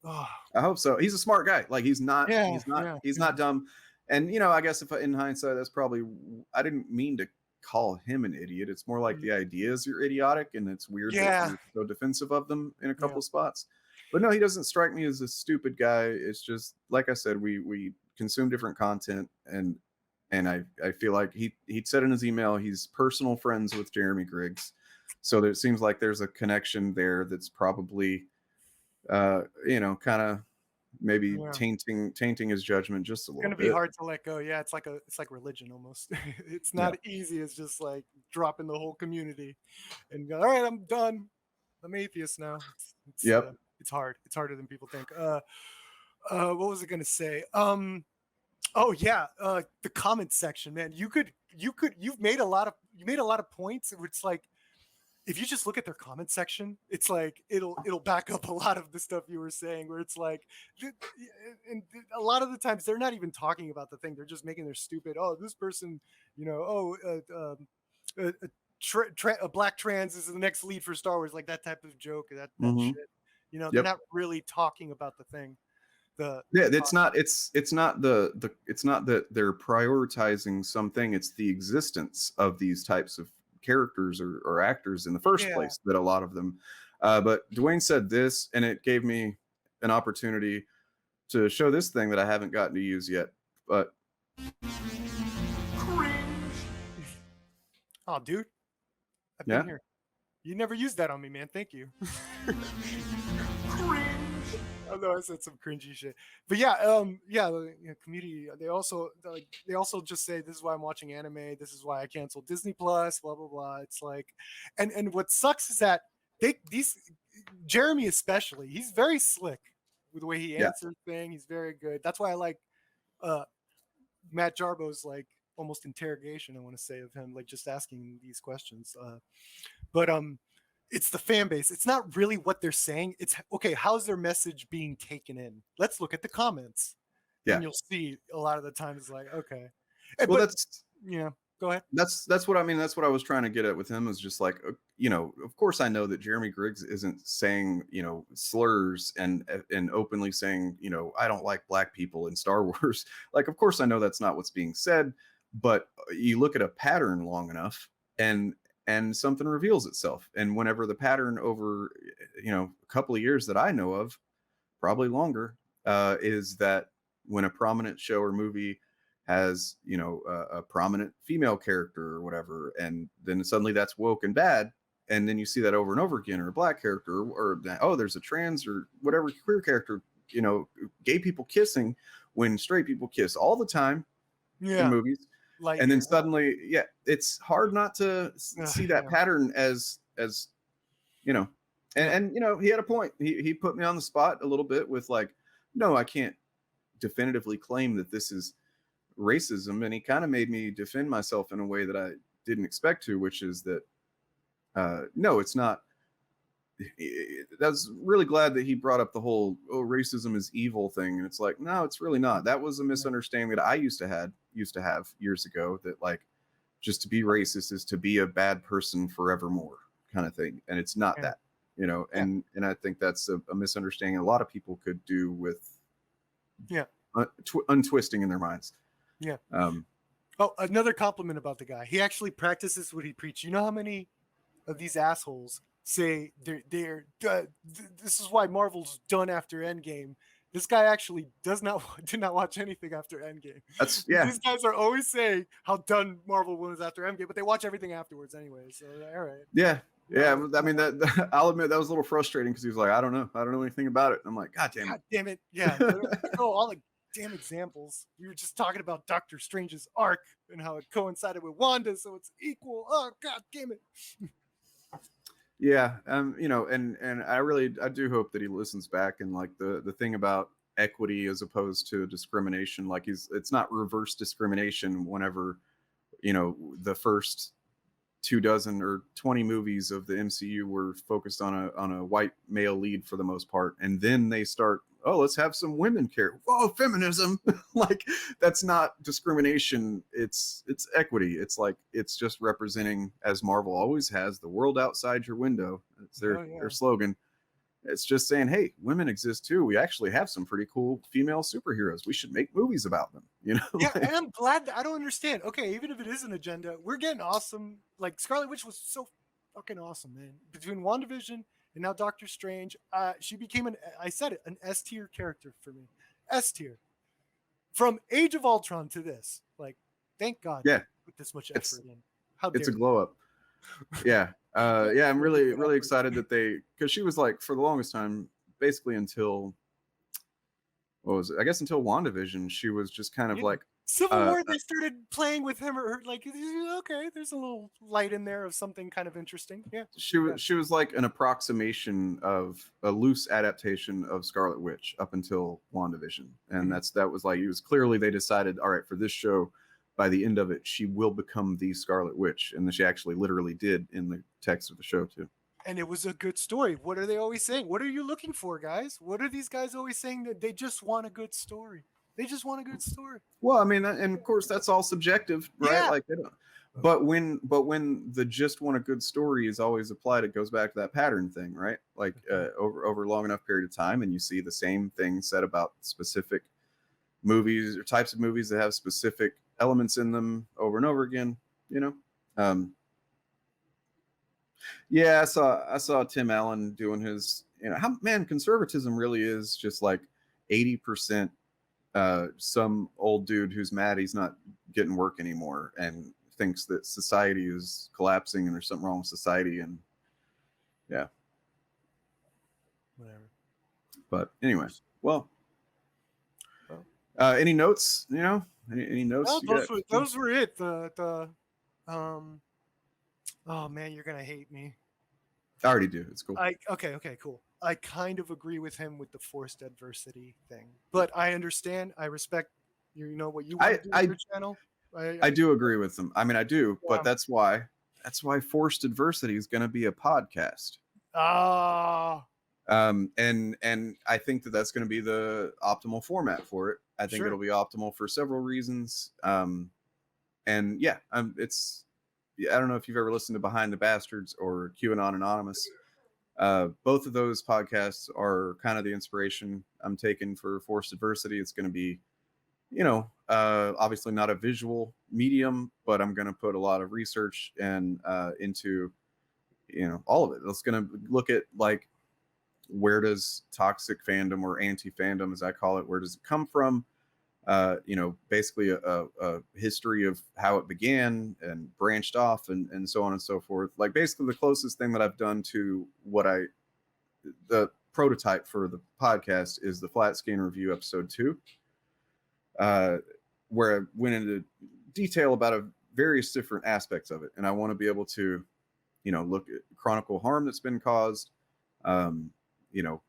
I hope so. He's a smart guy. Like, he's not dumb. And, you know, I guess if in hindsight, that's probably, I didn't mean to call him an idiot. It's more like the ideas are idiotic, and it's weird that you're so defensive of them in a couple of spots. But no, he doesn't strike me as a stupid guy. It's just, like I said, we consume different content, and I feel like he said in his email he's personal friends with Jeremy Griggs. So it seems like there's a connection there that's probably you know, kind of maybe tainting his judgment just a little bit. It's gonna be hard to let go. Yeah, it's like religion almost. It's not easy. It's just like dropping the whole community and go, all right, I'm done. I'm atheist now. It's hard. It's harder than people think. What was I gonna say? The comment section, man. You've made a lot of points. It's like, if you just look at their comment section, it's like it'll back up a lot of the stuff you were saying, where it's like, and a lot of the times they're not even talking about the thing. They're just making their stupid, this person, you know, a black trans is the next lead for Star Wars, like that type of joke, that shit. You know, they're not really talking about the thing. Yeah, it's not that they're prioritizing something. It's the existence of these types of characters or actors in the first place that a lot of them. But Dwayne said this, and it gave me an opportunity to show this thing that I haven't gotten to use yet. But oh, dude, I've been here. You never used that on me, man. Thank you. Although I said some cringy shit, but community. They also just say this is why I'm watching anime. This is why I canceled Disney Plus. Blah blah blah. It's like, and what sucks is that Jeremy especially, he's very slick with the way he answers things. He's very good. That's why I like Matt Jarbo's like almost interrogation. I want to say of him, like just asking these questions. But it's the fan base. It's not really what they're saying. It's okay. How's their message being taken in? Let's look at the comments. And you'll see a lot of the time it's like, okay. Well, that's go ahead. That's what I mean. That's what I was trying to get at with him, is just like, of course I know that Jeremy Griggs isn't saying, slurs and openly saying, I don't like black people in Star Wars. Like, of course I know that's not what's being said, but you look at a pattern long enough and something reveals itself. And whenever the pattern over, a couple of years that I know of, probably longer, is that when a prominent show or movie has, a prominent female character or whatever, and then suddenly that's woke and bad. And then you see that over and over again, or a black character, or there's a trans or whatever queer character, gay people kissing when straight people kiss all the time in movies. Like, and then suddenly, it's hard not to see that pattern as he had a point. He put me on the spot a little bit with like, no, I can't definitively claim that this is racism. And he kind of made me defend myself in a way that I didn't expect to, which is that, no, it's not. I was really glad that he brought up the whole racism is evil thing, and it's like, no, it's really not. That was a misunderstanding that I used to have years ago, that like just to be racist is to be a bad person forevermore kind of thing, and it's not that, and I think that's a misunderstanding a lot of people could do with untwisting in their minds. Another compliment about the guy, he actually practices what he preached. You know how many of these assholes say they're this is why Marvel's done after Endgame? This guy actually did not watch anything after Endgame. These guys are always saying how done Marvel was after Endgame, but they watch everything afterwards anyway. So all right. I mean, that I'll admit that was a little frustrating, because he was like, I don't know anything about it. I'm like, God damn it. Yeah. All the damn examples. We were just talking about Doctor Strange's arc and how it coincided with Wanda, so it's equal. Oh, God damn it. Yeah, and I do hope that he listens back, and like the thing about equity as opposed to discrimination, like it's not reverse discrimination whenever, the first 24 or 20 movies of the MCU were focused on a white male lead for the most part, and then they start, let's have some women care. Whoa, feminism. Like, that's not discrimination. It's equity. It's like, it's just representing, as Marvel always has, the world outside your window. It's their slogan. It's just saying, hey, women exist too. We actually have some pretty cool female superheroes. We should make movies about them, Yeah, and I'm glad that I don't understand. Okay, even if it is an agenda, we're getting awesome. Like, Scarlet Witch was so fucking awesome, man. Between WandaVision and now Doctor Strange, she became an S tier character for me. S tier. From Age of Ultron to this. Like, thank God. Yeah. Put this much effort in. How dare it's a glow up. Yeah. I'm really, really excited that because she was like, for the longest time, basically until, I guess until WandaVision, she was just kind of like, Civil War, they started playing with him, or like, okay, there's a little light in there of something kind of interesting. Yeah. She was like an approximation of a loose adaptation of Scarlet Witch up until WandaVision. And that was like, it was clearly they decided, all right, for this show, by the end of it, she will become the Scarlet Witch. And then she actually literally did in the text of the show too. And it was a good story. What are they always saying? What are you looking for, guys? What are these guys always saying? That they just want a good story. They just want a good story. Well, I mean, and of course that's all subjective, right? Yeah. Like, But when the just want a good story is always applied, it goes back to that pattern thing, right? Like over a long enough period of time, and you see the same thing said about specific movies or types of movies that have specific elements in them over and over again. You know, yeah, I saw Tim Allen doing his. You know, how man conservatism really is just like 80%. Some old dude who's mad he's not getting work anymore and thinks that society is collapsing and there's something wrong with society, and yeah, Whatever. but anyway, well, any notes, you know, any notes? Well, those were it. The oh man, you're gonna hate me. I already do. It's cool. Okay, cool. I kind of agree with him with the forced adversity thing, but I understand. I respect you know what you want to do on your channel. I do agree with them. I mean, I do, Yeah. but that's why forced adversity is going to be a podcast. And I think that that's going to be the optimal format for it. I think it'll be optimal for several reasons. And yeah, it's, I don't know if you've ever listened to Behind the Bastards or QAnon Anonymous. Both of those podcasts are kind of the inspiration I'm taking for forced adversity. It's going to be, you know, obviously not a visual medium, but I'm going to put a lot of research and into, you know, all of it. It's going to look at like, where does toxic fandom, or anti-fandom as I call it, where does it come from? You know, basically a history of how it began and branched off and so on and so forth. Like basically the closest thing that I've done to what the prototype for the podcast is the Flat Scan Review episode 2, where I went into detail about various different aspects of it. And I want to be able to, you know, look at chronicle harm that's been caused, you know,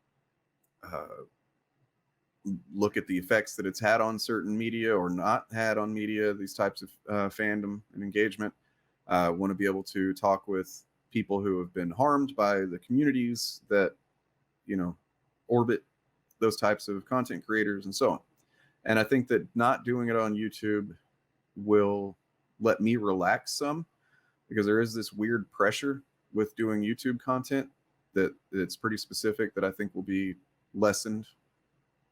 look at the effects that it's had on certain media or not had on media, these types of fandom and engagement. Want to be able to talk with people who have been harmed by the communities that, you know, orbit those types of content creators and so on. And I think that not doing it on YouTube will let me relax some, because there is this weird pressure with doing YouTube content that it's pretty specific that I think will be lessened.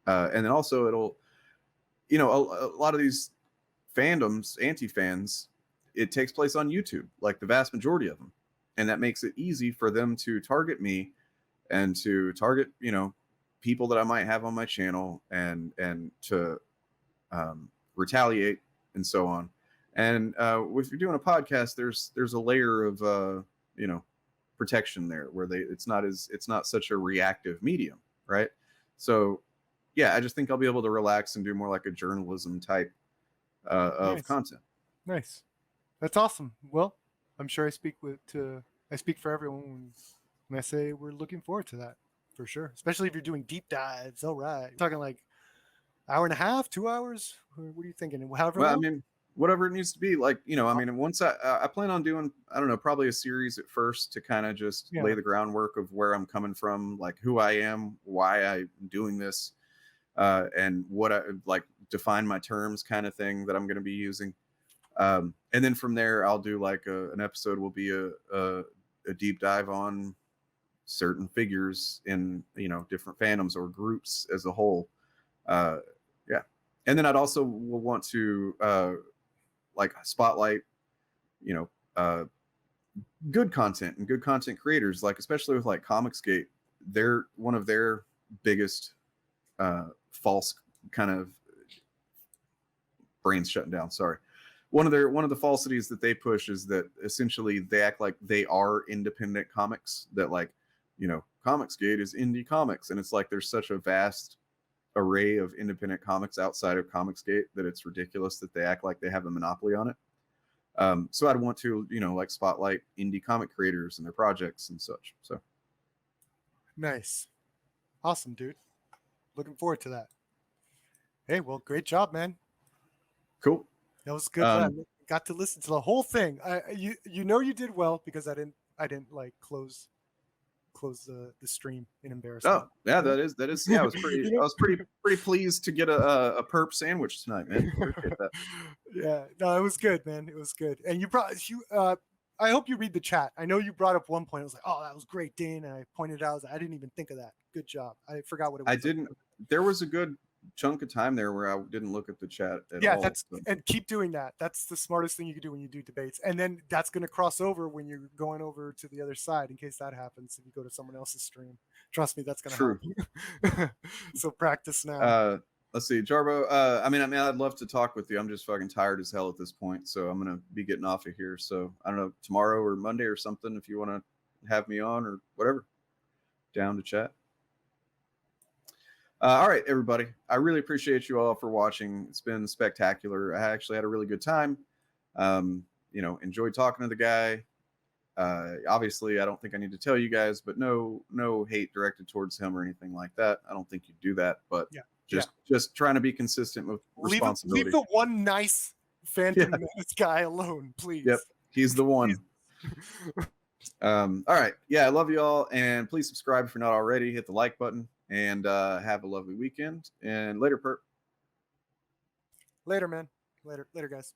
And then also it'll, you know, a lot of these fandoms, anti-fans, it takes place on YouTube, like the vast majority of them. And that makes it easy for them to target me and to target, you know, people that I might have on my channel and to retaliate and so on. And if you're doing a podcast, there's a layer of, you know, protection there where it's not such a reactive medium, right? So yeah, I just think I'll be able to relax and do more like a journalism type of content. Nice. That's awesome. Well, I'm sure I speak for everyone when I say we're looking forward to that, for sure. Especially if you're doing deep dives. All right. You're talking like hour and a half, 2 hours? What are you thinking? However Well, long? I mean, whatever it needs to be. Like, you know, I mean, once I plan on doing, I don't know, probably a series at first to kind of just lay the groundwork of where I'm coming from, like who I am, why I'm doing this, and what I like, define my terms kind of thing that I'm going to be using. And then from there, I'll do like an episode will be a deep dive on certain figures in, you know, different fandoms or groups as a whole. Yeah. And then I'd also will want to like spotlight, you know, good content and good content creators, like especially with like Comicsgate. They're one of their biggest false kind of brains shutting down. Sorry. One of the falsities that they push is that essentially they act like they are independent comics, that like, you know, Comicsgate is indie comics. And it's like there's such a vast array of independent comics outside of Comicsgate that it's ridiculous that they act like they have a monopoly on it. So I'd want to, you know, like spotlight indie comic creators and their projects and such. So nice. Awesome, dude. Looking forward to that. Hey, well, great job, man. cool. That was good. I got to listen to the whole thing. You know you did well, because I didn't like close close the stream in embarrassment. Oh yeah, that is yeah. I was You know? pretty pleased to get a perp sandwich tonight, man. Appreciate that. Yeah, no, it was good, man. It was good. And I hope you read the chat. I know you brought up one point. I was like, oh, that was great, Dane. And I pointed out, I didn't even think of that. Good job. I forgot what it was. I didn't. There was a good chunk of time there where I didn't look at the chat at all. Yeah, and keep doing that. That's the smartest thing you can do when you do debates. And then that's going to cross over when you're going over to the other side in case that happens if you go to someone else's stream. Trust me, that's going to happen. So practice now. Let's see, Jarbo. I mean, I'd love to talk with you. I'm just fucking tired as hell at this point, so I'm gonna be getting off of here. So I don't know, tomorrow or Monday or something, if you want to have me on or whatever, down to chat. All right, everybody. I really appreciate you all for watching. It's been spectacular. I actually had a really good time. Enjoyed talking to the guy. Obviously, I don't think I need to tell you guys, but no hate directed towards him or anything like that. I don't think you do that, but yeah. Just trying to be consistent with responsibility. Leave the one nice Phantom Menace guy alone, please. Yep, he's the one. All right. Yeah, I love you all. And please subscribe if you're not already. Hit the like button. And have a lovely weekend. And later, Perp. Later, man. Later, guys.